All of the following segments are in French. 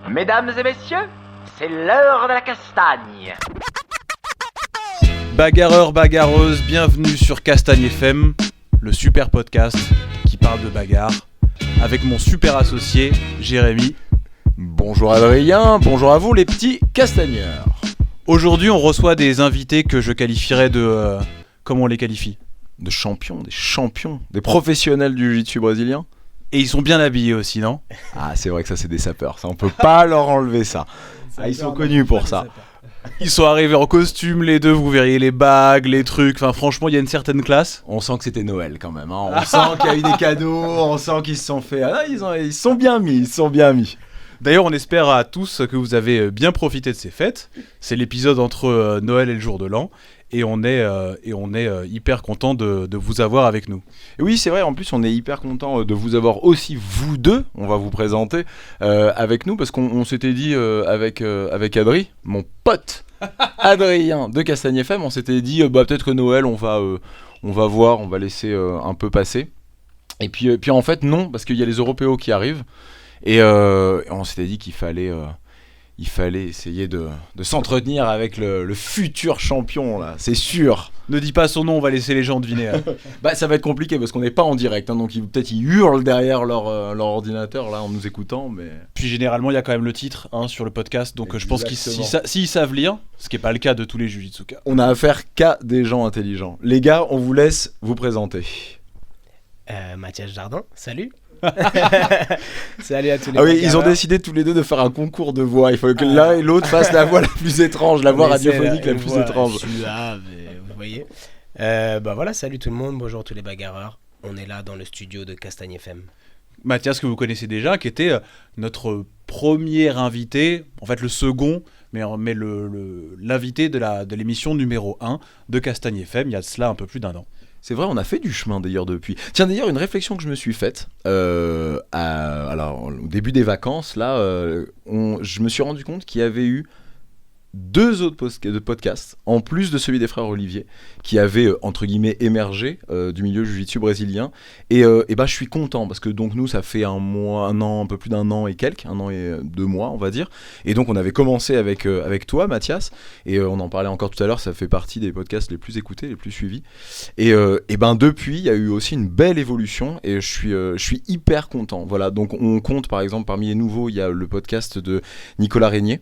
Mesdames et messieurs, c'est l'heure de la castagne. Bagarreurs, bagarreuses, bienvenue sur Castagne FM, le super podcast qui parle de bagarre, avec mon super associé, Jérémy. Bonjour Adrien, bonjour à vous les petits castagneurs. Aujourd'hui, on reçoit des invités que je qualifierais de... comment on les qualifie ? Des champions, des professionnels du jiu-jitsu brésilien. Et ils sont bien habillés aussi, non ? Ah, c'est vrai que ça c'est des sapeurs, ça on peut pas leur enlever ça. Ah, ils sont connus pour ça. Ils sont arrivés en costume, les deux, vous verriez les bagues, les trucs, enfin franchement, il y a une certaine classe. On sent que c'était Noël quand même, hein. On sent qu'il y a eu des cadeaux, on sent qu'ils se sont fait... Ah, ils sont bien mis. D'ailleurs, on espère à tous que vous avez bien profité de ces fêtes. C'est l'épisode entre Noël et le jour de l'an. Et on est hyper content de vous avoir avec nous. Et oui, c'est vrai, en plus on est hyper content de vous avoir aussi, vous deux, on va vous présenter avec nous, parce qu'on s'était dit avec Adri, mon pote Adrien de Castagne FM, on s'était dit peut-être que Noël on va voir, on va laisser un peu passer. Et puis en fait non, parce qu'il y a les Européos qui arrivent, et on s'était dit qu'il fallait essayer de s'entretenir avec le futur champion, là, c'est sûr. Ne dis pas son nom, on va laisser les gens deviner. Hein. Bah, ça va être compliqué parce qu'on n'est pas en direct, hein, donc peut-être ils hurlent derrière leur ordinateur là en nous écoutant. Mais... Puis généralement, il y a quand même le titre sur le podcast, donc je pense qu'ils s'ils savent lire, ce qui n'est pas le cas de tous les jujitsuka. On a affaire qu'à des gens intelligents. Les gars, on vous laisse vous présenter. Mathias Jardin, salut. Salut à tous les oui, ils ont décidé tous les deux de faire un concours de voix. Il faut que l'un et l'autre fassent la voix la plus étrange, la voix radiophonique la plus étrange. Suave, vous voyez. Voilà, salut tout le monde, bonjour tous les bagarreurs. On est là dans le studio de Castagne FM. Mathias, que vous connaissez déjà, qui était notre premier invité, en fait le second, mais l'invité de l'émission numéro 1 de Castagne FM, il y a de cela un peu plus d'1 an. C'est vrai, on a fait du chemin d'ailleurs depuis. Tiens, d'ailleurs, une réflexion que je me suis faite, alors, au début des vacances, là, je me suis rendu compte qu'il y avait eu 2 autres podcasts, en plus de celui des frères Olivier, qui avaient, entre guillemets, émergé du milieu jiu-jitsu brésilien. Et je suis content, parce que donc nous, ça fait un peu plus d'1 an et quelques, 1 an et 2 mois, on va dire. Et donc, on avait commencé avec toi, Mathias, et on en parlait encore tout à l'heure, ça fait partie des podcasts les plus écoutés, les plus suivis. Et depuis, il y a eu aussi une belle évolution, et je suis hyper content. Voilà, donc on compte, par exemple, parmi les nouveaux, il y a le podcast de Nicolas Régnier,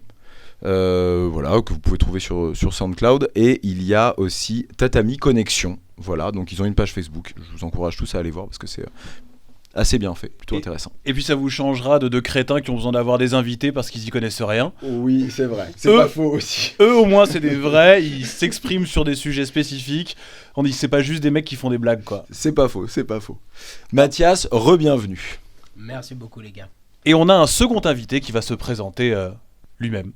que vous pouvez trouver sur SoundCloud, et il y a aussi Tatami Connexion, voilà, donc ils ont une page Facebook, je vous encourage tous à aller voir parce que c'est assez bien fait, plutôt intéressant. Et puis ça vous changera de 2 crétins qui ont besoin d'avoir des invités parce qu'ils y connaissent rien. Oui, c'est vrai, c'est pas faux aussi. Eux au moins c'est des vrais, ils s'expriment sur des sujets spécifiques, on dit c'est pas juste des mecs qui font des blagues quoi. C'est pas faux. Mathias, re-bienvenue. Merci beaucoup les gars. Et on a un second invité qui va se présenter lui-même.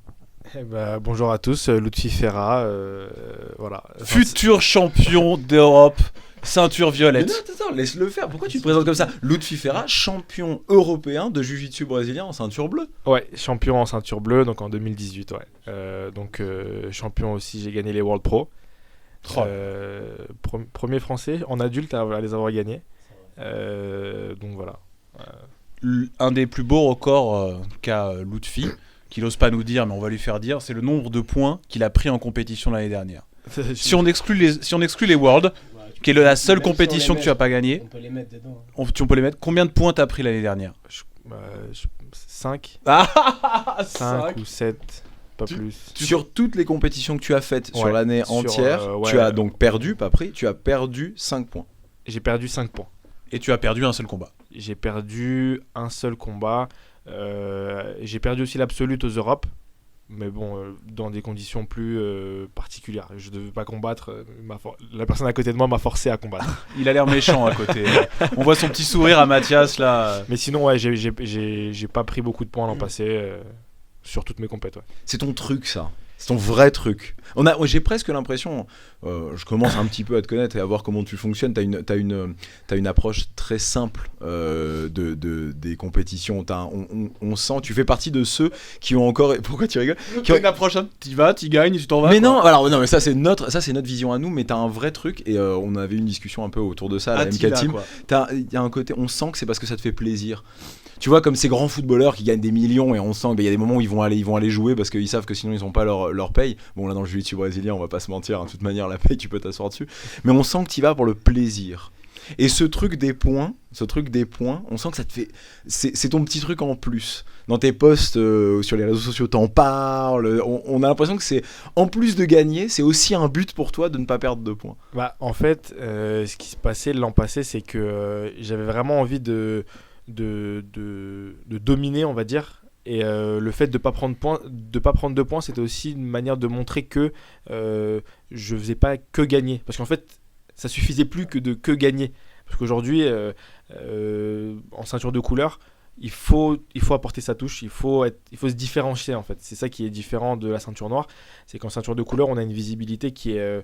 Bonjour à tous, Lutfi Ferra, voilà. Futur champion d'Europe, ceinture violette. Non, laisse-le faire, pourquoi tu te présentes comme ça ? Lutfi Ferra, champion européen de jiu-jitsu brésilien en ceinture bleue. Ouais, champion en ceinture bleue, donc en 2018, ouais. Champion aussi, j'ai gagné les World Pro. Premier français en adulte à les avoir gagnés. Donc voilà. Un des plus beaux records qu'a Lutfi, qu'il n'ose pas nous dire, mais on va lui faire dire, c'est le nombre de points qu'il a pris en compétition l'année dernière. Si on exclut les Worlds, qui est la seule compétition que tu n'as pas gagnée, on peut les mettre dedans. On peut les mettre. Combien de points t'as pris l'année dernière ? 5. 5 ou 7, pas plus. Sur toutes les compétitions que tu as faites sur l'année entière, tu as donc perdu, pas pris, tu as perdu 5 points. J'ai perdu 5 points. Et tu as perdu un seul combat. J'ai perdu un seul combat. J'ai perdu aussi l'absolute aux Europes, mais bon, dans des conditions plus particulières. Je ne devais pas combattre, la personne à côté de moi m'a forcé à combattre. Il a l'air méchant à côté. On voit son petit sourire à Mathias là. Mais sinon, ouais, j'ai pas pris beaucoup de points l'an passé sur toutes mes compétitions. Ouais. C'est ton truc ça. C'est ton vrai truc. J'ai presque l'impression, je commence un petit peu à te connaître et à voir comment tu fonctionnes. T'as une approche très simple des compétitions. On sent, tu fais partie de ceux qui ont encore. Pourquoi tu rigoles? Qui ont une approche, tu vas, tu gagnes, tu t'en vas. Mais quoi. non, alors non, mais ça c'est notre vision à nous. Mais t'as un vrai truc et on avait eu une discussion un peu autour de ça à la MK Attila, Team. quoi. Il y a un côté, on sent que c'est parce que ça te fait plaisir. Tu vois, comme ces grands footballeurs qui gagnent des millions et on sent qu'il y a des moments où ils vont aller jouer parce qu'ils savent que sinon ils n'ont pas leur paye. Bon, là dans le jiu-jitsu brésilien, on va pas se mentir, hein, de toute manière, la paye, tu peux t'asseoir dessus. Mais on sent que tu y vas pour le plaisir. Et ce truc des points, on sent que ça te fait. C'est ton petit truc en plus. Dans tes posts sur les réseaux sociaux, t'en parles. On a l'impression que c'est, en plus de gagner, c'est aussi un but pour toi de ne pas perdre de points. Bah, en fait, ce qui se passait l'an passé, c'est que j'avais vraiment envie de dominer, on va dire. Et le fait de pas prendre de points, c'était aussi une manière de montrer que je faisais pas que gagner. Parce qu'en fait, ça suffisait plus que gagner. Parce qu'aujourd'hui, en ceinture de couleur, il faut apporter sa touche, il faut se différencier en fait. C'est ça qui est différent de la ceinture noire, c'est qu'en ceinture de couleur, on a une visibilité qui est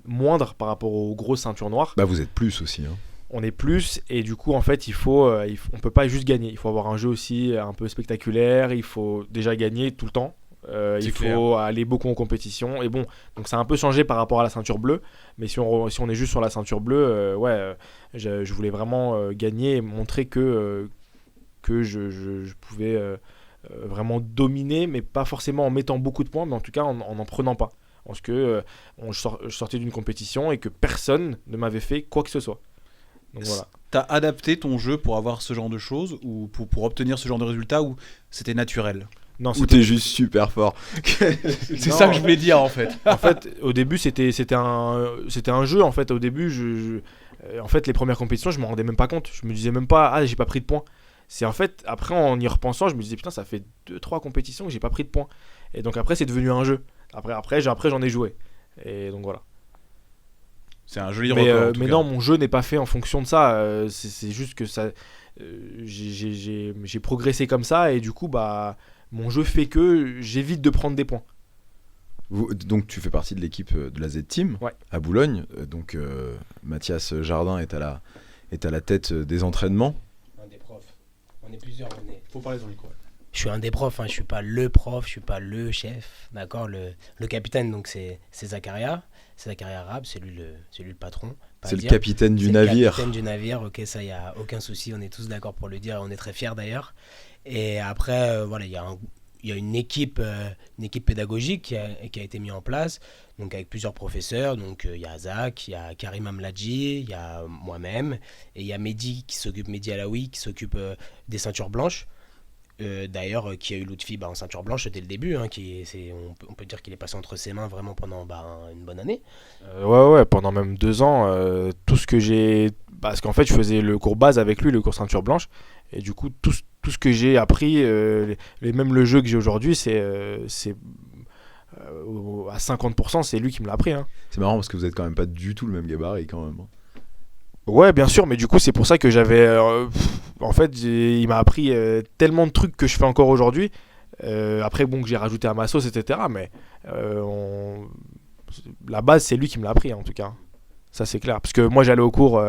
moindre par rapport aux grosses ceintures noires. Bah vous êtes plus aussi, hein. On est plus et du coup en fait on peut pas juste gagner, il faut avoir un jeu aussi un peu spectaculaire, il faut déjà gagner tout le temps, il faut aller beaucoup en compétition et bon, donc ça a un peu changé par rapport à la ceinture bleue, mais si on est juste sur la ceinture bleue, je voulais vraiment gagner et montrer que je pouvais vraiment dominer, mais pas forcément en mettant beaucoup de points, mais en tout cas en prenant pas, parce que je sortais d'une compétition et que personne ne m'avait fait quoi que ce soit. Donc voilà. T'as adapté ton jeu pour avoir ce genre de choses ou pour obtenir ce genre de résultats ou c'était naturel? Non, Ou t'es juste super fort. C'est ça que je voulais dire en fait. En fait, au début, c'était un jeu. En fait, au début, en fait, les premières compétitions, je m'en rendais même pas compte. Je me disais même pas, j'ai pas pris de points. C'est en fait, après, en y repensant, je me disais, putain, ça fait 2-3 compétitions que j'ai pas pris de points. Et donc après, c'est devenu un jeu. Après, j'en ai joué. Et donc voilà. C'est un joli record. Mais non, mon jeu n'est pas fait en fonction de ça. C'est juste que ça, j'ai progressé comme ça et du coup, bah, mon jeu fait que j'évite de prendre des points. Donc tu fais partie de l'équipe de la Z-Team à Boulogne. Donc Mathias Jardin est à la tête des entraînements. Un des profs. On est plusieurs. Faut parler dans le micro. Je suis un des profs, je suis pas le prof, je suis pas le chef, d'accord. Le capitaine, donc c'est Zakaria. C'est Zakaria Rab, c'est lui le patron. C'est le capitaine du navire. C'est le capitaine du navire, ok, ça y a aucun souci, on est tous d'accord pour le dire, on est très fiers d'ailleurs. Et après, voilà, il y a une équipe pédagogique qui a été mise en place, donc avec plusieurs professeurs. Donc il y a Zach, il y a Karim Amladji, il y a moi-même, et il y a Mehdi Alaoui qui s'occupe des ceintures blanches. D'ailleurs, qui a eu Lutfi en ceinture blanche dès le début, hein, on peut dire qu'il est passé entre ses mains vraiment pendant une bonne année. Ouais, pendant même 2 ans, tout ce que j'ai... Parce qu'en fait, je faisais le cours base avec lui, le cours ceinture blanche, et du coup, tout ce que j'ai appris, même le jeu que j'ai aujourd'hui, c'est à 50%, c'est lui qui me l'a appris. Hein. C'est marrant parce que vous êtes quand même pas du tout le même gabarit quand même. Ouais, bien sûr, mais du coup, c'est pour ça que j'avais... en fait, il m'a appris tellement de trucs que je fais encore aujourd'hui. Après, bon, que j'ai rajouté à ma sauce, etc. Mais la base, c'est lui qui me l'a appris, hein, en tout cas. Ça, c'est clair. Parce que moi, j'allais au cours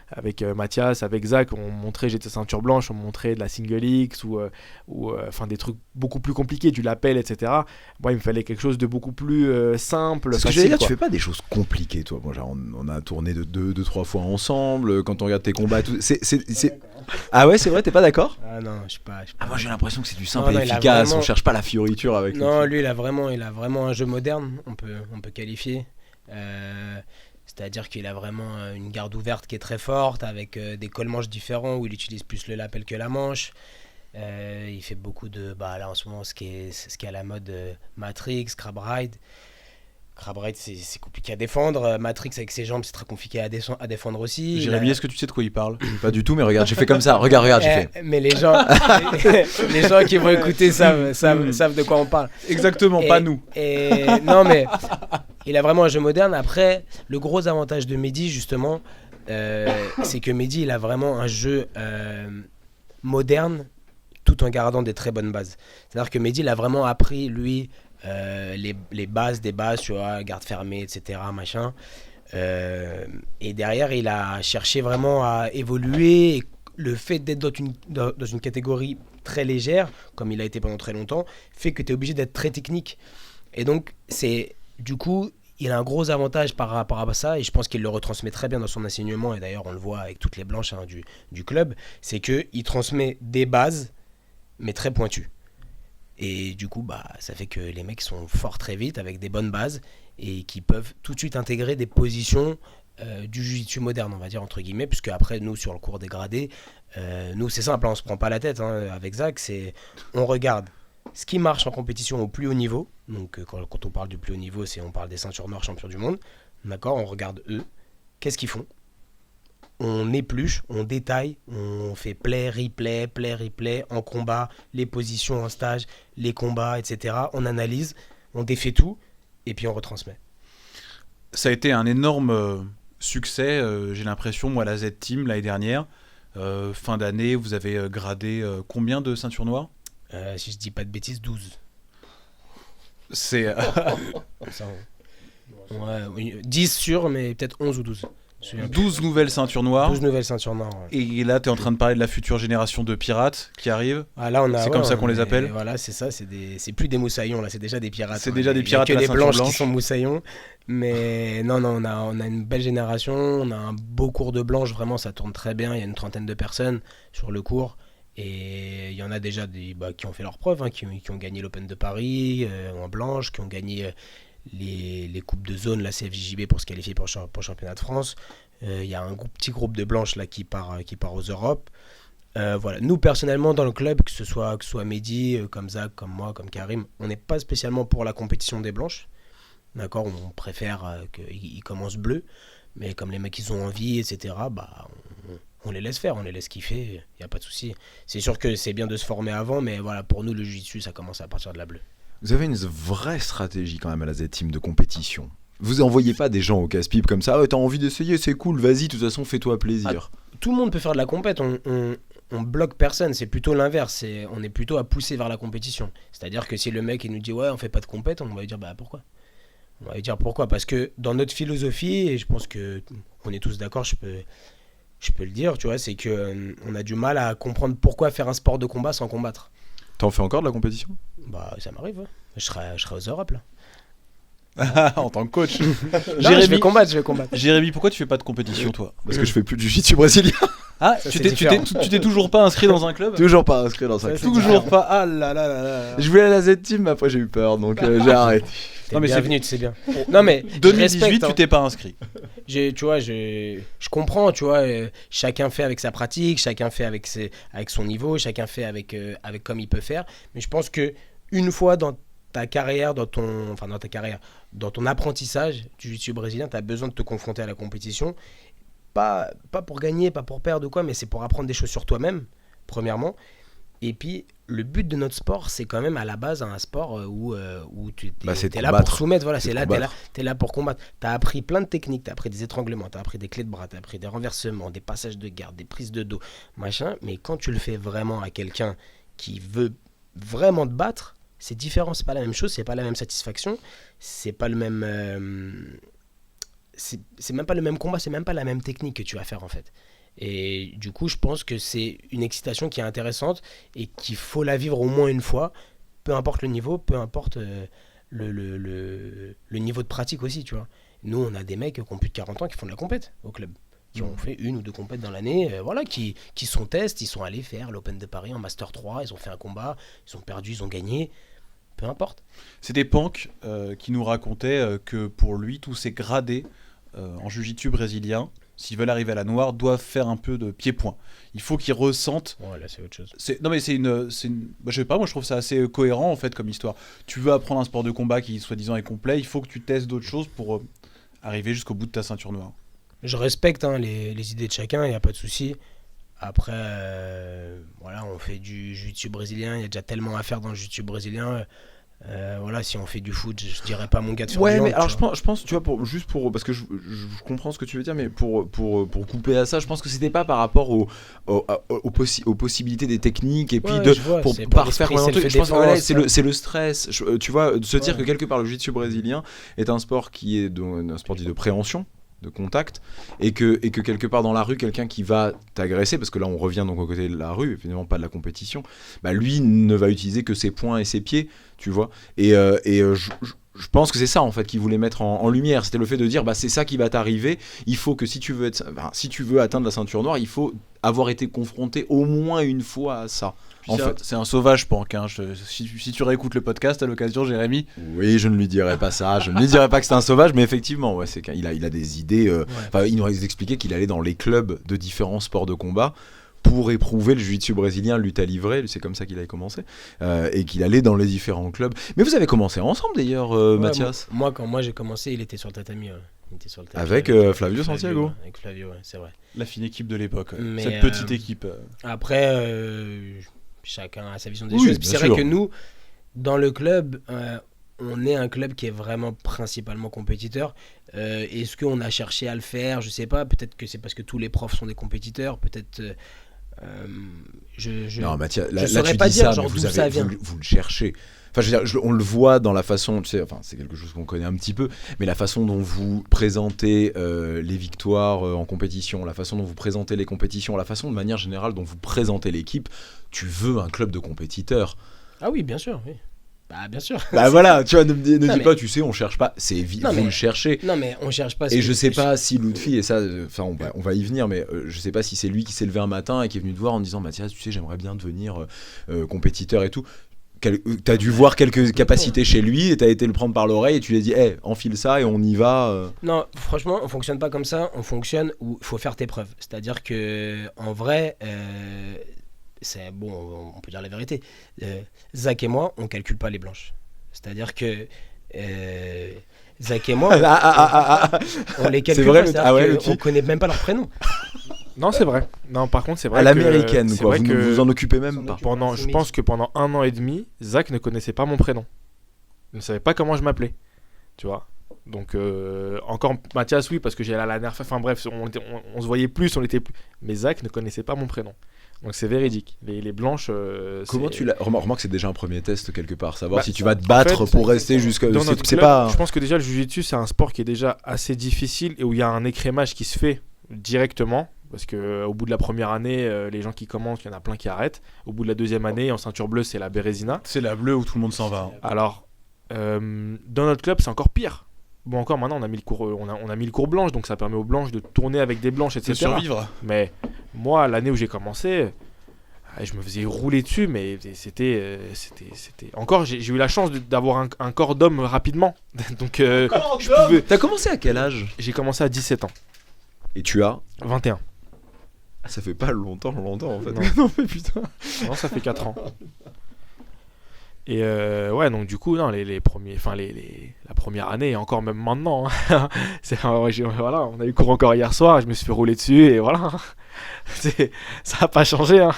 avec Mathias, avec Zach. On montrait, j'étais ceinture blanche, on montrait de la single X ou des trucs beaucoup plus compliqués, du lapel, etc. Moi, il me fallait quelque chose de beaucoup plus simple. Parce que facile, j'allais dire, quoi. tu fais pas des choses compliquées, toi. Bon, genre, on a tourné de 2-3 fois ensemble. Quand on regarde tes combats, tout, c'est... Ah ouais, c'est vrai, t'es pas d'accord? Ah non, je suis pas... Ah, moi, j'ai l'impression que c'est du simple Non, et il a efficace. vraiment... On cherche pas la fioriture avec. Non, lui, il a vraiment un jeu moderne. On peut qualifier. C'est-à-dire qu'il a vraiment une garde ouverte qui est très forte, avec des colles-manches différents où il utilise plus le lapel que la manche. Il fait beaucoup de... là en ce moment, ce qui est à la mode, Matrix, Crab Ride. Crab Ride, c'est compliqué à défendre. Matrix avec ses jambes, c'est très compliqué à défendre aussi. Jérémy, est-ce que tu sais de quoi il parle? Pas du tout, mais regarde, j'ai fait comme ça. Regarde, j'ai fait. Mais les gens qui vont écouter savent de quoi on parle. Exactement, pas nous. Non, mais il a vraiment un jeu moderne. Après, le gros avantage de Mehdi, justement, c'est que Mehdi, il a vraiment un jeu moderne, tout en gardant des très bonnes bases. C'est-à-dire que Mehdi, il a vraiment appris, lui, les bases des bases, tu vois, garde fermée, etc., machin. Et derrière, il a cherché vraiment à évoluer. Et le fait d'être dans une catégorie très légère, comme il a été pendant très longtemps, fait que tu es obligé d'être très technique. Et donc, du coup, il a un gros avantage par rapport à ça, et je pense qu'il le retransmet très bien dans son enseignement, et d'ailleurs, on le voit avec toutes les blanches du club, c'est qu'il transmet des bases, mais très pointues. Et du coup, ça fait que les mecs sont forts très vite, avec des bonnes bases, et qui peuvent tout de suite intégrer des positions du jiu-jitsu moderne, on va dire, entre guillemets, puisque après, nous, sur le cours dégradé, nous, c'est simple, on se prend pas la tête avec Zach, on regarde ce qui marche en compétition au plus haut niveau. Donc quand on parle du plus haut niveau, on parle des ceintures noires champions du monde. D'accord, on regarde eux, qu'est-ce qu'ils font. On épluche, on détaille, on fait play, replay, en combat, les positions en stage, les combats, etc. On analyse, on défait tout, et puis on retransmet. Ça a été un énorme succès, j'ai l'impression, moi, la Z-Team, l'année dernière. Fin d'année, vous avez gradé combien de ceintures noires ? Si je dis pas de bêtises, 12. C'est... Ça, ouais, 10 sûrs, mais peut-être 11 ou 12. 12 nouvelles ceintures noires. 12 nouvelles ceintures noires. Ouais. Et là, tu es en train de parler de la future génération de pirates qui arrive. Ah, là, c'est comme ça qu'on les appelle. Voilà, c'est ça. C'est plus des moussaillons, là, c'est déjà des pirates. C'est déjà des pirates. Il y a que des blanches qui sont moussaillons. Mais non, on a une belle génération. On a un beau cours de blanches. Vraiment, ça tourne très bien. Il y a une 30aine de personnes sur le cours. Et il y en a déjà qui ont fait leurs preuves, qui ont gagné l'Open de Paris en blanche, qui ont gagné les coupes de zone, la CFJJB pour se qualifier pour le championnat de France. Il y a un petit groupe de blanches là, qui part aux Europes. Voilà. Nous, personnellement, dans le club, que ce soit Mehdi, comme Zach, comme moi, comme Karim, on n'est pas spécialement pour la compétition des blanches. D'accord, on préfère qu'ils commencent bleus. Mais comme les mecs, ils ont envie, etc., on les laisse faire, on les laisse kiffer, il n'y a pas de souci. C'est sûr que c'est bien de se former avant, mais voilà, pour nous, le jiu-jitsu, ça commence à partir de la bleue. Vous avez une vraie stratégie quand même à la Z-Team de compétition. Vous envoyez pas des gens au casse-pipe comme ça, t'as envie d'essayer, c'est cool, vas-y, de toute façon, fais-toi plaisir. Tout le monde peut faire de la compète, on bloque personne, c'est plutôt l'inverse, on est plutôt à pousser vers la compétition. C'est-à-dire que si le mec il nous dit ouais, on fait pas de compète, on va lui dire pourquoi ? On va lui dire pourquoi ? Parce que dans notre philosophie, et je pense que on est tous d'accord, je peux le dire, tu vois, c'est que on a du mal à comprendre pourquoi faire un sport de combat sans combattre. T'en fais encore de la compétition ? Ça m'arrive, ouais. Je serai aux Europes là. En tant que coach. Je vais combattre. Jérémy, pourquoi tu fais pas de compétition, toi ? Parce que je fais plus de jiu-jitsu brésilien. Ah, tu t'es toujours pas inscrit dans un club ? Toujours pas inscrit dans un club. Toujours pas. Ah là là là là. Je voulais aller à la Z-Team, mais après j'ai eu peur, donc j'ai arrêté. Non mais bienvenue, c'est bien. Non mais 2018, tu t'es pas inscrit. Tu vois, je comprends, tu vois, chacun fait avec sa pratique, chacun fait avec son niveau, chacun fait avec comme il peut faire. Mais je pense que une fois dans ta carrière, dans ton apprentissage du jiu-jitsu brésilien, tu as besoin de te confronter à la compétition. Pas pour gagner, pas pour perdre ou quoi, mais c'est pour apprendre des choses sur toi-même, premièrement. Et puis, le but de notre sport, c'est quand même à la base un sport où tu es là pour soumettre. Voilà, t'es là pour combattre. Tu as appris plein de techniques, tu as appris des étranglements, tu as appris des clés de bras, tu as appris des renversements, des passages de garde, des prises de dos, machin. Mais quand tu le fais vraiment à quelqu'un qui veut vraiment te battre, c'est différent, c'est pas la même chose, c'est pas la même satisfaction, c'est pas le même... c'est même pas le même combat, c'est même pas la même technique que tu vas faire en fait. Et du coup, je pense que c'est une excitation qui est intéressante et qu'il faut la vivre au moins une fois, peu importe le niveau, peu importe le niveau de pratique aussi, tu vois. Nous, on a des mecs qui ont plus de 40 ans qui font de la compète au club, qui ont fait 1 ou 2 compètes dans l'année, qui sont tests, ils sont allés faire l'Open de Paris en Master 3, ils ont fait un combat, ils ont perdu, ils ont gagné, peu importe. C'est des punks qui nous racontaient que pour lui, tous ces gradés en jiu-jitsu brésilien, s'ils veulent arriver à la noire, doivent faire un peu de pied-point. Il faut qu'ils ressentent... Ouais, là, c'est autre chose. Non, mais c'est une... je sais pas, moi, je trouve ça assez cohérent, en fait, comme histoire. Tu veux apprendre un sport de combat qui, soi-disant, est complet, il faut que tu testes d'autres choses pour arriver jusqu'au bout de ta ceinture noire. Je respecte les idées de chacun, il n'y a pas de souci. Après, on fait du jiu-jitsu brésilien, il y a déjà tellement à faire dans le jiu-jitsu brésilien. Voilà, si on fait du foot, je dirais pas à mon gars de faire Ouais, du hand, mais alors tu vois. je pense, tu vois, parce que je comprends ce que tu veux dire, mais pour couper à ça, je pense que c'était pas par rapport aux possibilités des techniques et puis Ouais, je vois, pour c'est pas parfaire l'esprit un truc. Je pense que self-défense, voilà, c'est le stress. Tu vois, de se dire Ouais. que quelque part le jiu-jitsu brésilien est un sport qui est un sport dit de préhension, de contact, et que quelque part dans la rue, quelqu'un qui va t'agresser, parce que là on revient donc au côté de la rue, évidemment pas de la compétition, bah lui ne va utiliser que ses poings et ses pieds, tu vois. Je pense que c'est ça en fait qu'il voulait mettre en lumière, c'était le fait de dire bah c'est ça qui va t'arriver, il faut que si tu veux atteindre la ceinture noire, il faut avoir été confronté au moins une fois à ça. En fait, c'est un sauvage punk. Hein. Si tu réécoutes le podcast à l'occasion, Jérémy. Oui, je ne lui dirai pas ça. Je ne lui dirai pas que c'est un sauvage, mais effectivement, ouais, il a des idées. Il nous a expliqué qu'il allait dans les clubs de différents sports de combat pour éprouver le jiu-jitsu brésilien, lutte à livrer, c'est comme ça qu'il avait commencé, et qu'il allait dans les différents clubs. Mais vous avez commencé ensemble d'ailleurs, Ouais, Mathias, quand moi j'ai commencé, il était sur le tatami. Ouais. Il était sur le tatami avec Flavio Santiago. Avec Flavio, ouais, c'est vrai. La fine équipe de l'époque. Mais, Cette petite équipe. Après, chacun a sa vision des Oui, choses. Puis bien c'est sûr. vrai que nous, dans le club, on est un club qui est vraiment principalement compétiteur. Est-ce qu'on a cherché à le faire? Je sais pas. Peut-être que c'est parce que tous les profs sont des compétiteurs. Peut-être. Non, Mathias, je là saurais tu pas dis dire, ça, genre, mais d'où ça vient. vous le cherchez. Enfin, je veux dire, on le voit dans la façon, tu sais, enfin, c'est quelque chose qu'on connaît un petit peu, mais la façon dont vous présentez les victoires en compétition, la façon dont vous présentez les compétitions, la façon de manière générale dont vous présentez l'équipe, tu veux un club de compétiteurs. Ah oui, bien sûr. Oui. Bah bien sûr. Bah voilà, tu vois, ne dis mais- pas, tu sais, on cherche pas, Non, vous mais- le cherchez. Non mais on cherche pas. Et je sais pas si Lutfi, et ça, enfin on va y venir, mais je sais pas si c'est lui qui s'est levé un matin et qui est venu te voir en disant Mathias, tu sais, j'aimerais bien devenir compétiteur et tout. T'as dû voir quelques capacités chez lui et t'as été le prendre par l'oreille et tu lui as dit, hey, enfile ça et on y va. Non, franchement, on fonctionne pas comme ça. On fonctionne où il faut faire tes preuves. C'est-à-dire que, en vrai, c'est bon, on peut dire la vérité. Zach et moi, on calcule pas les blanches. C'est-à-dire que Zach et moi, on les calcule C'est vrai, pas. le- C'est-à-dire ah ouais, que le type. on connaît même pas leur prénom. Non, c'est vrai. Non, par contre, c'est vrai À l'américaine, c'est quoi. vrai Vous que ne vous en occupez même pas. je pense que pendant 1 an et demi, Zach ne connaissait pas mon prénom. Il ne savait pas comment je m'appelais. Tu vois. Donc, encore Mathias, oui, parce que j'allais à la NERF. Enfin bref, on se voyait plus, on était plus. Mais Zach ne connaissait pas mon prénom. Donc c'est véridique. Les blanches. Comment c'est- tu l'as. Remarque que c'est déjà un premier test quelque part. Savoir Bah, si tu vas te battre fait, pour rester jusqu'à. Dans notre C'est club, pas. je pense que déjà le jiu-jitsu c'est un sport qui est déjà assez difficile et où il y a un écrémage qui se fait directement parce que au bout de la première année les gens qui commencent, il y en a plein qui arrêtent. Au bout de la deuxième année en ceinture bleue c'est la Bérésina. C'est la bleue où tout le monde s'en va. Hein. Alors dans notre club c'est encore pire. Bon encore maintenant on a mis le cours on a mis le cours blanche donc ça permet aux blanches de tourner avec des blanches De etc. survivre. Mais moi l'année où j'ai commencé je me faisais rouler dessus, mais c'était encore. J'ai eu la chance d'avoir un corps d'homme rapidement. Donc, T'as commencé à quel âge? j'ai commencé à 17 ans. Et tu as. 21. Ah, ça fait pas longtemps en fait. Non. Non, mais putain. Non, ça fait 4 ans. Et ouais, donc du coup, non, les premiers, enfin la première année, et encore même maintenant, hein, voilà, on a eu cours encore hier soir, je me suis fait rouler dessus et voilà. Ça a pas changé. Hein.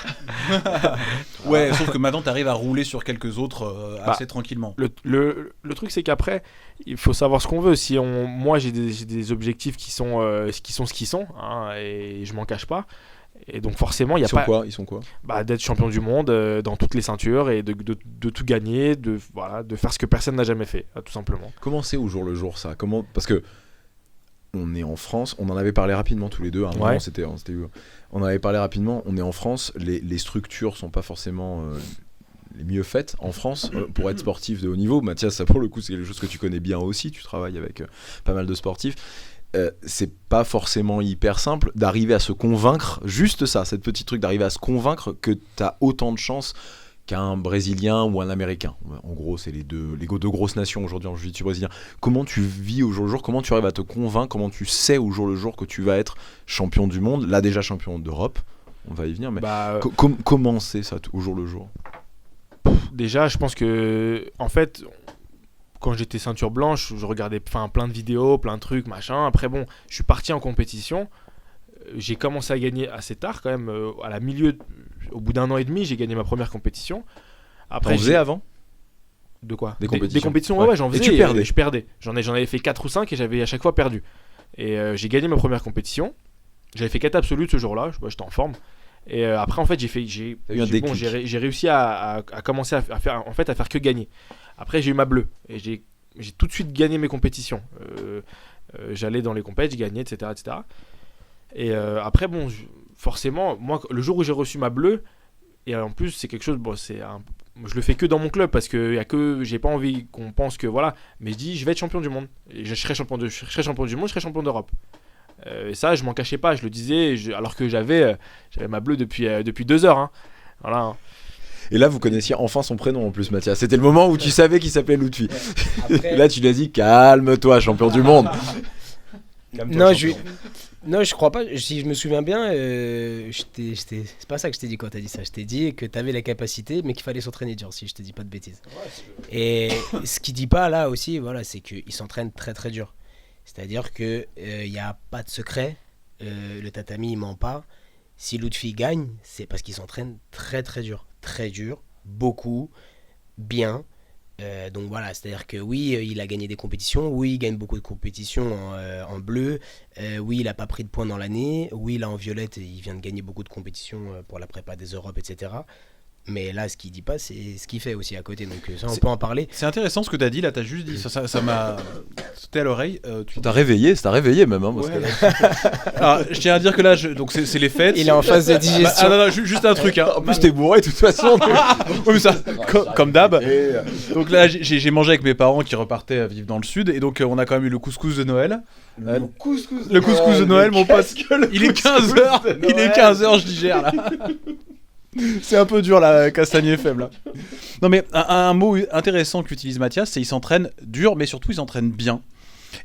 Ouais, sauf que maintenant t'arrives à rouler sur quelques autres assez tranquillement. Le truc, c'est qu'après, il faut savoir ce qu'on veut. Moi, j'ai des objectifs qui sont ce qu'ils sont, hein, et je m'en cache pas. Et donc forcément, il y a pas Ils sont quoi? d'être champion du monde dans toutes les ceintures et de tout gagner, de faire ce que personne n'a jamais fait, tout simplement. Comment c'est au jour le jour ça? Parce que on est en France, on en avait parlé rapidement tous les deux. À un moment, on avait parlé rapidement. On est en France, les structures sont pas forcément les mieux faites en France pour être sportif de haut niveau. Mathias, ça pour le coup, c'est quelque chose que tu connais bien aussi. Tu travailles avec pas mal de sportifs. C'est pas forcément hyper simple d'arriver à se convaincre, juste ça, cette petite truc, d'arriver à se convaincre que t'as autant de chance qu'un Brésilien ou un Américain. En gros, c'est les deux grosses nations aujourd'hui en jiu-jitsu brésilien. Comment tu vis au jour le jour? Comment tu arrives à te convaincre? Comment tu sais au jour le jour que tu vas être champion du monde? Là déjà champion d'Europe, on va y venir, mais comment c'est ça au jour le jour? Déjà, je pense que en fait, quand j'étais ceinture blanche, je regardais plein de vidéos, plein de trucs, machin. Après bon, je suis parti en compétition. J'ai commencé à gagner assez tard quand même, au bout d'1 an et demi, j'ai gagné ma première compétition. Après, T'en faisais avant? Des Des compétitions. compétitions, Ouais. ouais, j'en Et faisais. tu perdais. Je perdais. J'en avais fait 4 ou 5 et j'avais à chaque fois perdu. Et j'ai gagné ma première compétition. J'avais fait 4 absolus ce jour-là. J'étais en forme. Et après, en fait, j'ai eu un déclic. j'ai réussi à commencer à faire que gagner. Après, j'ai eu ma bleue. Et j'ai tout de suite gagné mes compétitions. J'allais dans les compétitions, je gagnais, etc. etc. Et après, bon, forcément, moi, le jour où j'ai reçu ma bleue, et en plus, c'est quelque chose, bon, je le fais que dans mon club parce que j'ai pas envie qu'on pense que voilà, mais je dis, je vais être champion du monde. Et je serai champion du monde, je serai champion d'Europe. Et ça, je m'en cachais pas, je le disais, alors que j'avais ma bleue depuis 2 heures. Hein. Voilà. Hein. Et là, vous connaissiez enfin son prénom en plus, Mathias. C'était le moment où tu savais qu'il s'appelait Lutfi. Après- Là, tu lui as dit calme-toi, champion du monde. Non, je crois pas. Si je me souviens bien, c'est pas ça que je t'ai dit quand t'as dit ça. Je t'ai dit que t'avais la capacité, mais qu'il fallait s'entraîner dur, si je te dis pas de bêtises. Et ce qu'il dit pas là aussi, voilà, c'est qu'il s'entraîne très très dur. C'est-à-dire que y a pas de secret. Le tatami, il ment pas. Si Lutfi gagne, c'est parce qu'il s'entraîne très très dur, beaucoup, bien. Donc voilà, c'est-à-dire que oui, il a gagné des compétitions, oui, il gagne beaucoup de compétitions en bleu, oui, il n'a pas pris de points dans l'année, oui, là en violette, il vient de gagner beaucoup de compétitions pour la prépa des Europes, etc. Mais là, ce qu'il dit pas, c'est ce qu'il fait aussi à côté, donc ça, on peut en parler. C'est intéressant ce que t'as dit, là, t'as juste dit, ça m'a sauté à l'oreille. Tu Ça t'a réveillé même. Hein, parce Ouais. que... Alors, je tiens à dire que là, donc c'est les fêtes. Il est en phase de digestion. Non, juste un truc. Hein. En plus, t'es bourré de toute façon. Ouais, mais ça, comme d'hab. Donc là, j'ai mangé avec mes parents qui repartaient vivre dans le sud, et donc on a quand même eu le couscous de Noël. Le couscous de Noël, mon pote. Il est 15h, il est 15h, je digère là. C'est un peu dur la castagne faible là. Non mais un mot intéressant qu'utilise Mathias, c'est il s'entraîne dur, mais surtout il s'entraîne bien.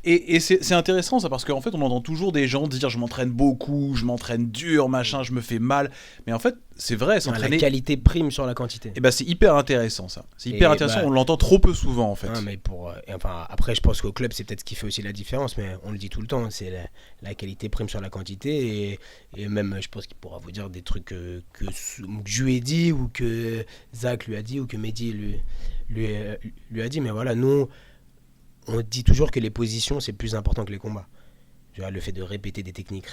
Et c'est intéressant ça, parce qu'en fait on entend toujours des gens dire je m'entraîne beaucoup, je m'entraîne dur, machin, je me fais mal. Mais en fait c'est vrai, La s'entraîner, qualité prime sur la quantité. et ben c'est hyper intéressant ça. C'est hyper Et intéressant, bah- on l'entend trop peu souvent en fait. Ah, mais après, je pense qu'au club, c'est peut-être ce qui fait aussi la différence, mais on le dit tout le temps, c'est la qualité prime sur la quantité, et même, je pense qu'il pourra vous dire des trucs que je lui ai dit, ou que Zach lui a dit, ou que Mehdi lui a dit, mais voilà, nous, on dit toujours que les positions, c'est plus important que les combats. Tu vois, le fait de répéter des techniques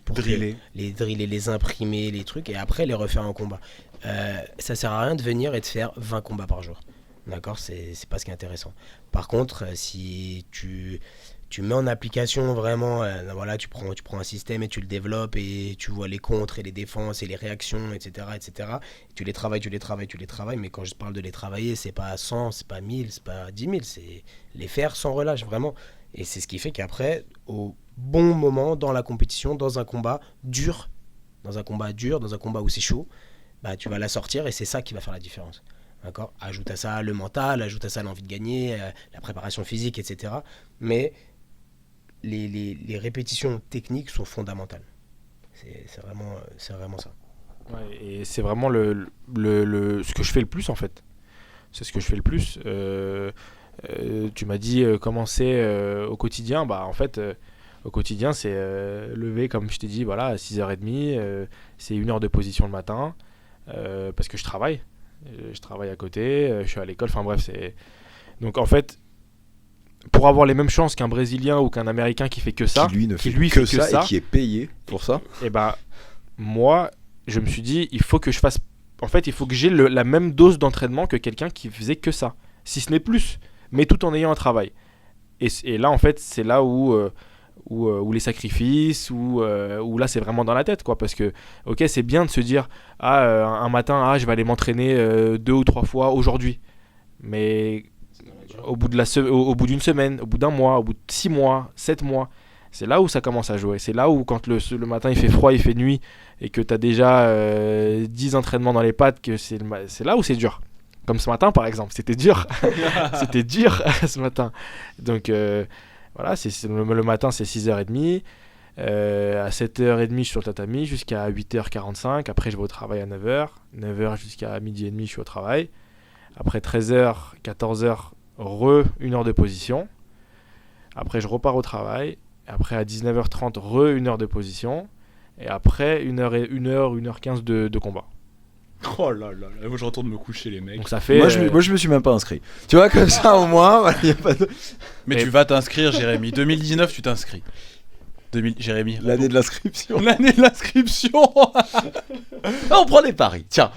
pour Driller. les driller, les imprimer, les trucs, et après les refaire en combat. Ça sert à rien de venir et de faire 20 combats par jour. D'accord, c'est pas ce qui est intéressant. Par contre, si tu mets en application vraiment, voilà, tu prends un système et tu le développes, et tu vois les contres et les défenses et les réactions, etc. Tu les travailles, mais quand je parle de les travailler, c'est pas 100, c'est pas 1000, c'est pas 10 000, c'est les faire sans relâche, vraiment. Et c'est ce qui fait qu'après, au bon moment dans la compétition, dans un combat dur, dans un combat où c'est chaud, bah, tu vas la sortir, et c'est ça qui va faire la différence. D'accord ? Ajoute à ça le mental, ajoute à ça l'envie de gagner, la préparation physique, etc. Mais les répétitions techniques sont fondamentales. C'est vraiment ça. Ouais, et c'est vraiment ce que je fais le plus en fait. C'est ce que je fais le plus. Tu m'as dit comment c'est au quotidien. Bah en fait, au quotidien, c'est lever, comme je t'ai dit, voilà, à 6h30. C'est 1 heure de position le matin. Parce que je travaille. Je travaille à côté, je suis à l'école. Enfin bref, c'est. Donc en fait, pour avoir les mêmes chances qu'un Brésilien ou qu'un Américain qui fait que ça, Qui lui ne fait lui que fait ça et qui est payé pour ça. et bah moi je me suis dit il faut que je fasse, en fait il faut que j'ai la même dose d'entraînement que quelqu'un qui faisait que ça, si ce n'est plus, mais tout en ayant un travail. Et là en fait c'est là où les sacrifices, où là c'est vraiment dans la tête quoi, parce que ok c'est bien de se dire un matin je vais aller m'entraîner 2 ou 3 fois aujourd'hui, mais au bout d'une semaine, au bout d'un mois, au bout de 6 mois, 7 mois, c'est là où ça commence à jouer. C'est là où quand le matin il fait froid, il fait nuit, et que tu as déjà 10 entraînements dans les pattes, que c'est là où c'est dur. Comme ce matin par exemple, c'était dur. C'était dur ce matin. Donc voilà, le matin c'est 6h30. À 7h30 je suis sur le tatami jusqu'à 8h45. Après je vais au travail à 9h. 9h jusqu'à 12h30 je suis au travail. Après 13h, 14h, 1 heure de position. Après je repars au travail. Après à 19h30, 1 heure de position. Et après 1h15 de combat. Oh là là, moi je retourne me coucher les mecs. Donc ça fait. Moi, je me suis même pas inscrit. Tu vois, comme ça, au moins, voilà, y a pas de... Mais Et- tu vas t'inscrire, Jérémy. 2019, tu t'inscris. Jérémy. L'année de l'inscription. L'année de l'inscription. Ah, on prend des paris. Tiens,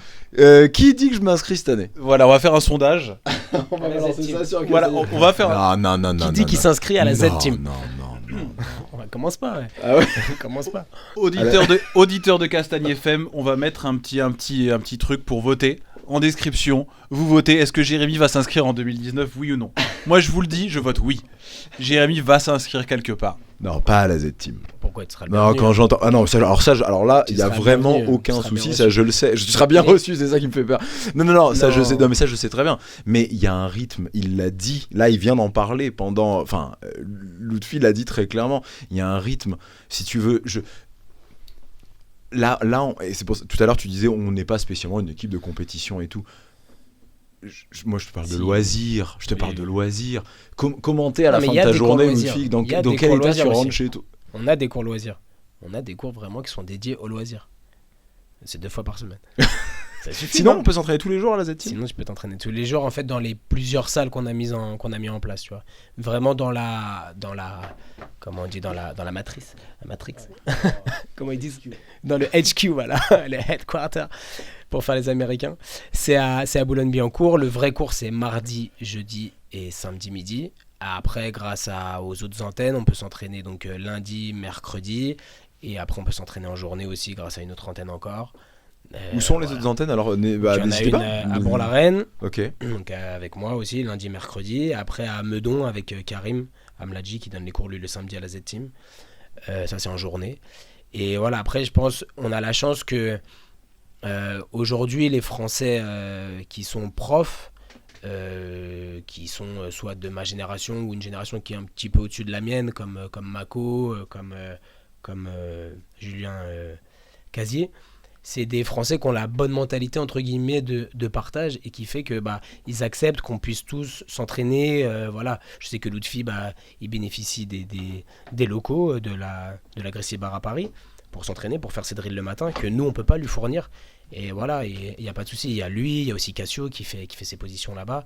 qui dit que je m'inscris cette année? Voilà, on va faire un sondage. On va balancer ça sur Voilà, on va faire. Non. Qui dit qu'il s'inscrit à la Z-Team? Non. On commence pas, ouais. Ah ouais. Commence pas. Auditeur de Castagne FM, on va mettre un petit truc pour voter. En description, vous votez. Est-ce que Jérémy va s'inscrire en 2019, oui ou non? Moi, je vous le dis, je vote oui. Jérémy va s'inscrire quelque part. Non, pas à la Z-Team. Pourquoi tu seras le Non, bienvenu, quand hein. j'entends. Ah non, alors là, Tu il y a seras vraiment bienvenu, aucun tu seras souci, bien ça reçu. je le sais. Je serai bien Mais- reçu, c'est ça qui me fait peur. Non, ça je Non. sais. Non, mais ça je sais très bien. Mais il y a un rythme, il l'a dit. Là, il vient d'en parler pendant. Enfin, Lutfi l'a dit très clairement. Il y a un rythme. Si tu veux, Là, et c'est pour ça, tout à l'heure tu disais on n'est pas spécialement une équipe de compétition et tout. Moi je te parle de Si. loisirs, je te Oui. parle de loisirs. Commenter à la Non, mais fin il de y a ta des cours journée, loisirs. Lutfi, dans Il y a dans des quel cours état tu loisirs rentres aussi. chez toi? On a des cours loisirs. On a des cours vraiment qui sont dédiés aux loisirs. C'est 2 fois par semaine. Ça suffit, Sinon, non on peut s'entraîner tous les jours à la Z-Team. Sinon, tu peux t'entraîner tous les jours en fait dans les plusieurs salles qu'on a mis en place, tu vois. Vraiment dans la comment on dit dans la matrice, la matrix. Comment ils disent dans le HQ, voilà, le headquarter pour faire les Américains. C'est à Boulogne-Billancourt. Le vrai cours c'est mardi, jeudi et samedi midi. Après, grâce aux autres antennes, on peut s'entraîner donc lundi, mercredi, et après on peut s'entraîner en journée aussi grâce à une autre antenne encore. Où sont les Voilà. autres antennes? Alors, Il y en a n'hésitez une pas. à Bourg-la-Reine, Ok. donc avec moi aussi, lundi, mercredi. Après à Meudon avec Karim Amladji qui donne les cours lui le samedi à la Z-Team. Ça c'est en journée. Et voilà, après je pense on a la chance que aujourd'hui les Français qui sont profs, qui sont soit de ma génération ou une génération qui est un petit peu au-dessus de la mienne, comme Mako, comme Julien Casier. C'est des Français qui ont la bonne mentalité entre guillemets de partage et qui fait que ils acceptent qu'on puisse tous s'entraîner. Voilà, je sais que Lutfi il bénéficie des locaux de la Gracie Bar à Paris pour s'entraîner, pour faire ses drills le matin que nous on peut pas lui fournir. Et voilà, il y a pas de souci. Il y a lui, il y a aussi Cassio qui fait ses positions là-bas,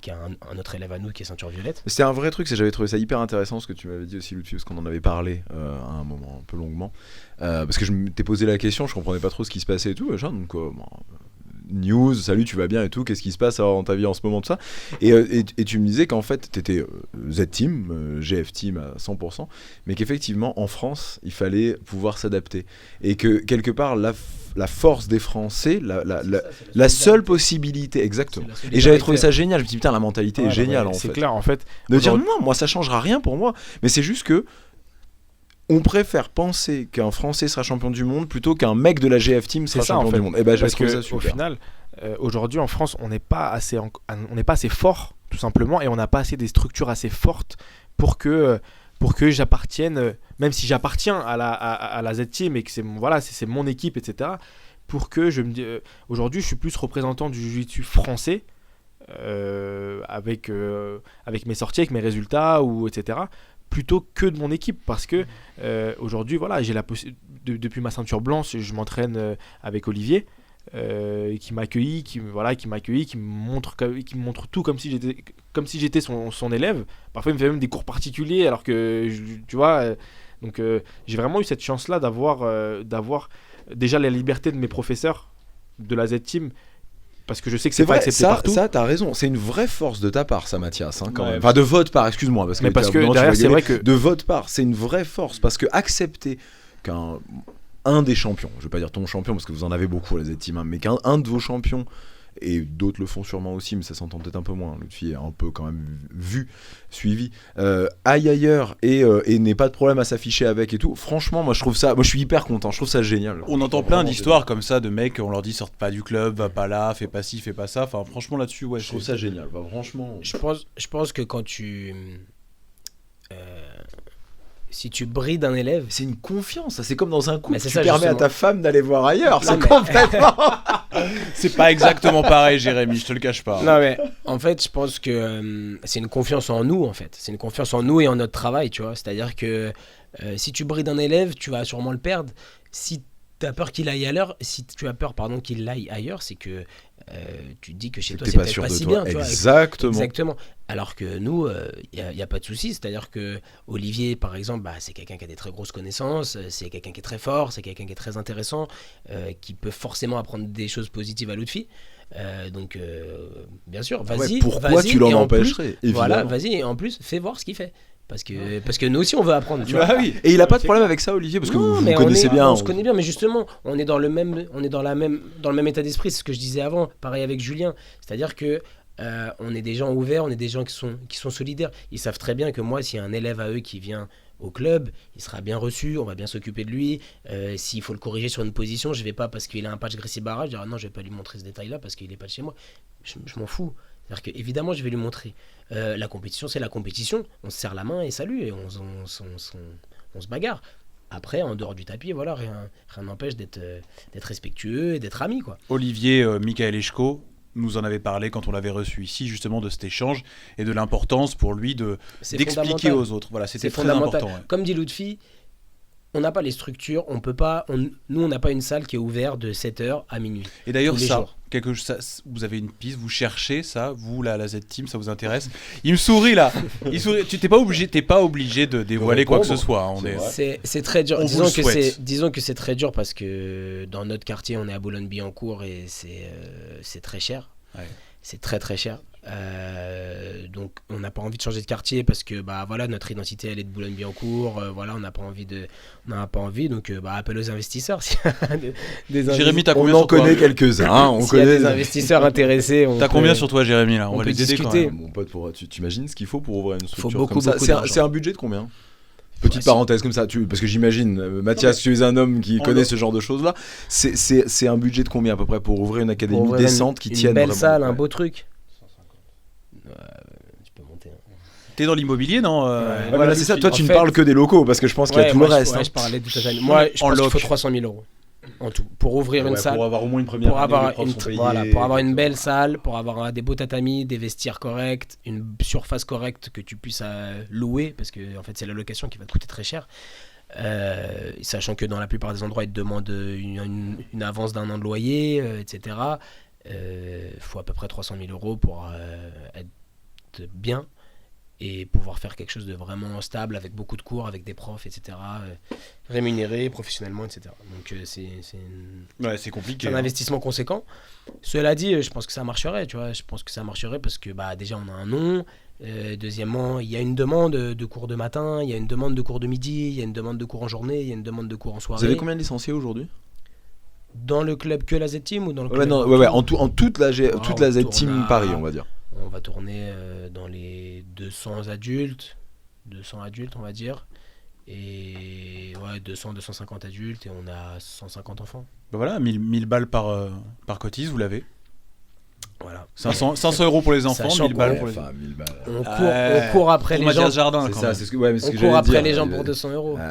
qui a un autre élève à nous qui est ceinture violette. C'était un vrai truc, j'avais trouvé ça hyper intéressant ce que tu m'avais dit aussi, Lutfi, parce qu'on en avait parlé à un moment un peu longuement. Parce que je t'ai posé la question, je comprenais pas trop ce qui se passait et tout, machin, donc news, salut, tu vas bien et tout, qu'est-ce qui se passe alors dans ta vie en ce moment, tout ça. Et tu me disais qu'en fait, t'étais Z-Team, GF-Team à 100%, mais qu'effectivement, en France, il fallait pouvoir s'adapter. Et que quelque part, la force des Français, la seule possibilité, exactement. Et j'avais trouvé ça génial, je me dis putain, la mentalité est géniale en fait. C'est clair, en fait. De dire aujourd'hui- non, moi ça changera rien pour moi, mais c'est juste que on préfère penser qu'un Français sera champion du monde plutôt qu'un mec de la GF Team sera C'est ça, champion en fait. du monde. Et ben j'ai Parce trouvé que ça super. au final, aujourd'hui en France, on n'est pas assez fort, tout simplement, et on n'a pas assez des structures assez fortes pour que j'appartienne, même si j'appartiens à la Z-Team et que c'est mon équipe, etc. Pour que je me dis, aujourd'hui, je suis plus représentant du jiu-jitsu français avec mes sorties, avec mes résultats etc. Plutôt que de mon équipe, parce que aujourd'hui, voilà, j'ai depuis ma ceinture blanche, je m'entraîne avec Olivier. Qui m'a accueilli, qui me montre tout comme si j'étais son élève. Parfois il me fait même des cours particuliers alors que tu vois, donc j'ai vraiment eu cette chance là d'avoir déjà la liberté de mes professeurs de la Z-Team, parce que je sais que c'est pas vrai, accepté partout. ça t'as raison, c'est une vraie force de ta part, ça, Mathias, hein, quand Ouais. même. Enfin, de votre part, excuse-moi, parce que, Mais parce que évidemment, tu derrière, vas c'est gueuler. vrai que De votre part, c'est une vraie force, parce que accepter qu'un des champions, je vais pas dire ton champion parce que vous en avez beaucoup les Z-Team, hein, mais qu'un de vos champions, et d'autres le font sûrement aussi, mais ça s'entend peut-être un peu moins, Lutfi est un peu quand même suivi, aille ailleurs et n'ait pas de problème à s'afficher avec et tout, franchement moi je suis hyper content, je trouve ça génial. On entend plein d'histoires comme ça de mecs, on leur dit sorte pas du club, va pas là, fais pas ci, fais pas ça. Enfin, franchement, là-dessus, ouais, Je trouve ça génial, bah, franchement. Je pense que quand si tu brides un élève, C'est une confiance, ça, c'est comme dans un couple, Mais c'est tu ça, permets à justement. ta femme d'aller voir ailleurs, Non, c'est mais- complètement... c'est pas exactement pareil, Jérémy, je te le cache pas. non mais en fait je pense que c'est une confiance en nous, en fait, c'est une confiance en nous et en notre travail, tu vois. C'est à dire que si tu brides un élève, tu vas sûrement le perdre. Si t'as peur qu'il aille ailleurs. Si tu as peur, pardon, qu'il aille ailleurs, c'est que tu te dis que chez toi, T'es c'est pas peut-être sûr pas de si toi. bien. Tu vois. Exactement. Exactement. Alors que nous, il n'y a pas de souci. C'est-à-dire que Olivier, par exemple, bah, c'est quelqu'un qui a des très grosses connaissances, c'est quelqu'un qui est très fort, c'est quelqu'un qui est très intéressant, qui peut forcément apprendre des choses positives à Lutfi. Donc, bien sûr, vas-y. Ouais, pourquoi vas-y, tu l'en et en plus, empêcherais, voilà, évidemment. vas-y, et en plus, fais voir ce qu'il fait. Parce que nous aussi, on veut apprendre. Tu vois. Bah oui. Et il a pas de problème avec ça, Olivier, parce que Non, vous mais connaissez bien. on se connaît bien, mais justement, on est dans le même état d'esprit. C'est ce que je disais avant. Pareil avec Julien. C'est-à-dire que on est des gens ouverts, on est des gens qui sont solidaires. Ils savent très bien que moi, s'il y a un élève à eux qui vient au club, il sera bien reçu, on va bien s'occuper de lui. S'il faut le corriger sur une position, je vais pas parce qu'il a un patch Gracie Barra, je dirais non, je vais pas lui montrer ce détail-là parce qu'il est pas de chez moi. Je m'en fous. C'est-à-dire que évidemment, je vais lui montrer. La compétition, c'est la compétition. On se serre la main et salut, et on se bagarre. Après, en dehors du tapis, voilà, rien n'empêche d'être respectueux et d'être amis, quoi. Olivier Michael Eshko nous en avait parlé quand on l'avait reçu ici, justement, de cet échange et de l'importance pour lui d'expliquer fondamental. aux autres. Voilà, c'était C'est très fondamental. important. Ouais. Comme dit Lutfi, on n'a pas les structures, on peut pas, nous on n'a pas une salle qui est ouverte de 7h à minuit. Et d'ailleurs, Tous les jours. vous avez une piste, vous cherchez ça, vous, la Z-Team, ça vous intéresse. Il me sourit là. Tu t'es pas obligé de dévoiler quoi que ce soit. Hein, C'est très dur. On vous le souhaite. Disons que c'est très dur parce que dans notre quartier, on est à Boulogne-Billancourt et c'est très cher. Ouais. C'est très très cher. Donc on n'a pas envie de changer de quartier parce que bah voilà, notre identité elle est de Boulogne-Billancourt. Voilà, on n'a pas envie. Donc appel aux investisseurs. Jérémy, t'as On combien en sur toi connaît quelques-uns. Hein, on S'il y a connaît des investisseurs intéressés, T'as combien sur toi, Jérémy là? On va peut les aider quand discuter. même. Mon pote, tu imagines ce qu'il faut pour ouvrir une structure beaucoup, comme ça beaucoup C'est d'argent. un budget de combien? Petite Ouais, parenthèse comme ça, parce que j'imagine, Mathias, tu es un homme qui connaît ce genre de choses-là. C'est un budget de combien à peu près pour ouvrir une académie Pour ouvrir décente qui une tienne belle vraiment? salle, un Ouais. beau truc. Tu peux monter. T'es dans l'immobilier, non Ouais, voilà, c'est ça. Toi, tu En ne fait- parles que des locaux parce que je pense qu'il y a tout le reste. Ouais, hein. je parlais du total. Moi, je En pense qu'il loc. faut 300 000 euros en tout pour ouvrir une salle. Pour avoir au moins une première Pour année, avoir, les profs sont payés, pour avoir une belle salle, pour avoir des beaux tatamis, des vestiaires corrects, une surface correcte que tu puisses louer, parce que en fait c'est la location qui va te coûter très cher. Sachant que dans la plupart des endroits ils te demandent une avance d'un an de loyer, etc. Faut à peu près 300 000 euros pour être bien et pouvoir faire quelque chose de vraiment stable avec beaucoup de cours, avec des profs, etc. Rémunérés professionnellement, etc. Donc C'est compliqué. c'est un investissement conséquent. Cela dit, je pense que ça marcherait, tu vois. Je pense que ça marcherait parce que bah, déjà, on a un nom. Deuxièmement, il y a une demande de cours de matin, il y a une demande de cours de midi, il y a une demande de cours en journée, il y a une demande de cours en soirée. Vous avez combien de licenciés aujourd'hui? Dans le club que la Z-Team ou dans le club En toute la on Z-Team tourne à- Paris, on va dire. On va tourner dans les 200 adultes, on va dire. Et ouais, 200-250 adultes et on a 150 enfants. Bah voilà, 1000 balles par cotise, vous l'avez. Voilà. 500 euros pour les enfants, Sachant 1000 balles qu'on- pour les Enfin, 1000 balles. On court après pour les gens. Mathias Jardin, C'est quand ça, même. c'est ce que, ouais, mais c'est ce On que court j'allais après dire. les gens pour 200 euros. Ouais.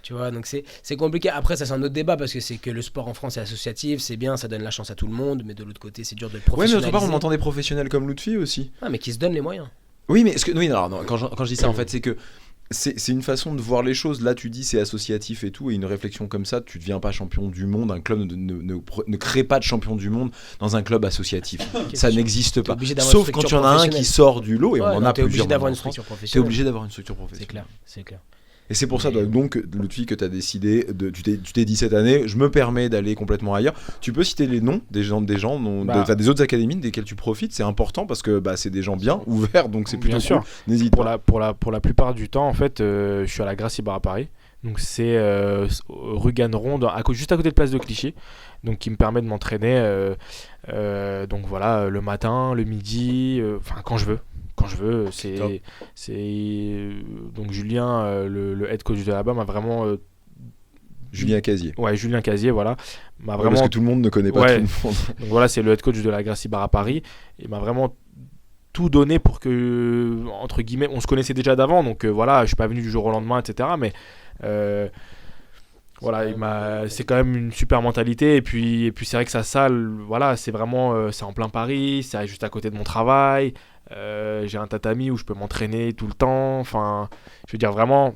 Tu vois, donc c'est compliqué. Après, ça, c'est un autre débat parce que c'est que le sport en France est associatif, c'est bien, ça donne la chance à tout le monde, mais de l'autre côté, c'est dur de le Ouais, mais professionnaliser. d'autre part, on entend des professionnels comme Lutfi aussi. Ah, mais qui se donnent les moyens. Oui, mais quand je dis ça, en fait, c'est que c'est une façon de voir les choses. Là, tu dis c'est associatif et tout, et une réflexion comme ça, tu deviens pas champion du monde. Un club ne crée pas de champion du monde dans un club associatif. Ça n'existe pas. obligé d'avoir Sauf une quand il y structure en a un qui professionnelle. sort du lot, et on en a t'es obligé plusieurs. d'avoir maintenant une en France. structure T'es professionnelle. obligé d'avoir une structure C'est professionnelle. clair, c'est clair. Et c'est pour ça, donc, Lutfi, que tu as décidé, tu t'es dit cette année, je me permets d'aller complètement ailleurs. Tu peux citer les noms des gens des autres académies desquelles tu profites, c'est important parce que c'est des gens bien ouverts, donc c'est plutôt Bien cool. sûr. N'hésite Pour pas. la plupart du temps, en fait, je suis à la Gracie Bar à Paris. Donc c'est rue Ganneron, juste à côté de Place de Clichy. Donc qui me permet de m'entraîner. Donc voilà, le matin, le midi, enfin quand je veux. Quand je veux, donc Julien, le head coach de là-bas, m'a vraiment Julien Casier. ouais, Julien Casier, voilà, m'a Ouais, vraiment parce que tout le monde ne connaît pas Ouais. tout le monde. donc voilà, c'est le head coach de la Gracie Bar à Paris. Il m'a vraiment tout donné pour que, entre guillemets, on se connaissait déjà d'avant, donc voilà, je suis pas venu du jour au lendemain, etc. Mais voilà, c'est quand même une super mentalité. Et puis c'est vrai que sa salle, voilà, c'est vraiment, c'est en plein Paris, c'est juste à côté de mon travail. J'ai un tatami où je peux m'entraîner tout le temps. Enfin, je veux dire vraiment,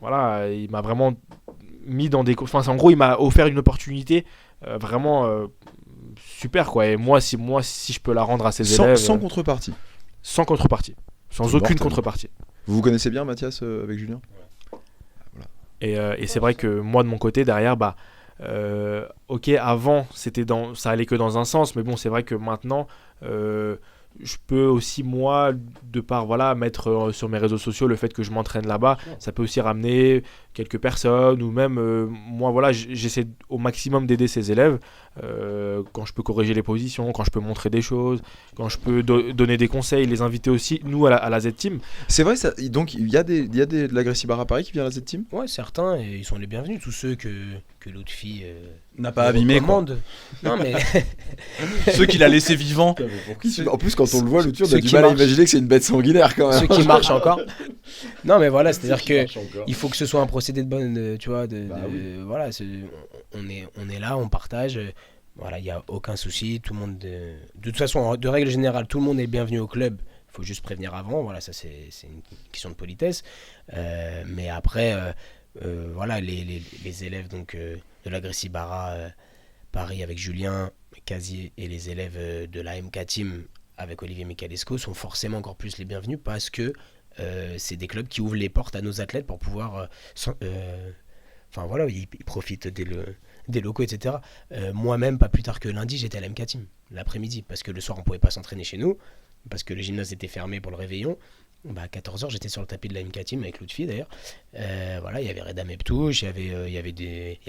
voilà, il m'a vraiment mis dans des... Enfin, en gros, il m'a offert une opportunité vraiment super, quoi. Et moi, si je peux la rendre à ses élèves... Sans contrepartie. Sans contrepartie. Sans C'est aucune mortel. contrepartie. Vous vous connaissez bien, Mathias, avec Julien? Et c'est vrai que moi, de mon côté, derrière, ok, avant, ça allait que dans un sens, mais bon, c'est vrai que maintenant, je peux aussi, moi, de par, voilà, mettre sur mes réseaux sociaux le fait que je m'entraîne là-bas, ça peut aussi ramener quelques personnes, ou même, moi, voilà, j'essaie au maximum d'aider ces élèves, quand je peux corriger les positions, quand je peux montrer des choses, quand je peux donner des conseils, les inviter aussi, nous, à la Z-Team. C'est vrai, ça, donc il y a de l'Agressibara Paris qui vient à la Z-Team? Ouais, certains, et ils sont les bienvenus, tous ceux que Lutfi N'a pas abîmé, quoi. recommande. Non, mais Ceux qu'il a laissés vivants. En plus, quand on le voit, le on Ceux a du qui mal à marchent. imaginer que c'est une bête sanguinaire quand même. ceux qui marchent encore. Non, mais voilà, c'est-à-dire que que il faut que ce soit un procédé de bonne, tu vois, oui. voilà, on est là, on partage. Voilà, il n'y a aucun souci. Tout le monde, de toute façon, de règle générale, tout le monde est bienvenu au club. Il faut juste prévenir avant. Voilà, ça c'est une question de politesse. Mais après, voilà, les élèves donc de l'Agressibara Paris avec Julien Casier et les élèves de la MK Team avec Olivier Michalesco sont forcément encore plus les bienvenus parce que c'est des clubs qui ouvrent les portes à nos athlètes pour pouvoir enfin voilà, ils profitent des locaux, etc. Moi-même, pas plus tard que lundi, j'étais à la MK Team, l'après-midi, parce que le soir, on pouvait pas s'entraîner chez nous, parce que le gymnase était fermé pour le réveillon. À 14h, j'étais sur le tapis de la MK Team avec Lutfi, d'ailleurs. Voilà, il y avait Reda Meptouche, il y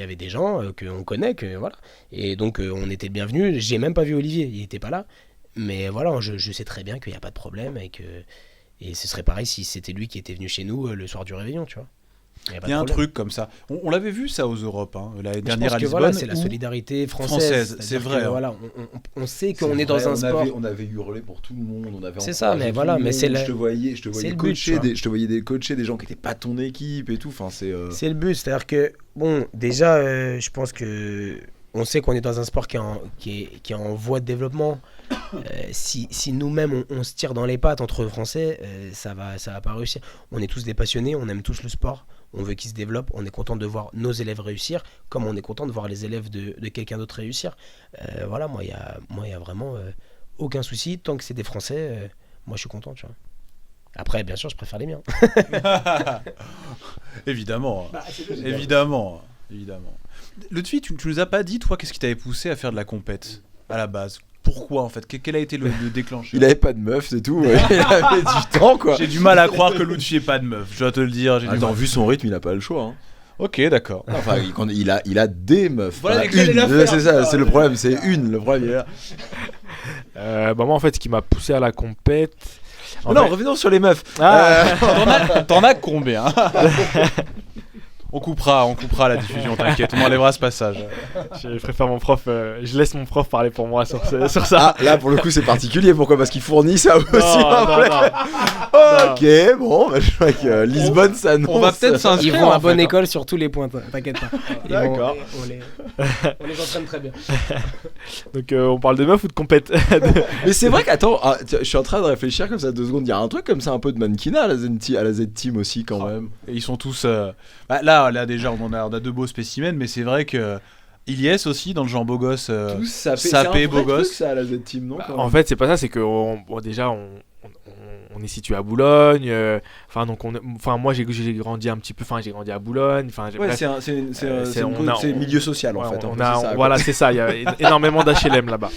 avait des gens qu'on connaît, voilà. Et donc, on était bienvenus. J'ai même pas vu Olivier, il était pas là. Mais voilà, je sais très bien qu'il n'y a pas de problème et ce serait pareil si c'était lui qui était venu chez nous le soir du réveillon, tu vois. Il y a un truc comme ça. On l'avait vu ça aux Europes, hein, l'année dernière à que Lisbonne. voilà, c'est la où- solidarité française. c'est C'est-à-dire vrai, que, hein. voilà, on sait qu'on est dans un sport. On avait hurlé pour tout le monde, on avait C'est ça, encouragé mais tout voilà, le mais monde. c'est je te voyais le but, coacher, tu vois. je te voyais coacher des gens qui n'étaient pas ton équipe et tout. Enfin, c'est. C'est le but, c'est-à-dire que, bon, déjà, je pense que on sait qu'on est dans un sport qui est en voie de développement. Si nous-mêmes, on se tire dans les pattes entre Français, ça va pas réussir. On est tous des passionnés, on aime tous le sport, on veut qu'il se développe, on est content de voir nos élèves réussir, comme on est content de voir les élèves de quelqu'un d'autre réussir. Voilà, moi, il y a vraiment aucun souci. Tant que c'est des Français, moi, je suis content, tu vois. Après, bien sûr, je préfère les miens. Évidemment. Évidemment. Lutfi, tu nous as pas dit, toi, qu'est-ce qui t'avait poussé à faire de la compète à la base? Pourquoi, en fait? Quel a été le déclencheur? Il avait pas de meuf, c'est tout. Il avait du temps, quoi. J'ai du mal à croire que Lutfi ait pas de meuf, je dois te le dire. Attends, vu son rythme, il a pas le choix. Hein. Ok, d'accord. Enfin, il a des meufs. Voilà, pas j'allais une. la faire. C'est ça, c'est le problème, c'est une. Le problème, il est là. Moi, en fait, ce qui m'a poussé à la compète... En Non, fait- revenons sur les meufs. T'en as combien? On coupera la diffusion, t'inquiète, on enlèvera ce passage. Je préfère mon prof, je laisse mon prof parler pour moi sur ça. Ah, là, pour le coup, c'est particulier. Pourquoi? Parce qu'il fournit ça aussi. Non. Ok, bon, je crois que Lisbonne s'annonce. On va peut-être Ils s'inscrire. vont à en bonne fait, hein. école sur tous les points, t'inquiète pas. D'accord. On les entraîne très bien. Donc on parle de meuf ou de compète? Mais c'est vrai qu'attends, je suis en train de réfléchir comme ça 2 secondes. Il y a un truc comme ça, un peu de mannequinat à la Z-Team aussi, quand même. Et ils sont tous. Là, déjà, on a 2 beaux spécimens, mais c'est vrai que Ilyes aussi, dans le genre beau gosse. Tous sapés, sapé, beau beau gosse. ça à la Z-Team, non quand En même. fait, c'est pas ça, c'est que déjà on est situé à Boulogne. Enfin donc moi j'ai grandi un petit peu. Enfin j'ai grandi à Boulogne. Enfin Ouais, bref, c'est milieu social en ouais, fait. on peu, a- c'est ça, quoi. voilà, c'est ça. Il y a énormément d'HLM là-bas.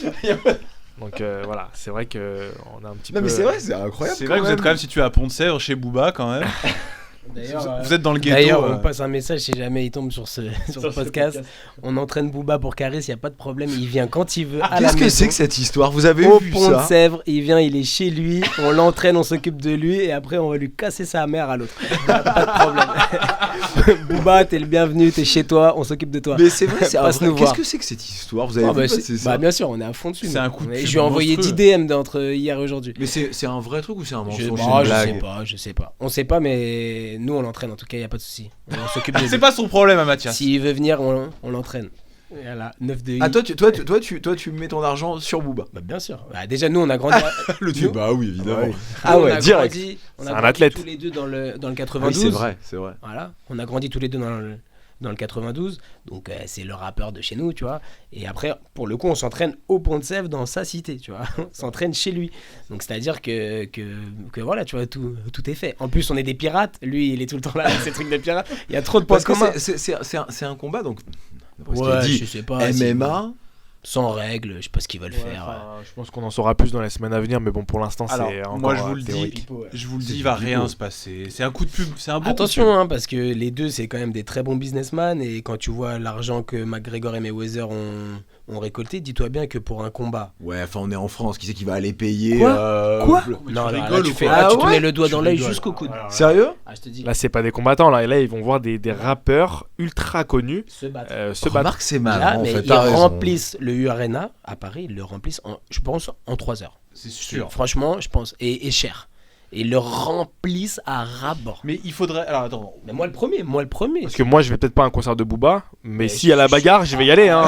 Donc voilà, c'est vrai que on a un petit Non peu. mais c'est vrai, c'est incroyable. C'est vrai que vous êtes quand même situé à Pont-de-Sèvres, chez Booba, quand même. Vous êtes dans le ghetto. D'ailleurs, on passe un message si jamais il tombe sur ce podcast. On entraîne Booba pour Caris, il n'y a pas de problème. Il vient quand il veut. À la Qu'est-ce que maison. c'est que cette histoire? Vous avez Au vu Pont de ça? Sèvres, il vient, il est chez lui, on l'entraîne, on s'occupe de lui et après on va lui casser sa mère à l'autre. Pas de problème. Booba, t'es le bienvenu, t'es chez toi, on s'occupe de toi. Mais c'est vrai, c'est un Passe vrai. nous Qu'est-ce voir. que c'est que cette histoire? Vous avez Ah, vu bah, passer ça? bien sûr, on est à fond dessus. C'est nous. un coup de Et pub je lui ai envoyé 10 monstrueux. DM entre hier et aujourd'hui. Mais c'est un vrai truc ou c'est un mensonge? Je c'est une sais blague pas, je sais pas. On sait pas, mais nous on l'entraîne en tout cas, il n'y a pas de souci. On s'occupe de C'est lui. pas son problème, à Mathias. S'il veut venir, on l'entraîne. Voilà, 9 de I. Ah toi tu mets ton argent sur Booba. Bah, bien sûr. Bah, déjà, nous on a grandi. Le Nous- bah oui évidemment. Nous, Ah on ouais a direct. grandi- on a C'est un grandi athlète. tous les deux dans le Ah oui 92. c'est vrai. Voilà, on a grandi tous les deux dans le 92, donc c'est le rappeur de chez nous, tu vois. Et après, pour le coup, on s'entraîne au Pont de Sèvres dans sa cité, tu vois. On s'entraîne chez lui. Donc c'est-à-dire que voilà, tu vois, tout est fait. En plus, on est des pirates. Lui, il est tout le temps là avec ses trucs de pirates. Il y a trop de points Parce que communs. c'est un combat, donc. D'après ce Ouais, qu'il a dit, je sais pas. MMA. Sans règles, je sais pas ce qu'ils veulent faire. Je pense qu'on en saura plus dans les semaines à venir, mais bon, pour l'instant, Alors, c'est encore moi je vous le dis, théorique. il va rien se passer. C'est un coup de pub, c'est un bon Attention, coup de pub. hein, parce que les deux, c'est quand même des très bons businessmen. Et quand tu vois l'argent que McGregor et Mayweather ont récolté, dis-toi bien que pour un combat. Ouais, enfin, on est en France, qui c'est qui va aller payer Quoi le- Non, là, rigoles tu ou fais, quoi là, Ah tu te ouais mets le doigt Tu dans l'œil rigoles. jusqu'au coude. Sérieux? Ah, je te dis. Là, c'est pas des combattants, là, et là, ils vont voir des rappeurs ultra connus Se battre. se battre. Remarque, c'est mal. Là, en mais fait, ils t'as raison. remplissent le U Arena à Paris, ils le remplissent, je pense, en 3 heures. C'est sûr. Franchement, je pense. Et cher. Et ils le remplissent à ras-bord. Mais il faudrait. Alors attends. Mais moi le premier. Parce que moi, je vais peut-être pas à un concert de Booba, mais Mais s'il y a la bagarre, je vais y aller. Hein.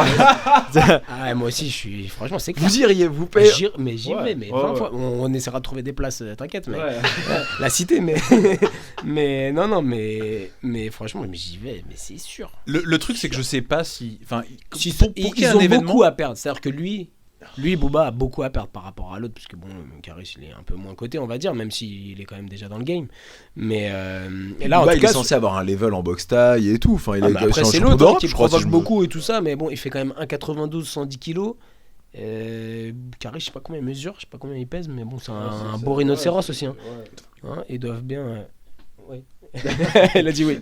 Ah, ouais, moi aussi, je suis. Franchement, c'est clair. Vous iriez, vous payez. Mais j'y Ouais, vais, mais ouais, 20 ouais. fois. On essaiera de trouver des places, t'inquiète, mais. La cité, mais. mais non, mais franchement, mais j'y vais, mais c'est sûr. Le truc, c'est que je sais pas si. Enfin, Si, pour qu'il y ait ils un ont événement. beaucoup à perdre. C'est-à-dire que lui, Booba a beaucoup à perdre par rapport à l'autre, parce que bon, Karis, il est un peu moins coté, on va dire, même s'il est quand même déjà dans le game. Mais et là, en tout il est cas, censé avoir un level en boxe taille et tout. Enfin, il ah, a mais après, c'est un c'est champion l'autre d'Europe, qui je crois, si provoque je me- beaucoup et tout ça, mais bon, il fait quand même 1,92, 110 kilos. Karis, je sais pas combien il mesure, je sais pas combien il pèse, mais bon, c'est un beau rhinocéros aussi. Hein. Ils doivent bien. Ouais. Elle a dit oui.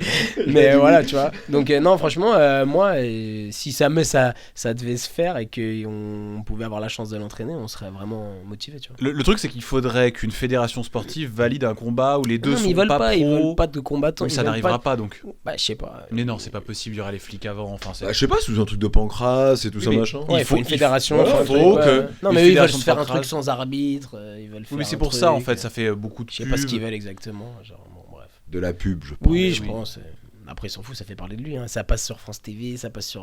Mais voilà, tu vois. Donc, non, franchement, moi, si ça devait se faire et qu'on pouvait avoir la chance de l'entraîner, on serait vraiment motivé, tu vois. Le truc, c'est qu'il faudrait qu'une fédération sportive valide un combat où les deux Non, mais sont ils veulent pas pas, ils pros. veulent pas de combattants. Oui, ils ça veulent n'arrivera pas. pas donc. Bah, je sais pas. Mais non, c'est pas possible, il y aura les flics avant. Enfin, c'est. Bah, je sais pas, sous un truc de pancras et tout Oui, ça mais- machin. Ouais, il faut une fédération. voilà, faut un faut truc, que ouais. Non, une mais eux, ils veulent fédération se faire de un truc trace. sans arbitre. Ils veulent faire Oui, mais c'est un pour ça en truc, fait, ça fait beaucoup de Je sais pas ce pubs. qu'ils veulent exactement. Genre, bon, bref. De la pub, je pense. Oui, je oui. pense. Après, ils s'en foutent, ça fait parler de lui. Hein. Ça passe sur France TV, ça passe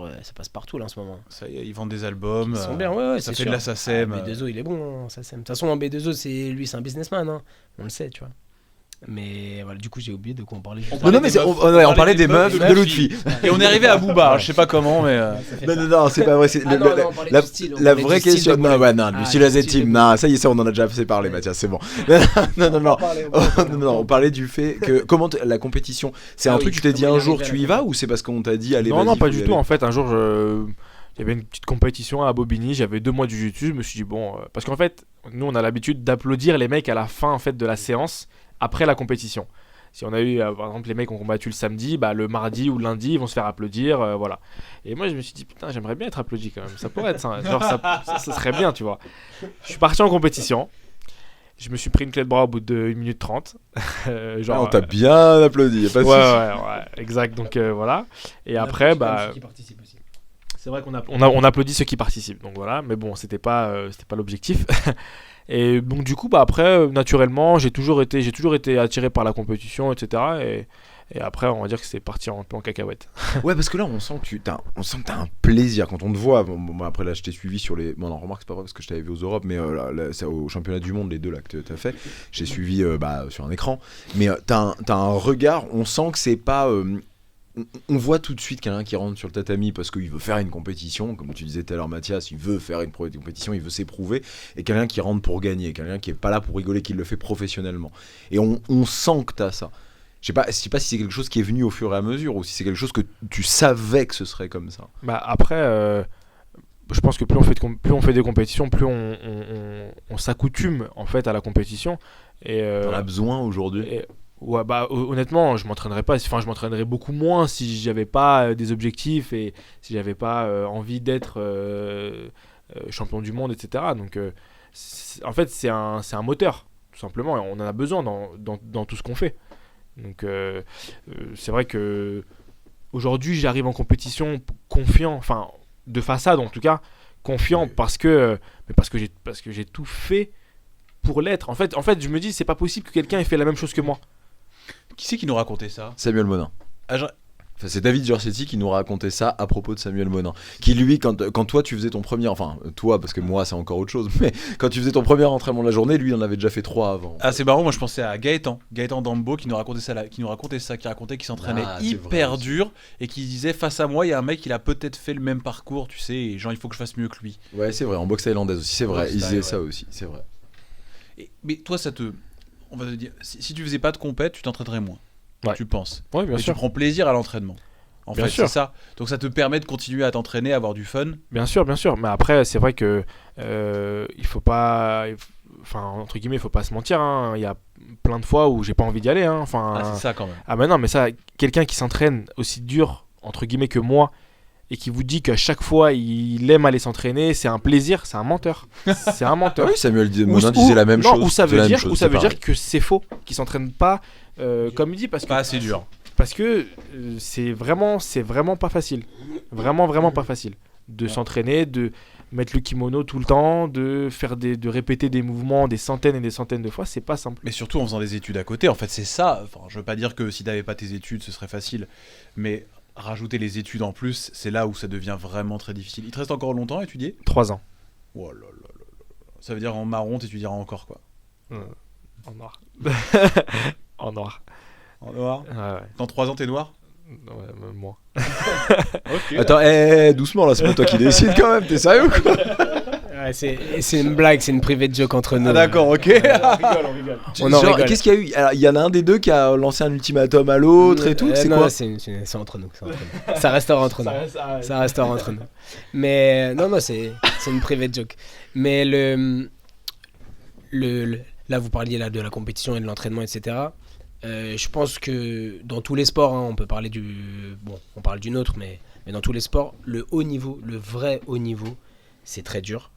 partout là en ce moment. Ça y est, ils vendent des albums. Ils sont bien, ouais, ça c'est fait sûr. de la SACEM. B2O, il est bon, hein, SACEM. De toute façon, en B2O, c'est un businessman, hein. On le sait, tu vois. Mais voilà, du coup, j'ai oublié de quoi on parlait. juste Non, non, mais on parlait des meufs de Lutfi. Et on est arrivé à Booba, je sais pas comment, mais. Non, c'est pas vrai. C'est Ah non, on parlait la du style, on la parlait vraie du style question. de Non, Boulet. ouais, non, Ah, du style du style Team. de Non, ça y est, ça, on en a déjà fait parler, Mathias, c'est bon. Non, on parlait du fait que. Comment la compétition, c'est Ah un oui, truc, tu t'es dit comment un il jour, arrive à tu la y vas ou c'est parce qu'on t'a dit, allez, Non, vas-y, non, pas faut du y tout. aller. En fait, un jour, il y avait une petite compétition à Bobigny. J'avais 2 mois de jiu-jitsu. Je me suis dit, bon. Parce qu'en fait, nous, on a l'habitude d'applaudir les mecs à la fin en fait, de la séance après la compétition. Si on a eu, par exemple, les mecs ont combattu le samedi, bah, le mardi ou le lundi, ils vont se faire applaudir. Voilà. Et moi, je me suis dit, putain, j'aimerais bien être applaudi quand même. Ça pourrait être ça. Genre, ça serait bien, tu vois. Je suis parti en compétition. Je me suis pris une clé de bras au bout de 1 minute 30. Genre, Ah, on t'a bien applaudi, y a pas de ouais, souci. ouais, exact. Donc voilà. Et après, bah. C'est vrai qu'on applaudit ceux qui participent, donc voilà. Mais bon, c'était pas l'objectif. Et donc du coup, bah après, naturellement, j'ai toujours été attiré par la compétition, etc. Et après, on va dire que c'est parti un peu en cacahuète. Ouais, parce que là, on sent que t'as un plaisir quand on te voit. Bon, après, là, je t'ai suivi sur les. Bon, non, remarque, c'est pas vrai parce que je t'avais vu aux Europes, mais là, c'est au championnat du monde, les deux là que t'as fait. J'ai suivi sur un écran. Mais t'as un regard, on sent que c'est pas. On voit tout de suite quelqu'un qui rentre sur le tatami parce qu'il veut faire une compétition, comme tu disais tout à l'heure Mathias, il veut faire une compétition, il veut s'éprouver, et quelqu'un qui rentre pour gagner, quelqu'un qui est pas là pour rigoler, qui le fait professionnellement. Et on sent que t'as ça. Je sais pas si c'est quelque chose qui est venu au fur et à mesure, ou si c'est quelque chose que tu savais que ce serait comme ça. Bah après, je pense que plus on fait des compétitions, plus on s'accoutume en fait à la compétition. Et T'en as besoin aujourd'hui. Ouais, bah honnêtement, je m'entraînerais beaucoup moins si j'avais pas des objectifs et si j'avais pas envie d'être champion du monde, etc. Donc en fait c'est un moteur tout simplement, et on en a besoin dans tout ce qu'on fait. Donc c'est vrai que aujourd'hui j'arrive en compétition confiant, enfin de façade en tout cas, confiant, parce que j'ai tout fait pour l'être. En fait je me dis, c'est pas possible que quelqu'un ait fait la même chose que moi. Qui c'est qui nous racontait ça? Samuel Monin. Enfin, c'est David Giorsetti qui nous racontait ça à propos de Samuel Monin. Qui lui, quand toi tu faisais ton premier, enfin toi parce que moi c'est encore autre chose, mais quand tu faisais ton premier entraînement de la journée, lui il en avait déjà fait 3 avant. Ah c'est marrant, moi je pensais à Gaëtan Dambo qui nous racontait qu'il s'entraînait Ah, c'est hyper vrai. dur et qui disait face à moi il y a un mec il a peut-être fait le même parcours, tu sais, et genre il faut que je fasse mieux que lui. Ouais, c'est vrai, en boxe thaïlandaise aussi, c'est vrai, boxe il disait thaï, ça aussi, c'est vrai. Mais toi on va te dire, si tu faisais pas de compète, tu t'entraînerais moins. Ouais. Tu penses. Ouais, bien Et sûr. tu prends plaisir à l'entraînement. En Bien fait, sûr. c'est ça. Donc ça te permet de continuer à t'entraîner, à avoir du fun. Bien sûr, bien sûr. Mais après, c'est vrai que il faut pas. Enfin, entre guillemets, il faut pas se mentir. Hein. Il y a plein de fois où j'ai pas envie d'y aller. Hein. Enfin, Ah, c'est ça quand même. ah, mais non, mais ça, quelqu'un qui s'entraîne aussi dur, entre guillemets, que moi, et qui vous dit qu'à chaque fois il aime aller s'entraîner, c'est un plaisir, c'est un menteur. C'est un Ah menteur. oui, Samuel Monin disait la même non, chose. Ou ça c'est veut la même dire, chose, ou ça c'est veut dire pareil. que c'est faux, qu'il s'entraîne pas comme il dit, parce que Pas assez dur. parce que c'est vraiment pas facile. Vraiment pas facile de s'entraîner, de mettre le kimono tout le temps, de répéter des mouvements des centaines et des centaines de fois, c'est pas simple. Mais surtout en faisant des études à côté. En fait, c'est ça. Enfin, je veux pas dire que si t'avais pas tes études, ce serait facile. Mais rajouter les études en plus, c'est là où ça devient vraiment très difficile. Il te reste encore longtemps à étudier ? 3 ans. Oh là là là là. Ça veut dire en marron, t'étudieras encore quoi. En noir. En noir. En noir ? Ouais. Dans 3 ans, t'es noir ? Ouais, même moins. Ok. Attends, doucement là, c'est pas toi qui décide quand même, t'es sérieux ou quoi? Ouais, c'est une blague, c'est une private joke entre nous. Ah d'accord, ok. On rigole. On en Genre, rigole. qu'est-ce qu'il y a eu? Alors, il y en a un des deux qui a lancé un ultimatum à l'autre et tout, c'est non, quoi? c'est entre nous. Ça restera entre nous. Ça restera entre nous. Mais non, c'est une private joke. Mais là, vous parliez là de la compétition et de l'entraînement, etc. Je pense que dans tous les sports, hein, on peut parler on parle du nôtre, mais dans tous les sports, le haut niveau, le vrai haut niveau, c'est très dur,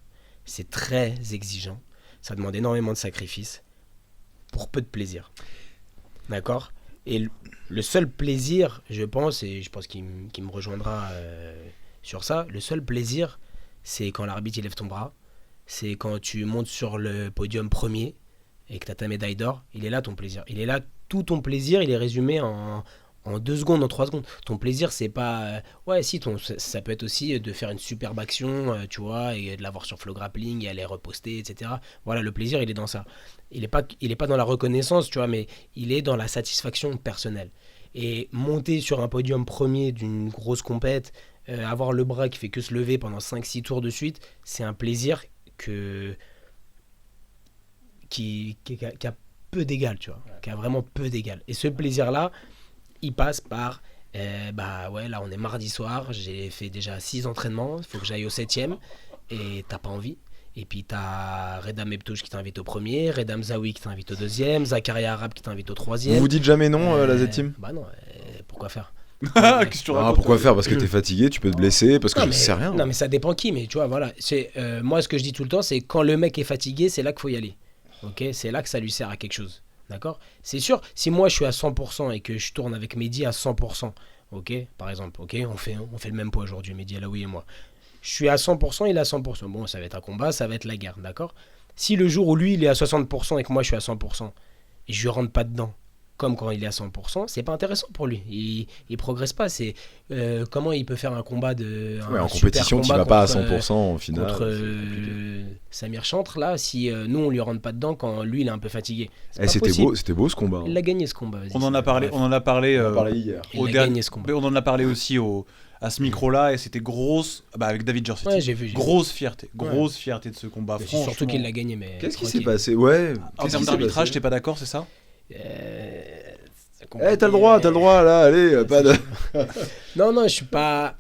c'est très exigeant, ça demande énormément de sacrifices pour peu de plaisir. D'accord ? Et le seul plaisir, je pense, et je pense qu'il me rejoindra sur ça, le seul plaisir, c'est quand l'arbitre il lève ton bras, c'est quand tu montes sur le podium premier et que tu as ta médaille d'or, il est là ton plaisir. Il est là, tout ton plaisir, il est résumé en 2 secondes, en 3 secondes. Ton plaisir, c'est pas... ouais, si, ça peut être aussi de faire une superbe action, tu vois, et de l'avoir sur Flow Grappling, et aller reposter, etc. Voilà, le plaisir, il est dans ça. Il est pas dans la reconnaissance, tu vois, mais il est dans la satisfaction personnelle. Et monter sur un podium premier d'une grosse compète, avoir le bras qui fait que se lever pendant 5-6 tours de suite, c'est un plaisir qui a peu d'égal, tu vois, qui a vraiment peu d'égal. Et ce plaisir-là, il passe par ouais, là on est mardi soir, j'ai fait déjà 6 entraînements, il faut que j'aille au 7ème et t'as pas envie. Et puis t'as Redam Meptouche qui t'invite au premier, Redam Zawi qui t'invite au 2ème, Zakaria Arab qui t'invite au 3ème. Vous vous dites jamais non, la Z-Team? Bah non, pourquoi faire? Qu'est-ce que tu Ah, racontes? pourquoi faire? Parce que t'es fatigué, tu peux te blesser, parce que Non, je mais- sais rien. Non mais ça dépend qui, mais tu vois, voilà. Moi ce que je dis tout le temps, c'est quand le mec est fatigué, c'est là qu'il faut y aller. Ok, c'est là que ça lui sert à quelque chose. D'accord? C'est sûr, si moi je suis à 100% et que je tourne avec Mehdi à 100%, ok, par exemple, ok, on fait le même poids aujourd'hui, Mehdi Alaoui et moi. Je suis à 100%, il est à 100%. Bon, ça va être un combat, ça va être la guerre, d'accord? Si le jour où lui il est à 60% et que moi je suis à 100% et je lui rentre pas dedans, comme quand il est à 100%, c'est pas intéressant pour lui. Il progresse pas. C'est comment il peut faire un combat de. Ouais, un en super compétition, tu combat vas pas à contre, 100% au final. contre c'est compliqué. Samir Chantre là, si nous on lui rentre pas dedans quand lui il est un peu fatigué. C'est Eh, pas possible. c'était beau ce combat. hein. Il a gagné ce combat. vas-y. On en a parlé, Bref, on en a parlé, On en a parlé hier. il au a dernier- gagné ce combat. mais on en a parlé aussi à ce micro-là et c'était grosse, avec David Giorsetti. Ouais, j'ai vu. Grosse fierté de ce combat. Mais c'est Franchement. surtout qu'il l'a gagné, mais. Qu'est-ce qui s'est tranquille. passé? Ouais. En qu'est-ce termes qui s'est d'arbitrage, passé t'es pas d'accord, c'est ça? C'est Eh, compliqué. t'as le droit, là, allez, pas de. Non, je suis pas.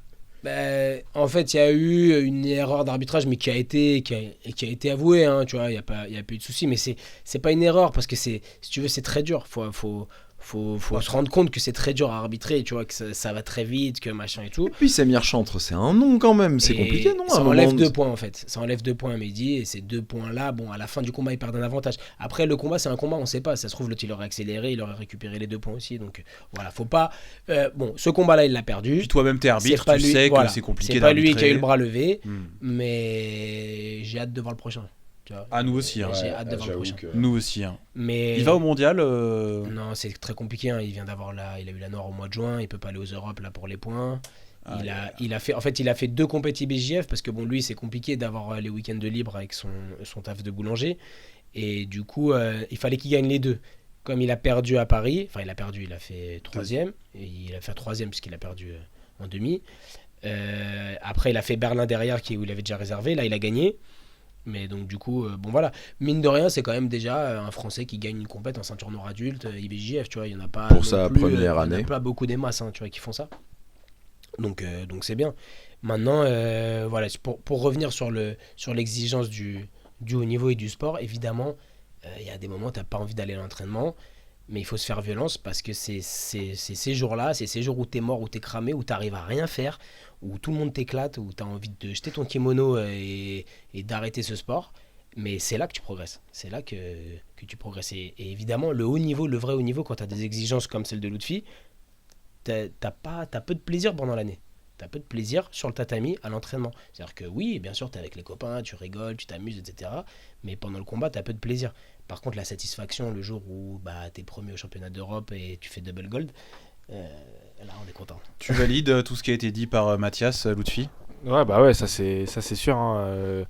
En fait, il y a eu une erreur d'arbitrage, mais qui a été avouée, hein, tu vois, il y a pas eu de souci, mais c'est pas une erreur parce que si tu veux, c'est très dur. Faut se rendre compte que c'est très dur à arbitrer, tu vois, que ça va très vite, que machin et tout. Puis Samir Chantre, c'est un nom quand même, c'est Et compliqué, non? à Ça un enlève moment 2 points en fait. Ça enlève 2 points à Mehdi et ces 2 points-là, bon, à la fin du combat, ils perdent un avantage. Après, le combat, c'est un combat, on sait pas. Ça se trouve, l'autre, il aurait accéléré, il aurait récupéré les 2 points aussi. Donc voilà, faut pas. Bon, ce combat-là, il l'a perdu. Puis toi-même t'es arbitre, C'est pas tu lui, sais voilà. que c'est compliqué C'est pas lui qui a eu d'arbitrer. le bras levé, Hmm. mais j'ai hâte de voir le prochain. Tu vois. Ah, nous aussi, hein. J'ai Ouais, hâte de voir le j'avoue prochain. que- Nous aussi. Hein. Mais Il va au mondial. non, c'est très compliqué. Hein. Il a eu la Noire au mois de juin. Il peut pas aller aux Europes là pour les points. Ah, Il a fait 2 compétitions BJF parce que bon, lui, c'est compliqué d'avoir les week-ends de libre avec son taf de boulanger. Et du coup, il fallait qu'il gagne les deux. Comme il a perdu à Paris, enfin, il a fait 3ème. Et il a fait 3ème puisqu'il a perdu en demi. Après, il a fait Berlin derrière où il avait déjà réservé. Là, il a gagné. Mais donc, du coup, bon voilà. Mine de rien, c'est quand même déjà un Français qui gagne une compète en ceinture noire adulte, IBJF. Tu vois, il y en a pas. Pour non sa plus, première Il y en année. a pas beaucoup des masses, hein, tu vois, qui font ça. Donc c'est bien. Maintenant, voilà, pour revenir sur l'exigence du haut niveau et du sport, évidemment, il y a des moments où tu n'as pas envie d'aller à l'entraînement, mais il faut se faire violence parce que c'est ces jours-là, c'est ces jours où tu es mort, où tu es cramé, où tu n'arrives à rien faire, où tout le monde t'éclate, où tu as envie de jeter ton kimono et d'arrêter ce sport. Mais c'est là que tu progresses. C'est là que tu progresses. Et évidemment, le haut niveau, le vrai haut niveau, quand tu as des exigences comme celle de Lutfi, t'as peu de plaisir pendant l'année. T'as peu de plaisir sur le tatami à l'entraînement. C'est-à-dire que oui, bien sûr, t'es avec les copains, tu rigoles, tu t'amuses, etc. Mais pendant le combat, t'as peu de plaisir. Par contre, la satisfaction, le jour où t'es premier au championnat d'Europe et tu fais double gold, là, on est content. Tu valides tout ce qui a été dit par Mathias Lutfi? Ouais, bah ouais, ça c'est sûr. Hein.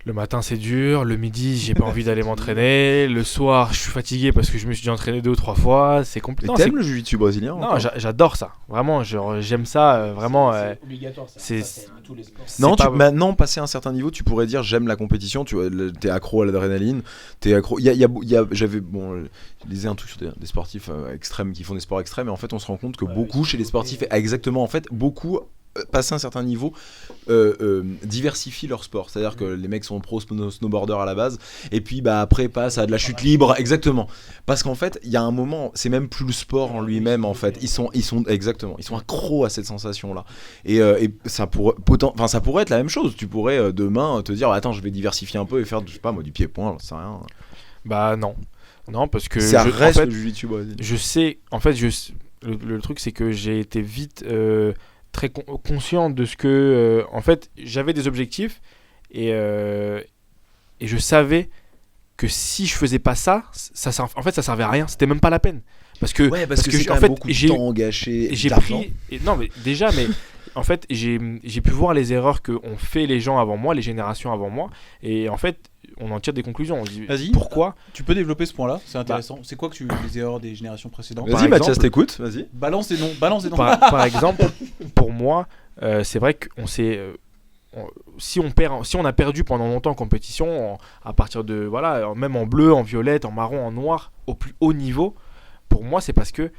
Le matin c'est dur, le midi j'ai pas envie d'aller m'entraîner, le soir je suis fatigué parce que je me suis déjà entraîné 2 ou 3 fois, c'est compliqué. Et t'aimes le jiu-jitsu brésilien? Non, encore j'adore ça, vraiment, j'aime ça, vraiment. C'est obligatoire, c'est- ça, tous les sports. Non, c'est pas- maintenant, passé un certain niveau, tu pourrais dire j'aime la compétition, t'es accro à l'adrénaline, t'es accro. J'avais, bon, je lisais un truc sur des sportifs extrêmes qui font des sports extrêmes, et en fait, on se rend compte que Ouais, beaucoup ils chez sont les sportifs, dopés, exactement, en fait, beaucoup. Passer un certain niveau, diversifient leur sport. C'est-à-dire que les mecs sont pro snowboarders à la base, et puis après passent à de la chute libre, exactement. Parce qu'en fait, il y a un moment, c'est même plus le sport en lui-même en fait. Ils sont exactement, ils sont accros à cette sensation-là. Et ça pourrait être la même chose. Tu pourrais demain te dire, attends, je vais diversifier un peu et faire, je sais pas moi, du pied-point, j'en sais rien. Bah non, parce que Ça en reste fait, le jiu-jitsu brésilien. je sais, en fait, le truc c'est que j'ai été vite très conscient de ce que, en fait, j'avais des objectifs et je savais que si je faisais pas ça, en fait, ça servait à rien. C'était même pas la peine. Parce que c'est quand en même fait, beaucoup de j'ai temps gâché, j'ai d'argent. pris non mais déjà mais en fait j'ai pu voir les erreurs que ont fait les gens avant moi, les générations avant moi, et en fait on en tire des conclusions. On se dit Vas-y. pourquoi. Tu peux développer ce point-là, c'est intéressant. C'est quoi que les erreurs des générations précédentes? Par Vas-y, Mathias, exemple- t'écoutes, vas-y. Balance des noms, balance des noms. Par exemple, pour moi, c'est vrai qu'on s'est si on a perdu pendant longtemps en compétition, à partir de voilà, même en bleu, en violette, en marron, en noir, au plus haut niveau, pour moi c'est parce que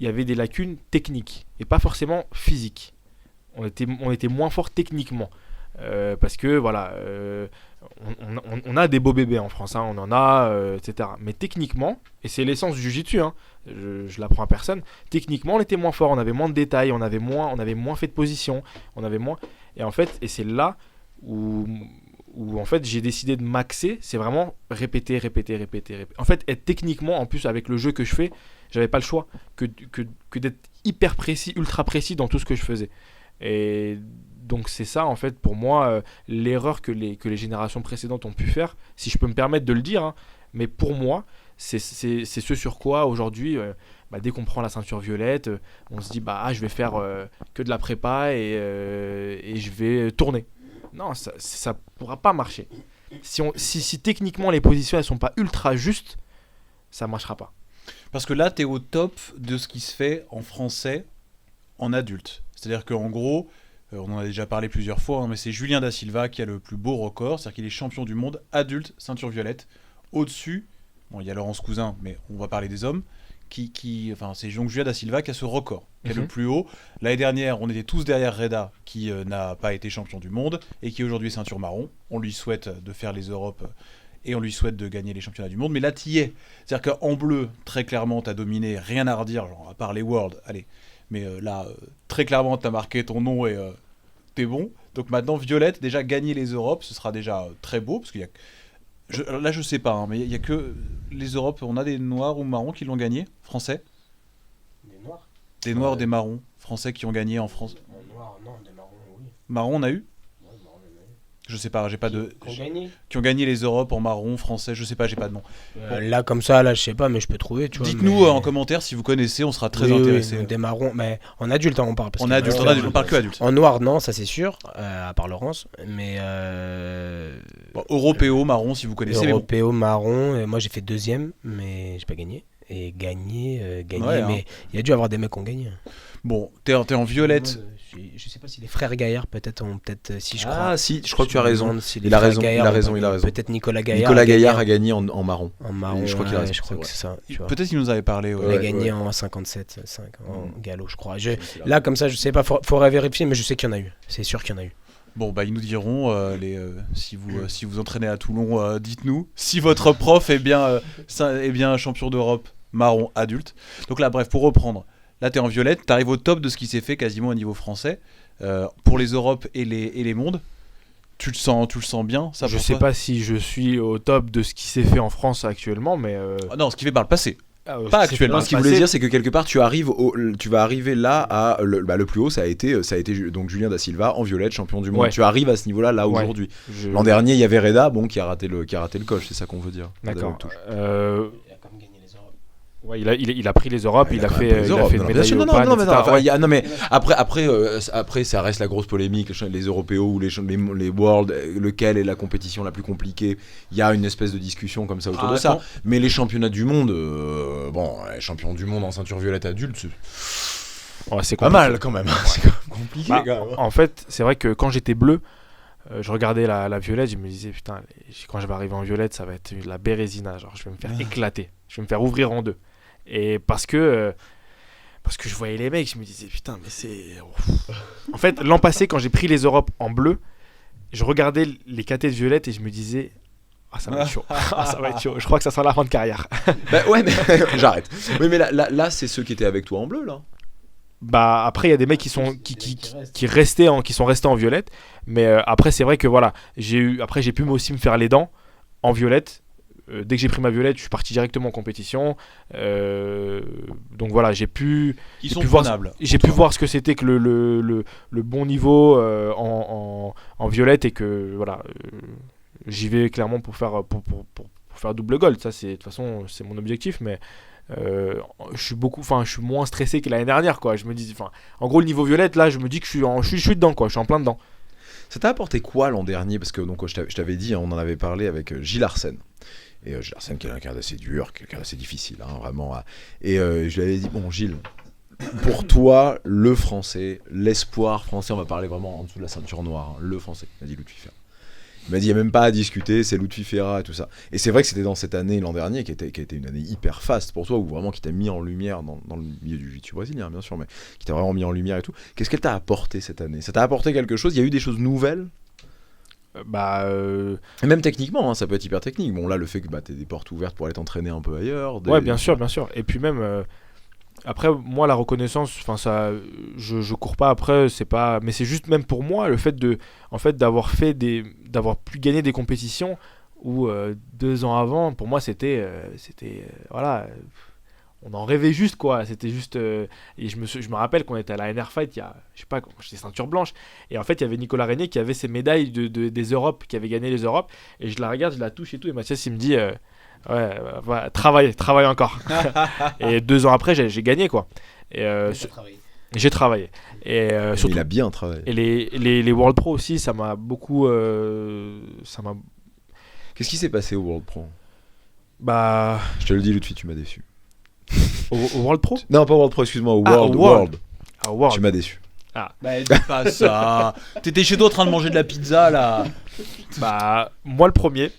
il y avait des lacunes techniques et pas forcément physiques. On était moins fort techniquement. Parce que voilà, on a des beaux bébés en France, hein, on en a, etc. Mais techniquement, et c'est l'essence du jiu-jitsu, hein, je l'apprends à personne, techniquement on était moins fort, on avait moins de détails, on avait moins fait de position, on avait moins. Et en fait, et c'est là où en fait j'ai décidé de maxer, c'est vraiment répéter. En fait, être techniquement, en plus avec le jeu que je fais, j'avais pas le choix que d'être hyper précis, ultra précis dans tout ce que je faisais. Et donc c'est ça en fait pour moi l'erreur que les générations précédentes ont pu faire, si je peux me permettre de le dire, hein. Mais pour moi c'est ce sur quoi aujourd'hui dès qu'on prend la ceinture violette, on se dit je vais faire que de la prépa et je vais tourner. Non, ça pourra pas marcher. Si techniquement les positions elles sont pas ultra justes, ça marchera pas. Parce que là, t'es au top de ce qui se fait en français en adulte. C'est-à-dire qu'en gros, on en a déjà parlé plusieurs fois, hein, mais c'est Julien Da Silva qui a le plus beau record, c'est-à-dire qu'il est champion du monde adulte, ceinture violette. Au-dessus, bon, il y a Laurence Cousin, mais on va parler des hommes, c'est donc Julien Da Silva qui a ce record, qui est le plus haut. L'année dernière, on était tous derrière Reda, qui n'a pas été champion du monde, et qui aujourd'hui est ceinture marron. On lui souhaite de faire les Europes, et on lui souhaite de gagner les championnats du monde, mais là, t'y es. C'est-à-dire qu'en bleu, très clairement, t'as dominé, rien à redire, genre, à part les Worlds, allez. Mais là, très clairement, t'as marqué ton nom et t'es bon. Donc maintenant, violette, déjà gagner les Europes, ce sera déjà très beau, parce qu'il y a... Là, je sais pas, hein, mais il y a que les Europes, on a des noirs ou marrons qui l'ont gagné, français. Des noirs. Des noirs, des marrons, français qui ont gagné en France. En noir, non, des marrons, oui. Marron, on a eu. Ouais, marron, on en a eu. Je sais pas, j'ai pas de. Qu'on gagne. Qui ont gagné les Europes en marron, français, je sais pas, j'ai pas de nom. Là, comme ça, là, je sais pas, mais je peux trouver. Tu vois, Dites-nous mais... en commentaire si vous connaissez, on sera très Oui, intéressés. oui, des marrons, mais en adulte, hein, on parle. Parce En que adulte, on parle que adulte. En noir, non, ça c'est sûr, à part Laurence. Mais. Bon, européo, marron, si vous connaissez. Mais bon. Européo, marron, et moi j'ai fait 2e, mais j'ai pas gagné. Et gagné, Ouais, mais il y a dû avoir des mecs qui ont gagné. Bon, t'es en violette. Je sais pas si les frères Gaillard, peut-être, si je crois. Ah si, je crois que tu as raison. Si Il a raison, il a raison. Peut-être Nicolas Gaillard. Nicolas Gaillard a gagné en marron. En marron, Je crois qu'il a raison, je crois c'est que c'est ça. Tu vois. Peut-être qu'il nous avait parlé. Il a gagné en 57, 5, en galop, je crois. Là, comme ça, je sais pas, faudrait vérifier, mais je sais qu'il y en a eu. C'est sûr qu'il y en a eu. Bon, bah ils nous diront si vous entraînez à Toulon, dites-nous si votre prof est bien champion d'Europe marron adulte. Donc là, bref, pour reprendre, là t'es en violette, t'arrives au top de ce qui s'est fait quasiment au niveau français pour les Europes et les mondes. Tu le sens bien, ça? Je pour sais toi pas si je suis au top de ce qui s'est fait en France actuellement, mais Ah non, ce qui fait par le passé. Pas actuellement. Ce qu'il voulait dire, c'est que quelque part, tu vas arriver là à le plus haut. Ça a été donc Julien Da Silva en violette, champion du monde. Ouais. Tu arrives à ce niveau-là Ouais. aujourd'hui. L'an dernier, il y avait Reda, qui a raté le coche. C'est ça qu'on veut dire. D'accord. Touche. Il a quand même gagné les Europes. Ouais, il a pris les Europes, il a fait une médaille au PAN, etc. Non, mais après, ça reste la grosse polémique. Les Européos ou les World, lequel est la compétition la plus compliquée? Il y a une espèce de discussion comme ça autour de ça. Mais les championnats du monde, les champions du monde en ceinture violette adulte, C'est pas mal quand même. C'est quand même compliqué. Bah, quand même. en fait, c'est vrai que quand j'étais bleu, je regardais la violette, je me disais putain, quand je vais arriver en violette, ça va être la bérésina, genre je vais me faire éclater, je vais me faire ouvrir en deux. Et parce que je voyais les mecs, je me disais putain, mais c'est en fait, l'an passé quand j'ai pris les Europes en bleu, je regardais les KT de violette et je me disais ça va être chaud. Ça va être chaud. Je crois que ça sera la fin de carrière. Bah ouais, mais j'arrête. Oui, mais là, c'est ceux qui étaient avec toi en bleu là. Bah après il y a des mecs qui sont restés en violette, mais après c'est vrai que voilà, j'ai pu aussi me faire les dents en violette. Dès que j'ai pris ma violette, je suis parti directement en compétition. Donc voilà, j'ai pu voir ce que c'était que le bon niveau en violette, et que voilà, j'y vais clairement pour faire double gold. Ça, de toute façon, c'est mon objectif, mais je suis moins stressé que l'année dernière, quoi. Je me dis, en gros, le niveau violette, là, je me dis que je suis dedans, quoi. Je suis en plein dedans. Ça t'a apporté quoi l'an dernier? Parce que donc, je t'avais dit, on en avait parlé avec Gilles Arsène. Et Gilles Arsène, qui est quelqu'un d'assez dur, quelqu'un d'assez difficile, vraiment. Et je lui avais dit, bon, Gilles, pour toi, le français, l'espoir français, on va parler vraiment en dessous de la ceinture noire, le français, il m'a dit Lutfi Ferra. Il m'a dit, il n'y a même pas à discuter, c'est Lutfi Ferra et tout ça. Et c'est vrai que c'était dans cette année, l'an dernier, qui a été une année hyper faste pour toi, ou vraiment qui t'a mis en lumière dans le milieu du jiu-jitsu brésilien, bien sûr, mais qui t'a vraiment mis en lumière et tout. Qu'est-ce qu'elle t'a apporté cette année? Ça t'a apporté quelque chose? Il y a eu des choses nouvelles? Et même techniquement, ça peut être hyper technique. Bon, là, le fait que t'aies des portes ouvertes pour aller t'entraîner un peu ailleurs. Ouais, bien sûr. Et puis même, après, moi, la reconnaissance, ça, je cours pas après, c'est pas. Mais c'est juste même pour moi, le fait d'avoir pu gagner des compétitions où 2 ans avant, pour moi, c'était voilà. On en rêvait juste, quoi. C'était juste. Et je me rappelle qu'on était à la NR Fight, j'étais ceinture blanche. Et en fait, il y avait Nicolas Régnier qui avait ses médailles des Europes, qui avait gagné les Europes. Et je la regarde, je la touche et tout. Et Mathias, il me dit travaille encore. Et 2 ans après, j'ai gagné, quoi. Et j'ai travaillé. Et surtout, il a bien travaillé. Et les World Pro aussi, ça m'a beaucoup. Qu'est-ce qui s'est passé au World Pro? Bah. Je te le dis, Lutfi, tu m'as déçu. Au World Pro? Non, pas World Pro, excuse-moi, au World. World. Tu m'as déçu. Bah, dis pas ça. T'étais chez toi en train de manger de la pizza, là. Bah, moi le premier.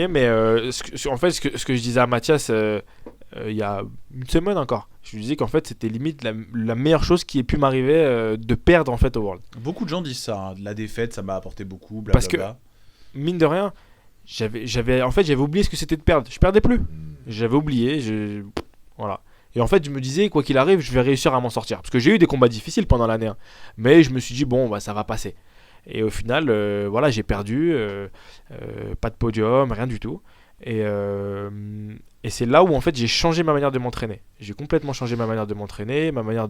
Mais en fait, ce que je disais à Mathias il y a une semaine encore, je lui disais qu'en fait, c'était limite la meilleure chose qui ait pu m'arriver de perdre en fait au World. Beaucoup de gens disent ça. La défaite, ça m'a apporté beaucoup. Blablabla. Parce que, mine de rien, j'avais oublié ce que c'était de perdre. Je perdais plus. J'avais oublié. Voilà. Et en fait, je me disais, quoi qu'il arrive, je vais réussir à m'en sortir. Parce que j'ai eu des combats difficiles pendant l'année. Mais je me suis dit, bon, ça va passer. Et au final, voilà, j'ai perdu. Pas de podium, rien du tout. Et c'est là où, en fait, j'ai changé ma manière de m'entraîner. J'ai complètement changé ma manière de m'entraîner, ma manière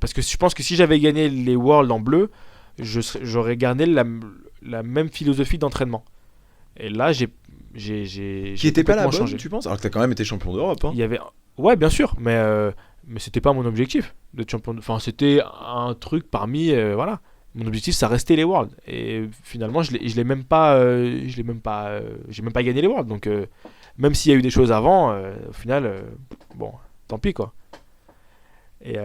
parce que je pense que si j'avais gagné les Worlds en bleu, j'aurais gardé la même philosophie d'entraînement. Et là, j'ai Qui était pas la bonne, changé. tu penses? Alors que t'as quand même été champion d'Europe. Hein. Il y avait, ouais, bien sûr, mais c'était pas mon objectif d'être champion. Enfin, c'était un truc parmi, voilà. Mon objectif, ça restait les Worlds. Et finalement, je l'ai même pas, j'ai même pas gagné les Worlds. Donc, même s'il y a eu des choses avant, au final, bon, tant pis quoi. Et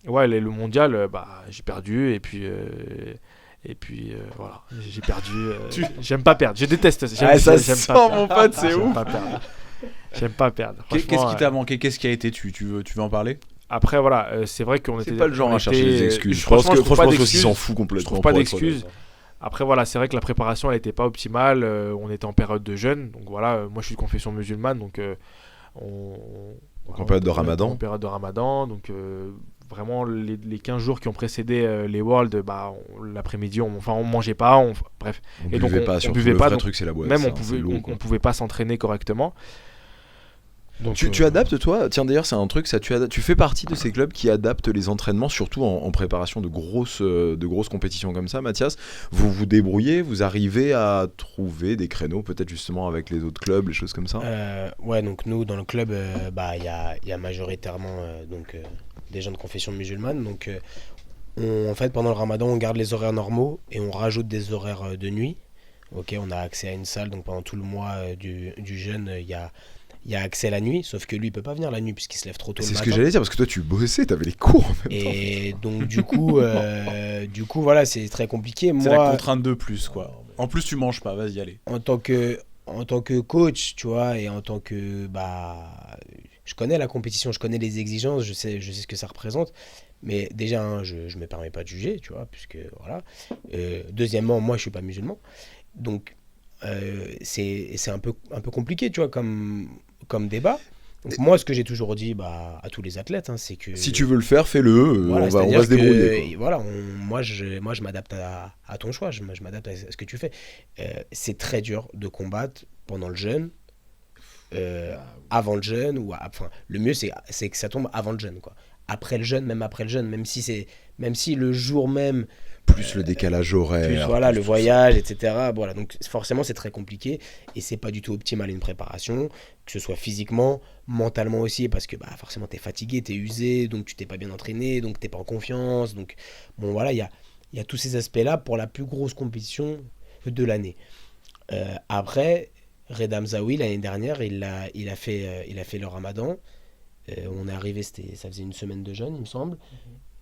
ouais, le mondial, j'ai perdu et puis voilà, j'ai perdu. J'aime pas perdre, je déteste. Ça sent, mon pote, c'est J'aime ouf. pas perdre. J'aime pas perdre. Qu'est-ce qui Franchement, t'a manqué? Qu'est-ce qui a été tu veux en parler? Après, voilà, c'est vrai qu'on était. C'est pas le genre on à chercher était- des excuses. Je Franchement, pense que trouve pas franchement, d'excuses. s'en fout complètement. Je trouve pas pour être d'excuses. honnête. Après, voilà, c'est vrai que la préparation, elle était pas optimale. On était en période de jeûne. Donc voilà, moi je suis de confession musulmane. Donc En période de Ramadan. En période de Ramadan. Donc vraiment, les 15 jours qui ont précédé les Worlds, l'après-midi, on mangeait pas. Bref. On Et donc, buvait on pas, surtout. buvait Le pas, vrai donc truc, c'est la boîte. même ça, on c'est l'eau, quoi. pouvait pas s'entraîner correctement. Donc, Tu adaptes, toi? Tiens, d'ailleurs, c'est un truc, ça, tu fais partie de ces clubs qui adaptent les entraînements, surtout en préparation de grosses compétitions comme ça, Mathias. Vous vous débrouillez, vous arrivez à trouver des créneaux, peut-être justement avec les autres clubs, les choses comme ça? Ouais, donc nous, dans le club, il y a majoritairement des gens de confession musulmane. Donc, en fait, pendant le ramadan, on garde les horaires normaux et on rajoute des horaires de nuit. Ok, on a accès à une salle, donc pendant tout le mois du jeûne, il y a accès la nuit, sauf que lui, il peut pas venir la nuit puisqu'il se lève trop tôt le C'est matin. ce que j'allais dire, parce que toi, tu bossais, t'avais les cours en même temps. Et donc, du coup, voilà, c'est très compliqué. C'est la Moi, contrainte de plus, quoi. En plus, tu manges pas, vas-y, allez. en tant que coach, tu vois, et en tant que je connais la compétition, je connais les exigences, je sais ce que ça représente, mais déjà je me permets pas de juger, tu vois, puisque voilà. Deuxièmement, moi je suis pas musulman, donc c'est un peu compliqué, tu vois, comme débat. Donc moi, ce que j'ai toujours dit à tous les athlètes, hein, c'est que Si tu veux le faire, fais-le, voilà, on c'est-à-dire va se débrouiller. que, voilà, moi je m'adapte à ton choix, je m'adapte à ce que tu fais. C'est très dur de combattre pendant le jeûne, avant le jeûne, enfin, le mieux c'est que ça tombe avant le jeûne, quoi. Après le jeûne, même si le jour même, Plus le décalage horaire. plus voilà, plus le tout voyage, etc. Voilà, donc forcément c'est très compliqué et c'est pas du tout optimal une préparation, que ce soit physiquement, mentalement aussi, parce que forcément t'es fatigué, t'es usé, donc tu t'es pas bien entraîné, donc t'es pas en confiance, donc bon voilà, il y a tous ces aspects-là pour la plus grosse compétition de l'année. Après, Reda Hamzaoui l'année dernière, il a fait le Ramadan. On est arrivé, ça faisait une semaine de jeûne, il me semble.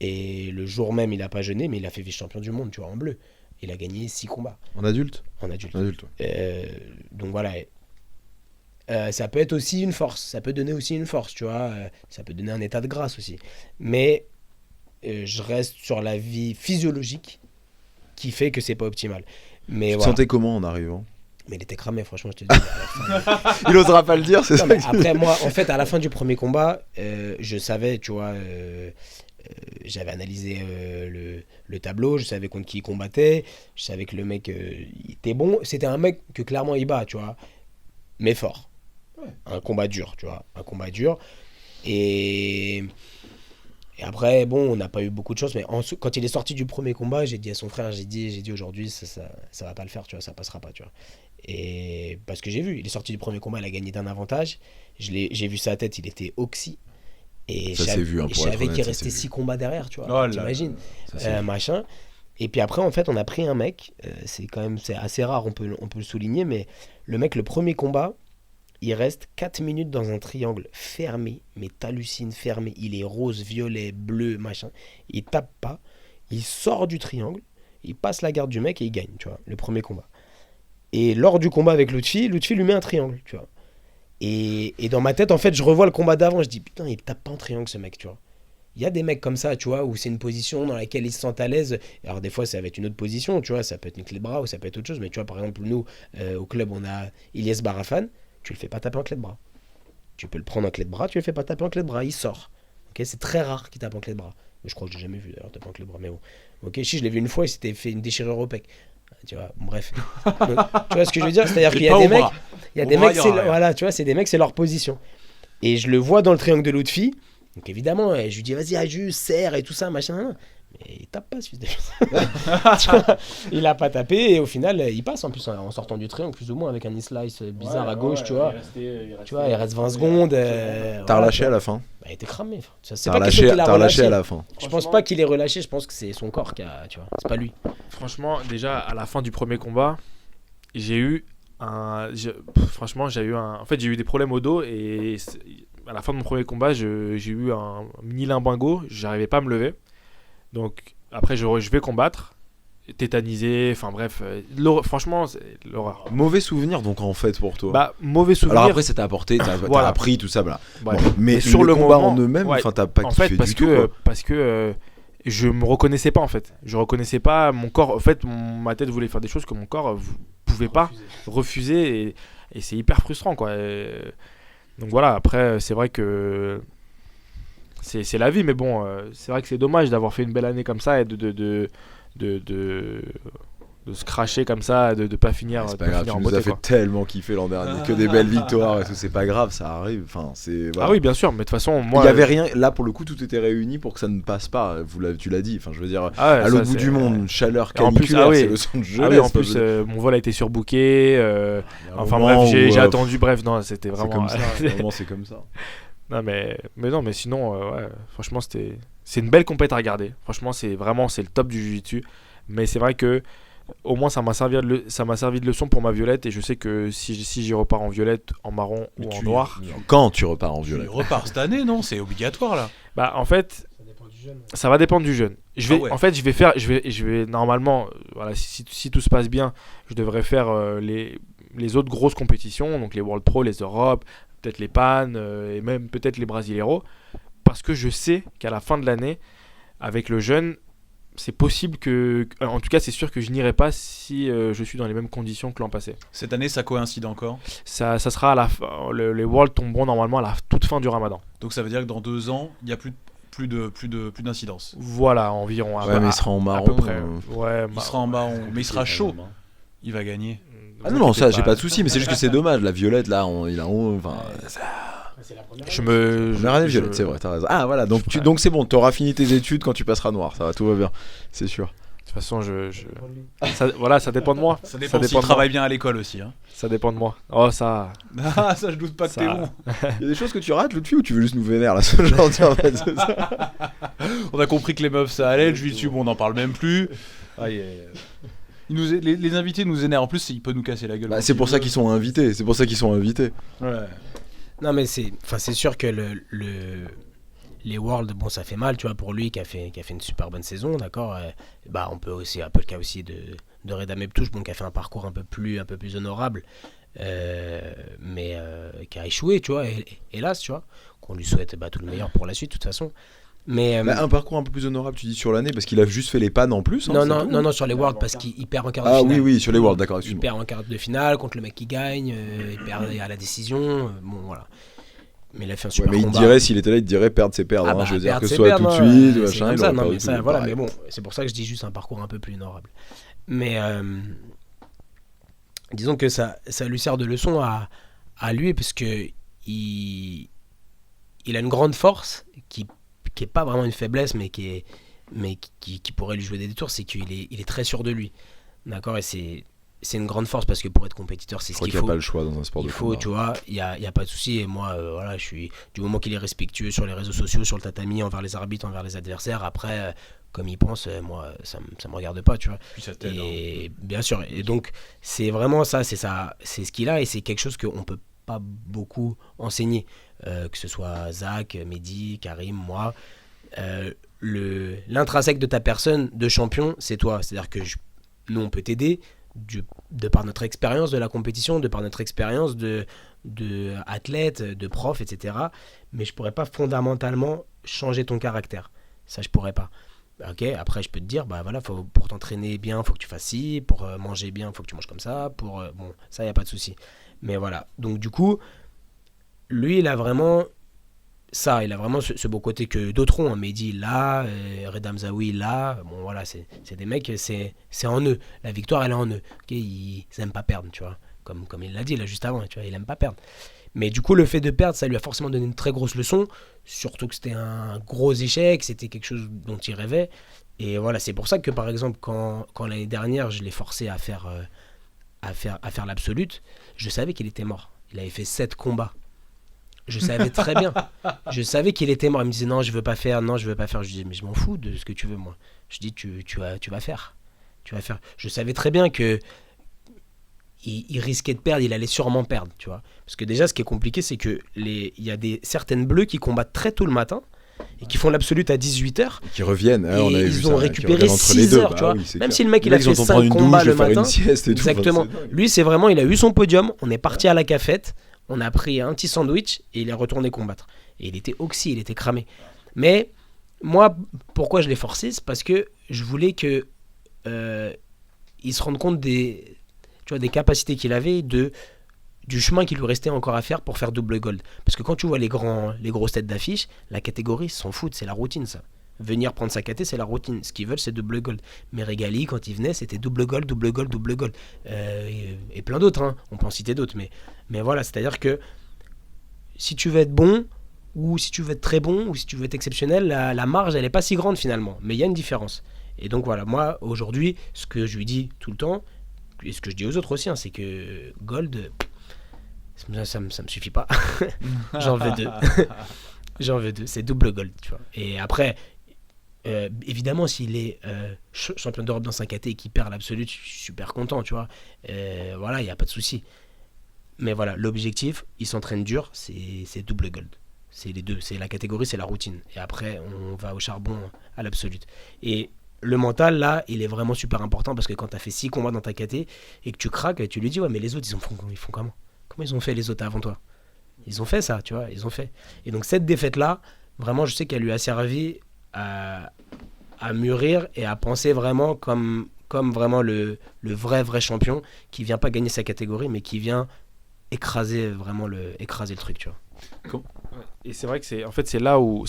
Et le jour même, il a pas jeûné, mais il a fait vice-champion du monde, tu vois, en bleu. Il a gagné 6 combats En adulte? en adulte. En adulte, ouais. Donc voilà. Ça peut être aussi une force, ça peut donner aussi une force, tu vois. Ça peut donner un état de grâce aussi. Mais je reste sur la vie physiologique qui fait que c'est pas optimal. Mais Tu te voilà. sentais comment en arrivant? Mais il était cramé, franchement, je te dis. À la fin. Il osera pas le dire, c'est Non, ça? mais après, moi, en fait, à la fin du premier combat, je savais, tu vois, j'avais analysé le tableau, je savais contre qui il combattait, je savais que le mec, il était bon. C'était un mec que clairement il bat, tu vois, mais fort. Un combat dur, tu vois, un combat dur. Et après, bon, on n'a pas eu beaucoup de chance, mais quand il est sorti du premier combat, j'ai dit à son frère, j'ai dit aujourd'hui, ça va pas le faire, tu vois, ça passera pas, tu vois. Et parce que j'ai vu, il est sorti du premier combat, il a gagné d'un avantage. J'ai vu sa tête, il était oxy. Et Ça s'est vu, hein, et pour je être savais honnête, qu'il ça restait s'est vu. 6 combats derrière, tu vois. Oh là T'imagines Ça s'est vu. machin. Et puis après, en fait, on a pris un mec, c'est assez rare, on peut le souligner, mais le mec, le premier combat, il reste 4 minutes dans un triangle fermé, mais t'hallucines, fermé. Il est rose, violet, bleu, machin. Il tape pas, il sort du triangle, il passe la garde du mec et il gagne, tu vois, le premier combat. Et lors du combat avec Lutfi lui met un triangle, tu vois. Et dans ma tête, en fait, je revois le combat d'avant, je dis putain, il tape pas en triangle ce mec, tu vois. Il y a des mecs comme ça, tu vois, où c'est une position dans laquelle ils se sentent à l'aise. Alors des fois, ça va être une autre position, tu vois, ça peut être une clé de bras ou ça peut être autre chose. Mais tu vois, par exemple, nous, au club, on a Ilyes Barafan, tu le fais pas taper en clé de bras. Tu peux le prendre en clé de bras, tu le fais pas taper en clé de bras, il sort. Ok, c'est très rare qu'il tape en clé de bras. Je crois que je l'ai jamais vu d'ailleurs taper en clé de bras, mais bon. Ok, si je l'ai vu une fois, il s'était fait une déchirure au pec. Tu vois, bref. Donc, tu vois ce que je veux dire, c'est-à-dire qu'il y a des mecs, voilà, tu vois, c'est des mecs, c'est leur position. Et je le vois dans le triangle de Lutfi. Donc évidemment, je lui dis vas-y, Ajus, serre et tout ça, machin. Mais il tape pas, ce fils de Tu vois, il a pas tapé, et au final, il passe en plus en sortant du triangle, plus ou moins, avec un e-slice bizarre à gauche, tu vois. Tu vois, il reste 20 secondes. T'as relâché à la fin. Bah, il était cramé. C'est T'as pas quelque chose qu'il a relâché relâché. à la fin. Je pense pas qu'il est relâché, je pense que c'est son corps qui a. Tu vois, c'est pas lui. Franchement, déjà, à la fin du premier combat, j'ai eu franchement, j'ai eu des problèmes au dos, et à la fin de mon premier combat, j'ai eu un mini limbago, j'arrivais pas à me lever. Donc après, je vais combattre, tétanisé, enfin bref, franchement, c'est l'horreur. Mauvais souvenir donc en fait pour toi. Bah, mauvais souvenir. Alors après, ça t'a apporté, t'as Voilà. appris tout ça, voilà. Ouais. Bon, mais sur le le combat moment, en eux-mêmes, ouais. enfin, t'as pas En kiffé fait, parce du tout. Quoi. que je me reconnaissais pas en fait. Je reconnaissais pas mon corps. En fait, ma tête voulait faire des choses que mon corps pouvait pas refuser, et c'est hyper frustrant quoi. Donc voilà. Après, c'est vrai que c'est la vie, mais bon, c'est vrai que c'est dommage d'avoir fait une belle année comme ça et de se cracher comme ça, de pas finir. C'est de pas pas grave, finir tu en nous as beauté, fait quoi. tellement kiffer l'an dernier, que des belles victoires et tout, c'est pas grave, ça arrive. Enfin, c'est. Voilà. Ah oui, bien sûr, mais de toute façon, moi. Il y avait rien, là pour le coup, tout était réuni pour que ça ne passe pas. Tu l'as dit, enfin, je veux dire, Ah ouais, à ça, l'autre bout c'est- du monde, chaleur Et en plus, caniculaire, ah oui. c'est Los Angeles. Ah oui, en enfin, plus, je veux dire, mon vol a été surbooké. il y a un Enfin moment bref, j'ai où, attendu. Bref, non, c'était C'est vraiment. comme ça, vraiment, c'est comme ça. Non, mais non, mais sinon, ouais, franchement, c'est une belle compète à regarder. Franchement, c'est le top du jiu-jitsu. Mais c'est vrai que au moins ça m'a servi de leçon pour ma violette, et je sais que si j'y repars en violette, en marron Mais ou en tu- noir, Quand tu repars en Tu violette. repars cette année, non? C'est obligatoire là. bah en fait, Ça dépend du jeune. ça va dépendre du jeune. Ah ouais. En fait, je vais normalement, voilà, si tout se passe bien, je devrais faire les autres grosses compétitions, donc les World Pro, les Europes, peut-être les PAN, et même peut-être les Brasileiros, parce que je sais qu'à la fin de l'année, avec le jeune, c'est possible en tout cas, c'est sûr que je n'irai pas si je suis dans les mêmes conditions que l'an passé. Cette année, ça coïncide encore. Ça sera à la fin, les Worlds tomberont normalement à la toute fin du Ramadan. Donc ça veut dire que dans 2 ans, il n'y a plus d'incidence. Voilà, environ. Ouais, mais il sera en à marron. peu près. euh. Ouais, Il sera en marron, mais il sera chaud. Il va gagner. Ah non, ça, j'ai pas de souci, mais c'est juste que c'est dommage. La violette, là, il a. Enfin, C'est la première. première année violette, c'est vrai, t'as raison. Ah voilà, donc c'est bon, t'auras fini tes études quand tu passeras noir, ça va, tout va bien, c'est sûr. De toute façon, ça dépend de moi. Ça dépend de s'il moi. travaille bien à l'école aussi. Hein. Ça dépend de moi. Oh, ça. Ah, ça, je doute pas que Ça- t'es bon. Il y a des choses que tu rates, Lutfi, ou tu veux juste nous vénérer là, ce genre en fait, c'est ça. On a compris que les meufs ça allait, le jiu-jitsu, bon, on n'en parle même plus. Les invités nous énervent. En plus, il peut nous casser la gueule. Bah, quand c'est il pour ça veut. qu'ils sont invités, c'est pour ça qu'ils sont invités. Ouais. Non, mais c'est sûr que les Worlds, bon, ça fait mal, tu vois, pour lui qui a fait une super bonne saison, d'accord. Bah, on peut aussi, un peu le cas aussi de Reda Meptouche, bon, qui a fait un parcours un peu plus honorable, mais qui a échoué, tu vois, hélas, tu vois, qu'on lui souhaite tout le meilleur pour la suite, de toute façon. Mais Bah, un parcours un peu plus honorable, tu dis sur l'année, parce qu'il a juste fait les pannes en plus. Hein, non, c'est non, tout. non, non, sur les Worlds, parce qu'il perd en quart de Ah finale. oui, sur les Worlds, d'accord, Il excuse-moi. perd en quart de finale contre le mec qui gagne, il perd à la décision, bon, voilà. Mais il a fait un Ouais, super mais il combat. dirait, s'il était là, il te dirait perdre c'est perdre. Ah hein, bah, je veux dire, perdre, que ce c'est soit perdre, tout de hein, suite, c'est machin, comme il ça, aurait non, pas mais du ça, tout, voilà, pareil. mais bon, c'est pour ça que je dis juste un parcours un peu plus honorable. Mais disons que ça lui sert de leçon à lui, parce que il a une grande force qui est pas vraiment une faiblesse, mais qui pourrait lui jouer des détours, c'est qu'il est très sûr de lui, d'accord, et c'est une grande force, parce que pour être compétiteur, c'est Je ce crois qu'il qu'il n'y a faut. pas le choix dans un sport de Il faut, combat. tu vois, il y a pas de souci. Et moi, voilà, du moment qu'il est respectueux sur les réseaux sociaux, sur le tatami, envers les arbitres, envers les adversaires, après, comme il pense, moi, ça me regarde pas, tu vois. Puis ça t'aide. Et bien sûr. Et donc, c'est vraiment ça, c'est ce qu'il a, et c'est quelque chose qu'on peut pas beaucoup enseigner, que ce soit Zach, Mehdi, Karim, moi. L'intrinsèque de ta personne de champion, c'est toi. C'est-à-dire que nous, on peut t'aider de par notre expérience de la compétition, de par notre expérience de athlète, de prof, etc. Mais je pourrais pas fondamentalement changer ton caractère. Ça, je pourrais pas. Ok, après, je peux te dire, bah voilà, pour t'entraîner bien, faut que tu fasses ci, pour manger bien, faut que tu manges comme ça, bon, ça, y a pas de souci. Mais voilà. Donc, du coup, lui, il a vraiment ça, il a vraiment ce beau côté que d'autres ont. Mehdi là, Reda Mzaoui là, bon voilà, c'est des mecs, c'est en eux. La victoire, elle est en eux. Okay, ils aiment pas perdre, tu vois. Comme il l'a dit là juste avant, tu vois, il aime pas perdre. Mais du coup, le fait de perdre, ça lui a forcément donné une très grosse leçon. Surtout que c'était un gros échec, c'était quelque chose dont il rêvait. Et voilà, c'est pour ça que par exemple, quand l'année dernière, je l'ai forcé à faire l'absolute, je savais qu'il était mort. Il avait fait 7 combats. Je savais très bien. Je savais qu'il était mort. Il me disait non, je veux pas faire. Je disais mais je m'en fous de ce que tu veux, moi. Je dis tu vas faire. Tu vas faire. Je savais très bien que il risquait de perdre, il allait sûrement perdre, tu vois. Parce que déjà, ce qui est compliqué, c'est que il y a certaines bleues qui combattent très tôt le matin et qui font l'absolute à 18h. Qui reviennent. Et ils ont récupéré 6 heures, tu vois. Même si le mec, il a fait 5 combats le matin. Exactement. Lui, c'est vraiment, il a eu son podium. On est parti à la cafette. On a pris un petit sandwich et il est retourné combattre. Et il était oxy, il était cramé. Mais moi, pourquoi je l'ai forcé ? C'est parce que je voulais que il se rende compte des capacités qu'il avait, du chemin qu'il lui restait encore à faire pour faire double gold. Parce que quand tu vois les grosses têtes d'affiche, la catégorie, ils s'en foutent, c'est la routine ça. Venir prendre sa caté, c'est la routine. Ce qu'ils veulent, c'est double gold. Mais Regali, quand il venait, c'était double gold, double gold, double gold. Et plein d'autres, hein. On peut en citer d'autres. Mais voilà, c'est-à-dire que si tu veux être bon, ou si tu veux être très bon, ou si tu veux être exceptionnel, la marge, elle n'est pas si grande finalement. Mais il y a une différence. Et donc voilà, moi, aujourd'hui, ce que je lui dis tout le temps, et ce que je dis aux autres aussi, hein, c'est que gold, ça me suffit pas. J'en veux 2. J'en veux 2. C'est double gold, tu vois. Et après... évidemment, s'il est champion d'Europe dans 5 AT et qu'il perd l'absolute, je suis super content, tu vois. Voilà, il n'y a pas de souci. Mais voilà, l'objectif, il s'entraîne dur, c'est double gold. C'est les deux, c'est la catégorie, c'est la routine. Et après, on va au charbon à l'absolute. Et le mental, là, il est vraiment super important parce que quand tu as fait 6 combats dans ta KT et que tu craques, tu lui dis, ouais, mais les autres, ils font comment ? Comment ils ont fait les autres avant toi ? Ils ont fait ça, tu vois, ils ont fait. Et donc, cette défaite-là, vraiment, je sais qu'elle lui a servi à mûrir et à penser vraiment comme vraiment le vrai champion qui vient pas gagner sa catégorie mais qui vient écraser le truc, tu vois. Et c'est vrai que c'est là où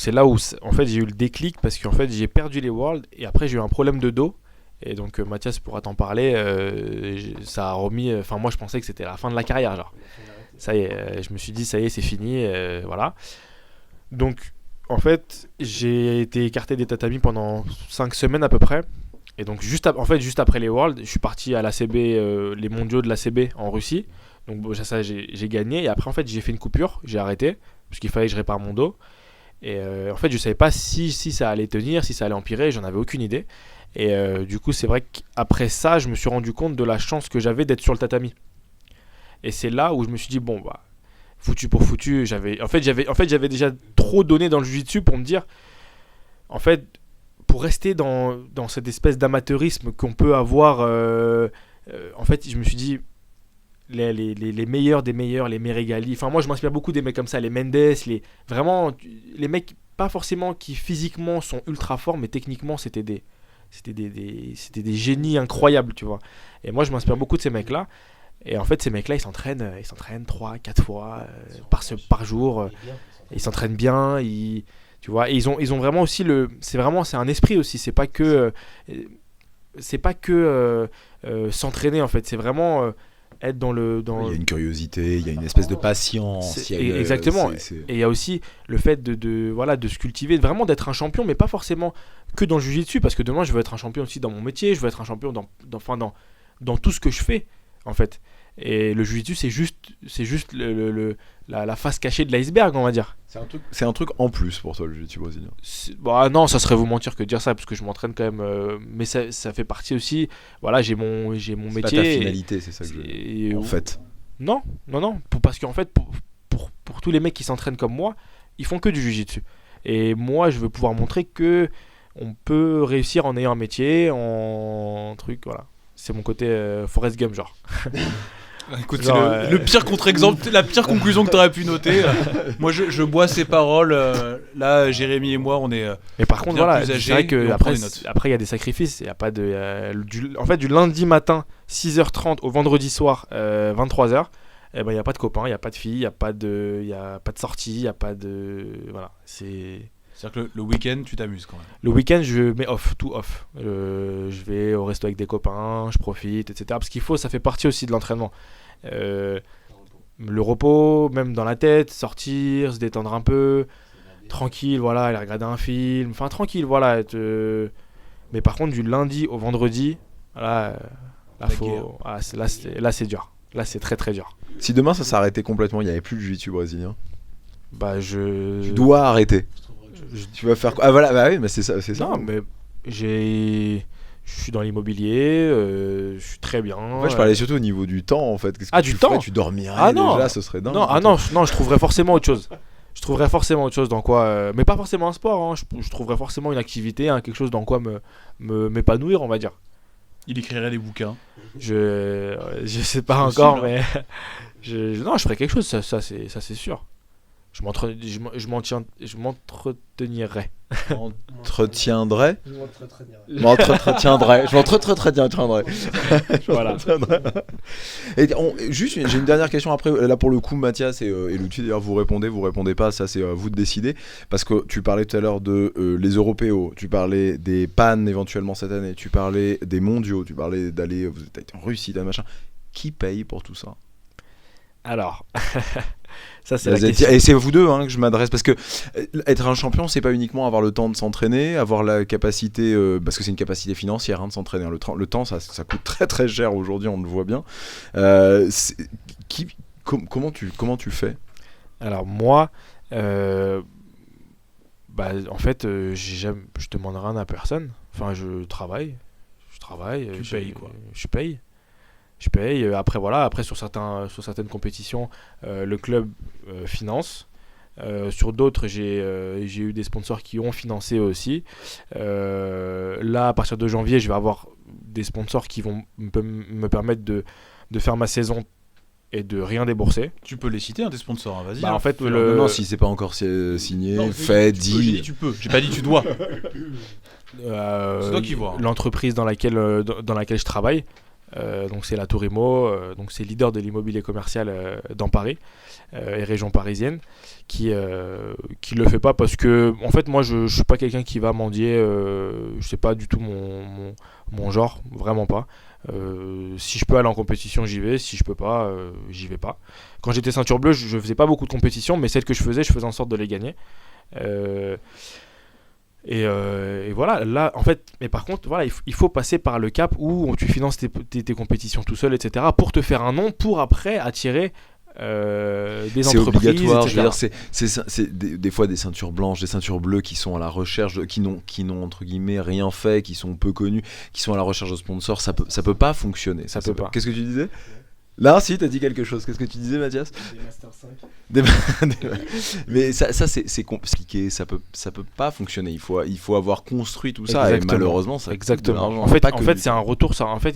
en fait j'ai eu le déclic parce qu'en fait j'ai perdu les Worlds et après j'ai eu un problème de dos et donc Mathias pourra t'en parler, ça a remis, enfin moi je pensais que c'était la fin de la carrière, genre ça y est, je me suis dit ça y est, c'est fini, voilà. Donc en fait, j'ai été écarté des tatamis pendant 5 semaines à peu près. Et donc, juste après les Worlds, je suis parti à l'ACB, les mondiaux de l'ACB en Russie. Donc, bon, ça, j'ai gagné. Et après, en fait, j'ai fait une coupure. J'ai arrêté. Parce qu'il fallait que je répare mon dos. Et en fait, je ne savais pas si ça allait tenir, si ça allait empirer. J'en avais aucune idée. Et du coup, c'est vrai qu'après ça, je me suis rendu compte de la chance que j'avais d'être sur le tatami. Et c'est là où je me suis dit, bon, bah. Foutu pour foutu, j'avais déjà trop donné dans le jiu-jitsu pour me dire, en fait, pour rester dans cette espèce d'amateurisme qu'on peut avoir, en fait, je me suis dit, les meilleurs des meilleurs, les Meregali, enfin moi je m'inspire beaucoup des mecs comme ça, les Mendes, vraiment, les mecs pas forcément qui physiquement sont ultra forts, mais techniquement c'était des génies incroyables, tu vois. Et moi je m'inspire beaucoup de ces mecs-là. Et en fait, ces mecs-là, ils s'entraînent 3-4 fois par jour. Ils s'entraînent bien. Tu vois, et ils ont vraiment aussi c'est un esprit aussi. C'est pas que s'entraîner en fait. C'est vraiment être dans le. Il y a une curiosité, il y a une espèce de patience. Exactement. Et il y a aussi le fait de se cultiver, vraiment d'être un champion, mais pas forcément que dans le jiu-jitsu, parce que demain, je veux être un champion aussi dans mon métier. Je veux être un champion dans tout ce que je fais. En fait, et le jiu-jitsu c'est juste la face cachée de l'iceberg, on va dire. C'est un truc en plus pour toi, le jiu-jitsu brésilien. Bah non, ça serait vous mentir que de dire ça, parce que je m'entraîne quand même, mais ça fait partie aussi, voilà, j'ai mon métier. C'est pas ta finalité, c'est ça que en fait. Non, parce qu'en fait pour tous les mecs qui s'entraînent comme moi, ils font que du jiu-jitsu, et moi je veux pouvoir montrer que on peut réussir en ayant un métier, en truc, voilà. C'est mon côté Forrest Gump, genre. Écoute, genre, c'est le pire contre-exemple, la pire conclusion que tu aurais pu noter. Moi, je bois ces paroles. Là, Jérémy et moi, on est. Mais par contre, voilà, c'est vrai que après, il y a des sacrifices. Il y a pas de. En fait, du lundi matin, 6h30 au vendredi soir, 23h, il n'y a pas de copains, il n'y a pas de filles, il n'y a pas de sortie, il n'y a pas de. Voilà, C'est-à-dire que le week-end, tu t'amuses quand même. Le week-end, je mets tout off. Je vais au resto avec des copains, je profite, etc. Parce qu'il faut, ça fait partie aussi de l'entraînement. Le repos, même dans la tête, sortir, se détendre un peu, tranquille, voilà, aller regarder un film, enfin tranquille, voilà, Mais par contre, du lundi au vendredi, là, là c'est dur. Là, c'est très très dur. Si demain ça s'arrêtait complètement, il n'y avait plus de jiu-jitsu brésilien. Tu dois arrêter. Tu vas faire quoi? Ah voilà, bah oui, mais c'est ça. Non, mais je suis dans l'immobilier, je suis très bien. En fait, je parlais surtout au niveau du temps en fait. Qu'est-ce que du tu temps ferais? Tu dormirais déjà, ce serait dingue. Non, je trouverais forcément autre chose. Je trouverais forcément autre chose dans quoi, mais pas forcément un sport. Hein. Je trouverais forcément une activité, quelque chose dans quoi m'épanouir, on va dire. Il écrirait des bouquins. Je sais pas encore, mais je ferais quelque chose. Ça c'est sûr. Je m'entretiendrai. Je m'entretiendrai. Voilà. Et juste, j'ai une dernière question après. Là, pour le coup, Mathias et Lutfi, d'ailleurs, vous répondez pas. Ça, c'est vous de décider. Parce que tu parlais tout à l'heure de les Européos. Tu parlais des pannes éventuellement cette année. Tu parlais des mondiaux. Tu parlais d'aller. Vous êtes en Russie, d'un machin. Qui paye pour tout ça? Alors, ça c'est la question. Et c'est vous deux que je m'adresse parce que être un champion, c'est pas uniquement avoir le temps de s'entraîner, avoir la capacité, parce que c'est une capacité financière de s'entraîner. Le temps, ça coûte très très cher aujourd'hui, on le voit bien. Comment tu fais? Alors moi, en fait, je demande rien à personne. Enfin, je travaille. Tu payes quoi? Je paye. Après voilà, sur certaines compétitions, le club finance. Sur d'autres, j'ai eu des sponsors qui ont financé aussi. Là, à partir de janvier, je vais avoir des sponsors qui vont me permettre de faire ma saison et de rien débourser. Tu peux les citer, tes sponsors, vas-y. En fait, non, si c'est pas encore signé, fait, dit. J'ai dit tu peux, j'ai pas dit tu dois. C'est toi qui vois. L'entreprise dans laquelle je travaille. Donc c'est la Tour Imo, donc c'est leader de l'immobilier commercial dans Paris et région parisienne, qui le fait pas parce que en fait moi je suis pas quelqu'un qui va mendier, c'est pas du tout mon genre, vraiment pas. Si je peux aller en compétition, j'y vais. Si je peux pas, j'y vais pas. Quand j'étais ceinture bleue, je faisais pas beaucoup de compétitions, mais celles que je faisais en sorte de les gagner. Et voilà, là en fait, mais par contre, voilà, il faut passer par le cap où tu finances tes compétitions tout seul, etc., pour te faire un nom, pour après attirer des c'est entreprises. C'est obligatoire, etc. je veux dire, c'est des fois des ceintures blanches, des ceintures bleues qui sont à la recherche, qui n'ont entre guillemets rien fait, qui sont peu connus, qui sont à la recherche de sponsors, ça peut pas fonctionner. Ça peut pas. Qu'est-ce que tu disais? Là, si, t'as dit quelque chose. Qu'est-ce que tu disais, Mathias? Des Master 5. Mais ça c'est compliqué. Ça peut pas fonctionner. Il faut avoir construit tout ça. Exactement. Et malheureusement, ça Exactement. coûte de l'argent. En fait, c'est un retour sur. En fait,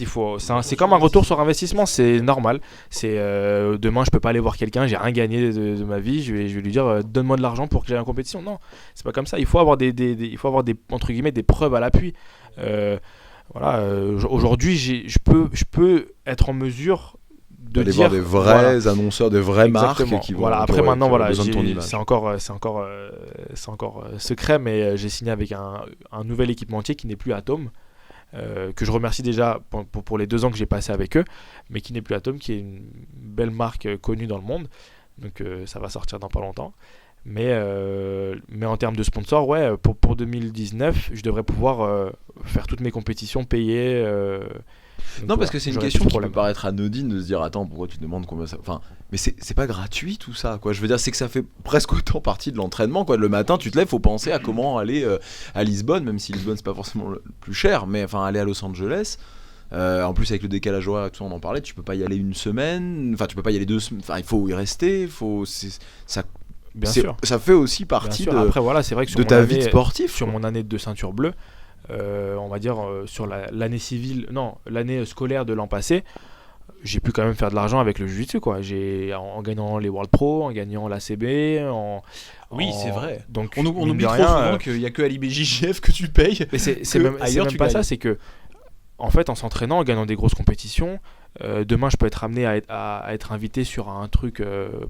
c'est comme un retour sur investissement. C'est normal. C'est demain, je peux pas aller voir quelqu'un. J'ai rien gagné de ma vie. Je vais lui dire, donne-moi de l'argent pour que j'aille en compétition. Non, c'est pas comme ça. Il faut avoir il faut avoir des entre guillemets des preuves à l'appui. Voilà. Aujourd'hui, je peux être en mesure de aller dire voir des vrais annonceurs, de vraies marques qui vont. Voilà, après maintenant, voilà, besoin de ton image. c'est encore secret, mais j'ai signé avec un nouvel équipementier qui n'est plus Atom, que je remercie déjà pour les 2 ans que j'ai passé avec eux, mais qui n'est plus Atom, qui est une belle marque connue dans le monde. Donc ça va sortir dans pas longtemps. Mais en termes de sponsors, ouais, pour 2019, je devrais pouvoir faire toutes mes compétitions payées. Non, parce que c'est une question qui peut paraître anodine de se dire attends, pourquoi tu te demandes combien ça. Enfin, mais c'est pas gratuit tout ça, quoi. Je veux dire, c'est que ça fait presque autant partie de l'entraînement, quoi. Le matin, tu te lèves, faut penser à comment aller à Lisbonne, même si Lisbonne c'est pas forcément le plus cher, mais enfin aller à Los Angeles. En plus, avec le décalage horaire, tout ça, on en parlait, tu peux pas y aller une semaine, enfin, tu peux pas y aller 2 semaines, enfin, il faut y rester, Bien sûr. Ça fait aussi partie Après, voilà, c'est vrai que de ta vie de sportif. Sur mon année de ceinture bleue, on va dire sur l'année l'année scolaire de l'an passé, j'ai pu quand même faire de l'argent avec le jiu-jitsu, quoi. En gagnant les World Pro, en gagnant l'ACB, Oui, c'est vrai. Donc on oublie trop souvent qu'il y a que à l'IBJJF que tu payes. Mais c'est même pas ça, c'est que en fait, en s'entraînant, en gagnant des grosses compétitions, demain je peux être amené à être invité sur un truc,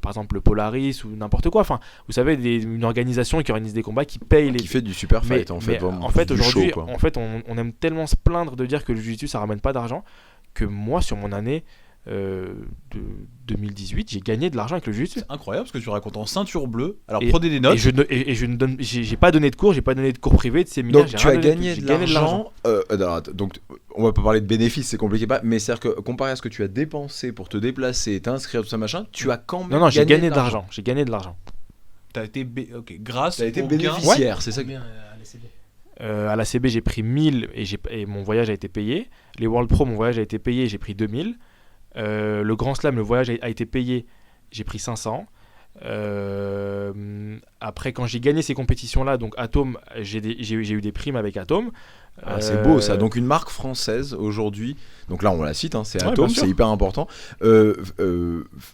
par exemple le Polaris ou n'importe quoi. Enfin, vous savez, une organisation qui organise des combats, qui paye qui fait du super fight en fait. En fait, aujourd'hui, en fait, on aime tellement se plaindre de dire que le jiu-jitsu ça ramène pas d'argent, que moi sur mon année, de 2018, j'ai gagné de l'argent avec le jiu-jitsu. C'est incroyable ce que tu racontes en ceinture bleue. Alors Et- prenez des notes. Et je ne donne, j'ai pas donné de cours, j'ai pas donné de cours privés, de séminaires. Donc j'ai tu rien as donné gagné tout. de J'ai gagné l'argent. Alors, attends, donc on va pas parler de bénéfices, c'est compliqué pas. Mais c'est-à-dire que comparé à ce que tu as dépensé pour te déplacer, t'inscrire tout ça machin, tu as quand même. Non, j'ai gagné de l'argent. J'ai gagné de l'argent. T'as été ok, grâce T'as été au gain. bénéficiaire, c'est ça. Combien, à la CB? À la CB, j'ai pris 1000 et mon voyage a été payé. Les World Pro, mon voyage a été payé, j'ai pris 2000. Le Grand Slam, le voyage a été payé, j'ai pris 500. Après, quand j'ai gagné ces compétitions-là, donc Atom, j'ai eu des primes avec Atom. Ah, c'est beau ça. Donc une marque française aujourd'hui, donc là on la cite, hein, c'est Ouais, Atom, bien sûr. c'est hyper important,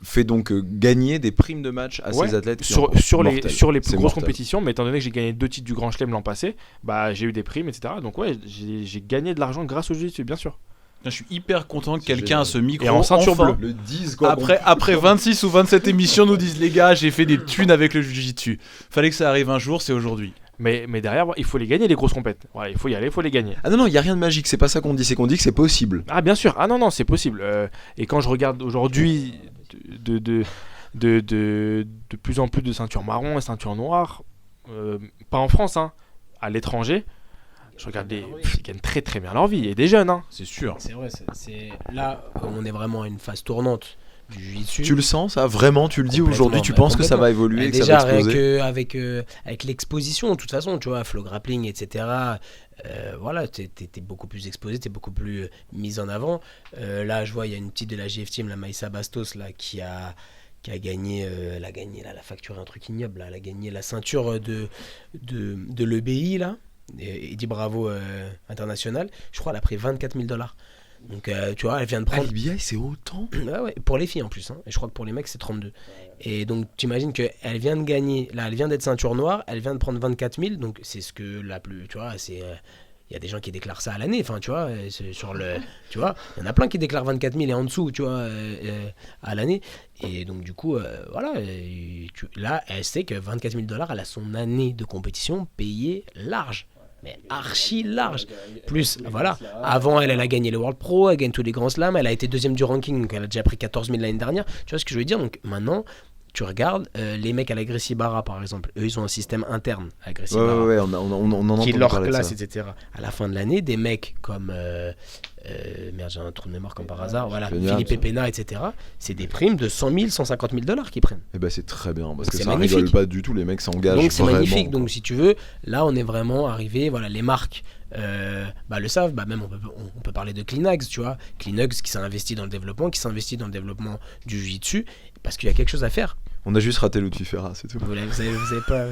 fait donc gagner des primes de match à Ouais, ces athlètes qui sur les mortels. plus C'est grosses mortel. compétitions, mais étant donné que j'ai gagné 2 titres du Grand Chelem l'an passé, bah, j'ai eu des primes, etc. Donc ouais, j'ai gagné de l'argent grâce au jiu-jitsu, bien sûr. Je suis hyper content que C'est quelqu'un à génial. ce micro Et en ceinture enfin, bleue. Le 10 quoi. après 26 ou 27 émissions nous disent les gars j'ai fait des thunes avec le jiu-jitsu. Fallait que ça arrive un jour, c'est aujourd'hui. Mais derrière, il faut les gagner, les grosses compètes. Ouais, il faut y aller, il faut les gagner. Ah non, il y a rien de magique, c'est pas ça qu'on dit, c'est qu'on dit que c'est possible. Ah bien sûr, ah non, c'est possible. Et quand je regarde aujourd'hui de plus en plus de ceintures marron et ceintures noires, pas en France, hein, à l'étranger, je regarde ils gagnent très très bien leur vie, et des jeunes. Hein. C'est sûr. C'est vrai, là, on est vraiment à une phase tournante du jiu-jitsu. Tu le sens ça vraiment, tu le dis Complètement, aujourd'hui, tu bah, penses que ça complètement. va évoluer, que ça Déjà, va rien exploser. que avec l'exposition, de toute façon, tu vois, flow grappling, etc. Voilà, t'es beaucoup plus exposé, t'es beaucoup plus mis en avant. Là, je vois, il y a une petite de la GF Team, la Maïssa Bastos, là, qui a gagné, elle a gagné, là, elle a facturé un truc ignoble, là, elle a gagné la ceinture de l'EBI, là, et dit bravo international. Je crois qu'elle a pris $24 000. Donc, tu vois, elle vient de Ah, prendre. l'IBI c'est autant. Ouais, pour les filles en plus, hein. Et je crois que pour les mecs c'est 32. Et donc t'imagines qu'elle vient de gagner, là elle vient d'être ceinture noire, elle vient de prendre 24 000, donc c'est ce que la plus, tu vois, c'est, il y a des gens qui déclarent ça à l'année, enfin tu vois, c'est sur le, tu vois, il y en a plein qui déclarent 24 000 et en dessous, tu vois, à l'année. Et donc du coup, voilà, là elle sait que $24 000, elle a son année de compétition payée large. Mais archi large. Plus, voilà. Avant, elle a gagné le World Pro, elle gagne tous les grands slams, elle a été deuxième du ranking, donc elle a déjà pris 14 000 l'année dernière. Tu vois ce que je veux dire? Donc maintenant, tu regardes les mecs à la Gracie Barra, par exemple. Eux, ils ont un système interne à la Gracie Barra. Ouais, on en entend Qui leur parler de classe, ça. etc. À la fin de l'année, des mecs comme merde, j'ai un trou de mémoire comme par hasard, voilà, Génial, Philippe ça. Pena, etc. C'est des primes de 100 000, 150 000 qu'ils prennent. Et bah c'est très bien parce que C'est ça magnifique. rigole pas du tout, les mecs s'engagent Donc c'est vraiment. magnifique. Donc si tu veux, là on est vraiment arrivé, voilà, les marques le savent, même on peut parler de Kleenex, tu vois, Kleenex qui s'est investi dans le développement, du jiu-jitsu, parce qu'il y a quelque chose à faire. On a juste raté Lutfi Ferra, c'est tout. Vous avez pas.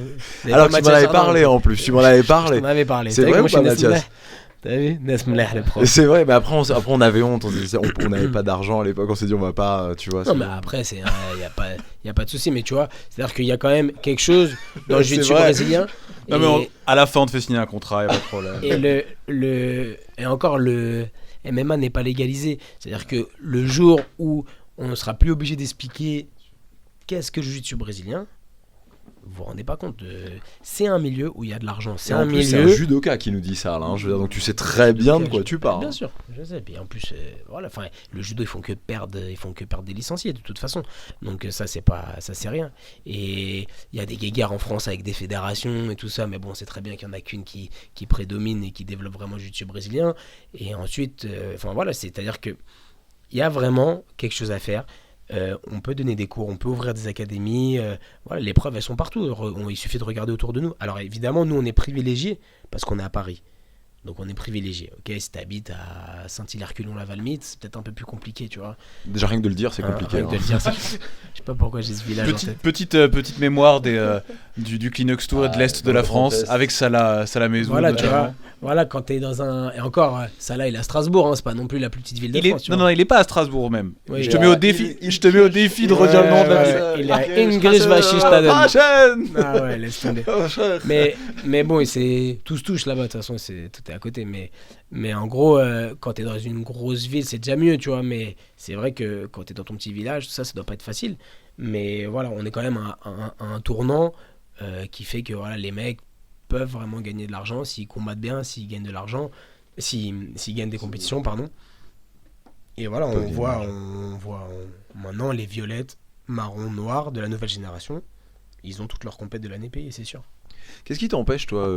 Alors que tu m'en avais parlé en plus, tu m'en avais parlé. On avait parlé. C'est T'as vu vrai ou comment pas, je suis Nesmleh? Mathias? T'as vu Nesmleh, le prof. C'est vrai, mais après on avait honte, on n'avait pas d'argent à l'époque, on s'est dit on va pas, tu vois. Non mais après il y a pas de souci, mais tu vois, c'est-à-dire qu'il y a quand même quelque chose dans le C'est jiu-jitsu vrai. brésilien. Non, mais à la fin on te fait signer un contrat, y a pas de problème. Et encore le MMA n'est pas légalisé, c'est-à-dire que le jour où on ne sera plus obligé d'expliquer qu'est-ce que le jiu-jitsu brésilien, vous vous rendez pas compte, c'est un milieu où il y a de l'argent, c'est un C'est un milieu. judoka qui nous dit ça là, hein, je veux dire, donc tu sais très bien de quoi tu parles. Bien sûr, je sais. Puis en plus, voilà, enfin, le judo ils font que perdre des licenciés de toute façon. Donc ça c'est rien. Et il y a des guéguerres en France avec des fédérations et tout ça, mais bon, c'est très bien qu'il y en a qu'une qui prédomine et qui développe vraiment le jiu-jitsu brésilien. Et ensuite, enfin voilà, c'est-à-dire que il y a vraiment quelque chose à faire. On peut donner des cours, on peut ouvrir des académies, voilà, les preuves elles sont partout, il suffit de regarder autour de nous. Alors évidemment nous on est privilégiés parce qu'on est à Paris, donc on est privilégiés. Ok, si t'habites à Saint-Hilaire-Culon-la-Valmite, c'est peut-être un peu plus compliqué, tu vois. Déjà rien que de le dire c'est compliqué. Rien que de le dire, je sais pas pourquoi j'ai ce village en tête. Petite mémoire du Kleenex Tour et de l'Est de la France avec Salah Mezou. Voilà, tu notamment. vois, voilà, quand t'es dans un... Et encore, ça là il est à Strasbourg, hein, c'est pas non plus la plus petite ville de France, tu vois. Non, il est pas à Strasbourg même. Oui, Je te mets au défi de redire le nom de la ville. il est à Ingrid-Vachistaden. Ah ouais, laisse tomber. Mais bon, tout se touche là-bas, de toute façon, tout est à côté. Mais en gros, quand t'es dans une grosse ville, c'est déjà mieux, tu vois. Mais c'est vrai que quand t'es dans ton petit village, ça doit pas être facile. Mais voilà, on est quand même à un tournant qui fait que voilà, les mecs peuvent vraiment gagner de l'argent s'ils combattent bien, s'ils gagnent de l'argent, s'ils gagnent des compétitions, pardon. Et voilà, on voit voit maintenant les violettes, marron, noir de la nouvelle génération. Ils ont toutes leurs compètes de l'année payées, c'est sûr. Qu'est-ce qui t'empêche, toi,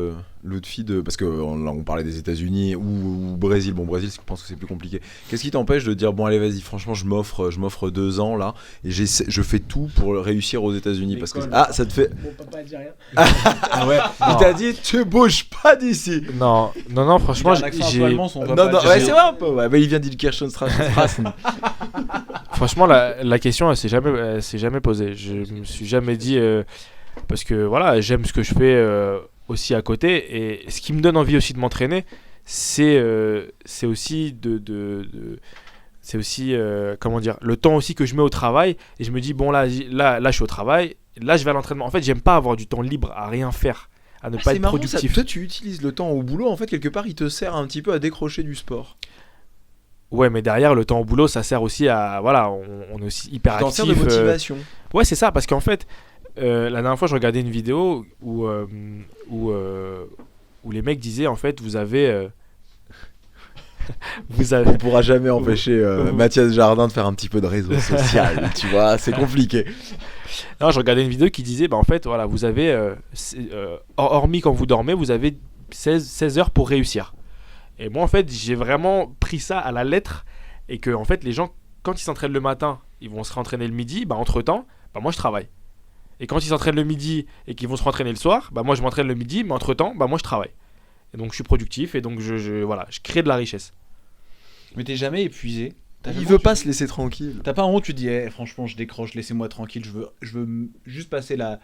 Lutfi, parce que là, on parlait des États-Unis ou Brésil. Bon, Brésil, je pense que c'est plus compliqué. Qu'est-ce qui t'empêche de dire bon, allez, vas-y, franchement, je m'offre 2 ans là et je fais tout pour réussir aux États-Unis parce que ça te fait. Mon papa dit rien. Ah ouais. Il t'a dit tu bouges pas d'ici. Non, franchement, Il a un accent un peu j'ai. allemand, son Non, papa. ouais, c'est vrai un peu. Ouais, mais il vient d'Ilkirchenstrasse. Franchement, la question, elle s'est jamais posée. Je me suis jamais dit. Parce que voilà, j'aime ce que je fais aussi à côté. Et ce qui me donne envie aussi de m'entraîner, c'est aussi c'est aussi comment dire, le temps aussi que je mets au travail. Et je me dis, bon, là je suis au travail. Là, je vais à l'entraînement. En fait, j'aime pas avoir du temps libre à rien faire, à ne pas être marrant, productif. toi, tu utilises le temps au boulot. En fait, quelque part, il te sert un petit peu à décrocher du sport. Ouais, mais derrière, le temps au boulot, ça sert aussi à. Voilà, on est aussi hyper T'en actif. sers de motivation. Ouais, c'est ça, parce qu'en fait, la dernière fois, je regardais une vidéo où les mecs disaient en fait, vous avez. On pourra jamais empêcher Mathias Jardin de faire un petit peu de réseau social, tu vois, c'est compliqué. Non, je regardais une vidéo qui disait, bah en fait, voilà, vous avez, hormis quand vous dormez, vous avez 16 heures pour réussir. Et moi, en fait, j'ai vraiment pris ça à la lettre et que, en fait, les gens, quand ils s'entraînent le matin, ils vont se rentraîner le midi, bah entre-temps, bah moi, je travaille. Et quand ils s'entraînent le midi et qu'ils vont se rentraîner le soir, bah moi, je m'entraîne le midi, mais entre-temps, bah moi, je travaille. Et donc, je suis productif et donc, voilà, je crée de la richesse. Mais t'es jamais épuisé. Il veut pas se laisser tranquille. T'as pas un moment où tu dis franchement je décroche, laissez-moi tranquille, je veux juste passer la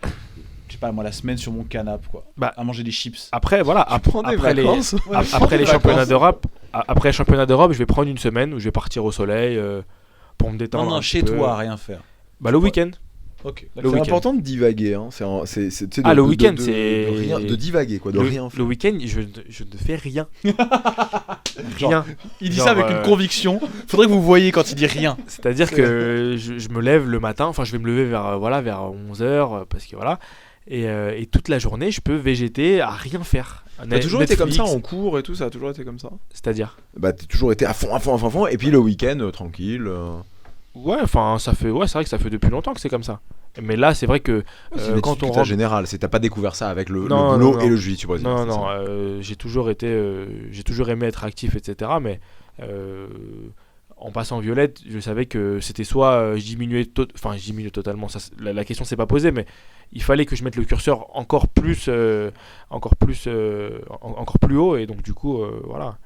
semaine sur mon canapé quoi. Bah, à manger des chips. Après voilà, après les championnats d'Europe, après les championnats d'Europe, je vais prendre une semaine où je vais partir au soleil pour me détendre. Non, chez toi, rien faire. Bah le week-end. Ok. C'est important de divaguer, hein. Le week-end, c'est de divaguer quoi, de rien faire. Le week-end, je ne fais rien. Genre, il dit ça avec une conviction. Faudrait que vous voyiez quand il dit rien. C'est-à-dire que je me lève le matin, enfin je vais me lever vers 11h parce que voilà. Et toute la journée, je peux végéter à rien faire. T'as toujours été comme ça en cours et tout, ça a toujours été comme ça? C'est-à-dire? Bah t'as toujours été à fond, et puis le week-end, tranquille. Ouais, enfin c'est vrai que ça fait depuis longtemps que c'est comme ça. Mais là, c'est vrai que quand on rentre général, t'as pas découvert ça avec le boulot et le jiu-jitsu brésilien. Non, j'ai toujours aimé être actif, etc. Mais en passant violette, je savais que c'était soit je diminuais totalement. Ça, la question s'est pas posée, mais il fallait que je mette le curseur encore plus haut. Et donc du coup, voilà,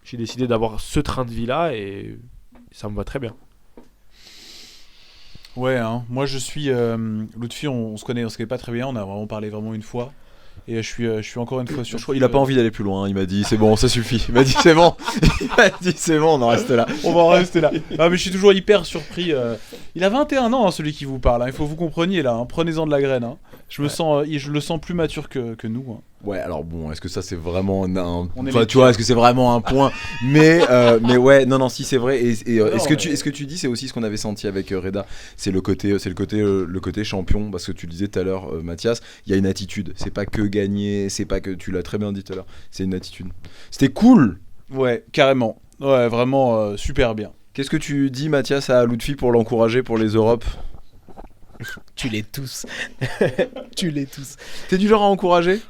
j'ai décidé d'avoir ce train de vie là et ça me va très bien. Ouais, hein. Moi je suis Lutfi, on se connaît pas très bien, on a vraiment parlé une fois. Et je suis encore une fois je crois qu'il a pas envie d'aller plus loin, il m'a dit c'est bon, ça suffit. Il m'a dit c'est bon, on en reste là. On va en rester là. Ah mais je suis toujours hyper surpris. Il a 21 ans, hein, celui qui vous parle, hein. Il faut que vous compreniez là, hein. Prenez-en de la graine. Hein. Je le sens plus mature que nous. Hein. Ouais, alors bon, est-ce que ça c'est vraiment tu vois, est-ce que c'est vraiment un point? Mais ouais, non, si c'est vrai. Et ce que tu dis, c'est aussi ce qu'on avait senti avec Reda. C'est le côté champion, parce que tu le disais tout à l'heure, Mathias. Il y a une attitude. C'est pas que gagner, c'est pas que tu l'as très bien dit tout à l'heure. C'est une attitude. C'était cool. Ouais, carrément. Ouais, vraiment super bien. Qu'est-ce que tu dis, Mathias, à Lutfi pour l'encourager pour les Europes? Tu les tous. T'es du genre à encourager?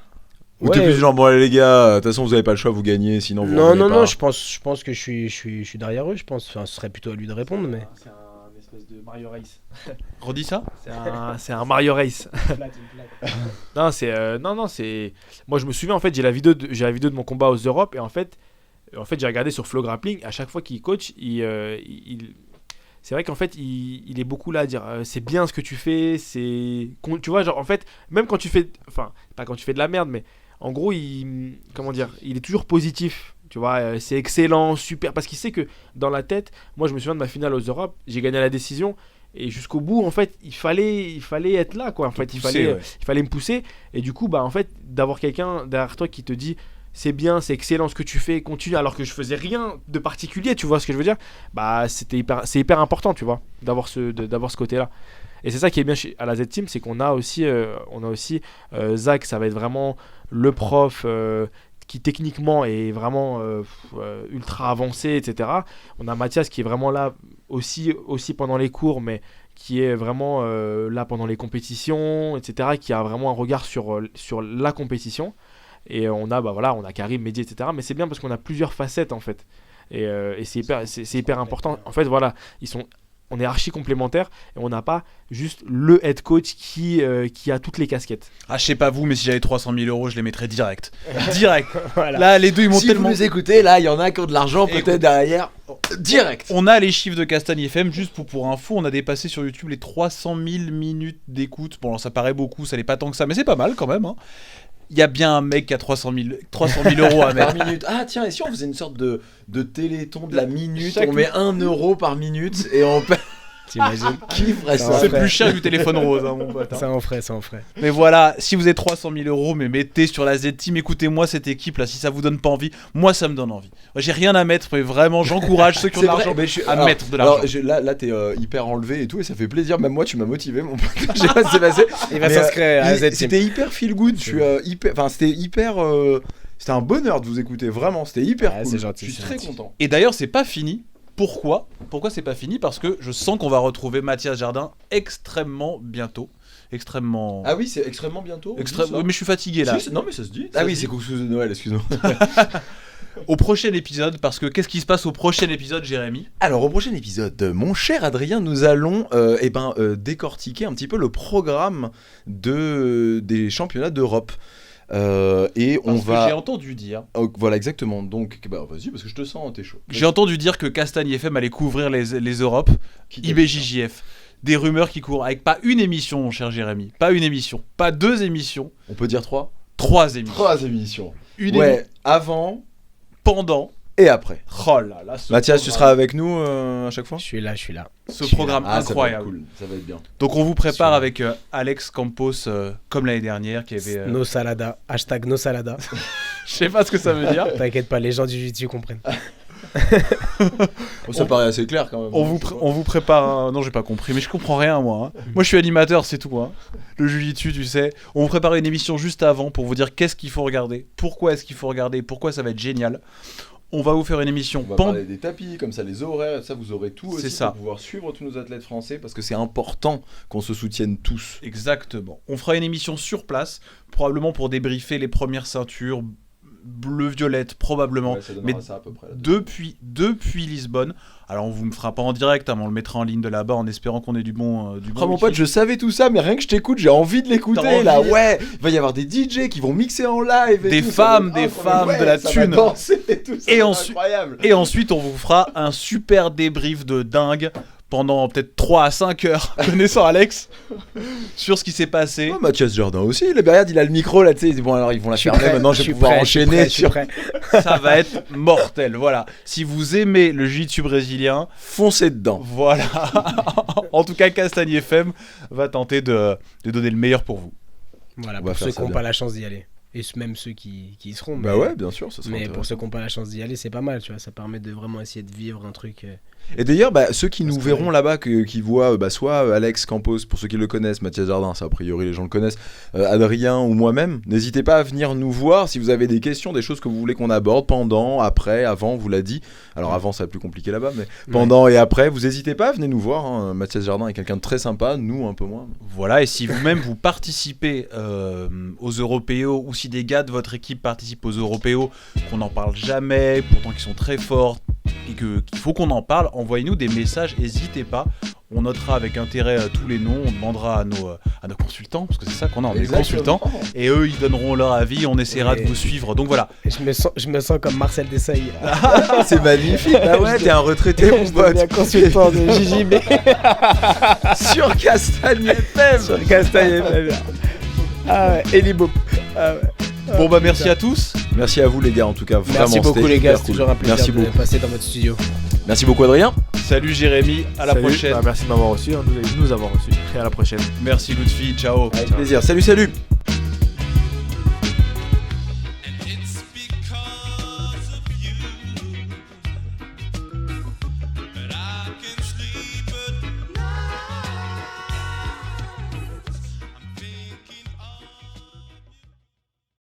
Ou Ouais. t'es plus du genre, bon allez les gars, de toute façon vous avez pas le choix, vous gagnez, sinon vous revenez pas. Non, je pense que je suis derrière eux, je pense. Enfin, ce serait plutôt à lui de répondre, mais. C'est un espèce de Mario Race. Redis ça. C'est un Mario Race. Non, c'est. Moi, je me souviens, en fait, j'ai la vidéo de mon combat aux Europes et en fait, j'ai regardé sur Flow Grappling. À chaque fois qu'il coach, c'est vrai qu'en fait, il est beaucoup là à dire c'est bien ce que tu fais, tu vois, genre en fait, même quand tu fais, enfin, pas quand tu fais de la merde, mais en gros, il est toujours positif. Tu vois, c'est excellent, super, parce qu'il sait que dans la tête, moi je me souviens de ma finale aux Europes, j'ai gagné la décision. Et jusqu'au bout, en fait, il fallait être là, quoi. En fait, il fallait me pousser. Et du coup, bah, en fait, d'avoir quelqu'un derrière toi qui te dit c'est bien, c'est excellent ce que tu fais, continue, alors que je faisais rien de particulier, tu vois ce que je veux dire? Bah, c'est hyper important, tu vois, d'avoir ce côté-là. Et c'est ça qui est bien à la Z-Team, c'est qu'on a aussi Zach, ça va être vraiment le prof qui techniquement est vraiment ultra avancé, etc. On a Mathias qui est vraiment là aussi pendant les cours, mais qui est vraiment là pendant les compétitions, etc., qui a vraiment un regard sur la compétition. Et on a Karim, Mehdi, etc. Mais c'est bien parce qu'on a plusieurs facettes en fait. Et c'est hyper important. En fait, voilà, on est archi complémentaires et on n'a pas juste le head coach qui a toutes les casquettes. Ah, je sais pas vous, mais si j'avais 300 000 euros, je les mettrais direct. Voilà. Là, les deux, ils m'ont Si tellement. vous nous écoutez, là, il y en a qui ont de l'argent peut-être derrière. Direct. On a les chiffres de Castagne FM, juste pour info, on a dépassé sur YouTube les 300 000 minutes d'écoute. Bon, alors ça paraît beaucoup, ça n'est pas tant que ça, mais c'est pas mal quand même. Hein. Il y a bien un mec qui a 300 000 euros à mettre. Par minute. Ah tiens, et si on faisait une sorte de téléthon de la minute, Chaque on met 1 euro par minute et on paie. T'imagines? Qui ferait ça? C'est plus cher du téléphone rose, hein, mon pote. Hein. Ça en ferait. Mais voilà, si vous avez 300 000 euros, mais mettez sur la Z-Team, écoutez-moi cette équipe là, si ça vous donne pas envie, moi ça me donne envie. Moi, j'ai rien à mettre, mais vraiment j'encourage ceux qui ont de l'argent à mettre de l'argent. Là t'es hyper enlevé et tout, et ça fait plaisir, même moi tu m'as motivé, mon pote. Je sais pas ce qui s'est passé. Il va s'inscrire à la Z-Team. C'était hyper feel good, c'était un bonheur de vous écouter, vraiment, c'était hyper cool. C'est gentil, je suis c'est très gentil. content. Et d'ailleurs, c'est pas fini. Pourquoi c'est pas fini? Parce que je sens qu'on va retrouver Mathias Jardin extrêmement bientôt. Extrêmement. Ah oui, c'est extrêmement bientôt. Oui, mais je suis fatigué là. Non, mais ça se dit. Ah oui, c'est Coucou de Noël, excuse-moi. Au prochain épisode, parce que qu'est-ce qui se passe au prochain épisode, Jérémy? Alors, au prochain épisode, mon cher Adrien, nous allons décortiquer un petit peu le programme des championnats d'Europe. Et on va. J'ai entendu dire. Voilà, exactement. Donc, vas-y, parce que je te sens, t'es chaud. J'ai entendu dire que Castagne FM allait couvrir les Europes. IBJJF. Des rumeurs qui courent avec pas une émission, mon cher Jérémy. Pas une émission. Pas 2 émissions. On peut dire 3 émissions. 3 émissions. Une avant, pendant et après. Oh là là. Mathias, tu seras avec nous à chaque fois? Je suis là. Ce programme incroyable. Cool. Ça va être bien. Donc on vous prépare avec Alex Campos comme l'année dernière qui avait. No Salada. Hashtag No Salada. Je sais pas ce que ça veut dire. T'inquiète pas, les gens du jiu-jitsu comprennent. Ça paraît assez clair quand même. On vous prépare. Non, j'ai pas compris, mais je comprends rien moi. Hein. Moi je suis animateur, c'est tout. Hein. Le jiu-jitsu, tu sais. On vous prépare une émission juste avant pour vous dire qu'est-ce qu'il faut regarder, pourquoi est-ce qu'il faut regarder, pourquoi ça va être génial. On va vous faire une émission. On va parler des tapis, comme ça, les horaires, ça, vous aurez tout aussi pour pouvoir suivre tous nos athlètes français, parce que c'est important qu'on se soutienne tous. Exactement. On fera une émission sur place, probablement pour débriefer les premières ceintures, bleu-violette, probablement. Ouais, mais ça à peu près, là, depuis Lisbonne. Alors on vous me fera pas en direct, hein, mais on le mettra en ligne de là-bas en espérant qu'on ait du bon. Mon pote, je savais tout ça, mais rien que je t'écoute, j'ai envie de l'écouter là. Ouais, il va y avoir des DJ qui vont mixer en live. Des femmes, de la thune. Et ensuite, on vous fera un super débrief de dingue pendant peut-être 3 à 5 heures, connaissant Alex, sur ce qui s'est passé. Oh, Mathias Jardin aussi, regarde, il a le micro là, tu sais, bon alors ils vont la fermer, maintenant je vais pouvoir enchaîner. Je suis prêt. Ça va être mortel, voilà. Si vous aimez le jiu-jitsu brésilien, foncez dedans. Voilà. En tout cas, Castagne FM va tenter de donner le meilleur pour vous. Voilà, pour ceux qui n'ont pas la chance d'y aller. Et même ceux qui y seront. Bah ouais, bien sûr, ça sera mais pour ceux qui n'ont pas la chance d'y aller, c'est pas mal, tu vois. Ça permet de vraiment essayer de vivre un truc. Et d'ailleurs, ceux qui nous verront là-bas, qui voient soit Alex Campos, pour ceux qui le connaissent, Mathias Jardin, ça a priori les gens le connaissent, Adrien ou moi-même, n'hésitez pas à venir nous voir si vous avez des questions, des choses que vous voulez qu'on aborde pendant, après, avant, vous l'a dit. Alors avant, ça va être plus compliqué là-bas, mais pendant et après, vous n'hésitez pas, venez nous voir. Hein. Mathias Jardin est quelqu'un de très sympa, nous un peu moins. Voilà, et si vous-même vous participez aux Européos, ou si des gars de votre équipe participent aux Européos, qu'on n'en parle jamais, pourtant qu'ils sont très forts, et qu'il faut qu'on en parle, envoyez-nous des messages, n'hésitez pas. On notera avec intérêt tous les noms, on demandera à nos consultants, parce que c'est ça qu'on a, on est consultants, et eux ils donneront leur avis, on essaiera de vous suivre. Donc voilà. Et je me sens comme Marcel Desailly. C'est magnifique. Ah ouais, t'es un retraité, mon pote. Je deviens consultant de JJB. Sur Castagne FM. Sur Castagne FM. Ah ouais, Eli Boop. Ah ouais. Bon merci à tous. Merci à vous les gars en tout cas. Vraiment, merci beaucoup les gars, c'est toujours un plaisir de passer dans votre studio. Merci beaucoup Adrien. Salut Jérémy, à la prochaine. Merci de m'avoir reçu, de nous avoir reçus. Et à la prochaine. Merci Lutfi, ciao. Avec plaisir, salut.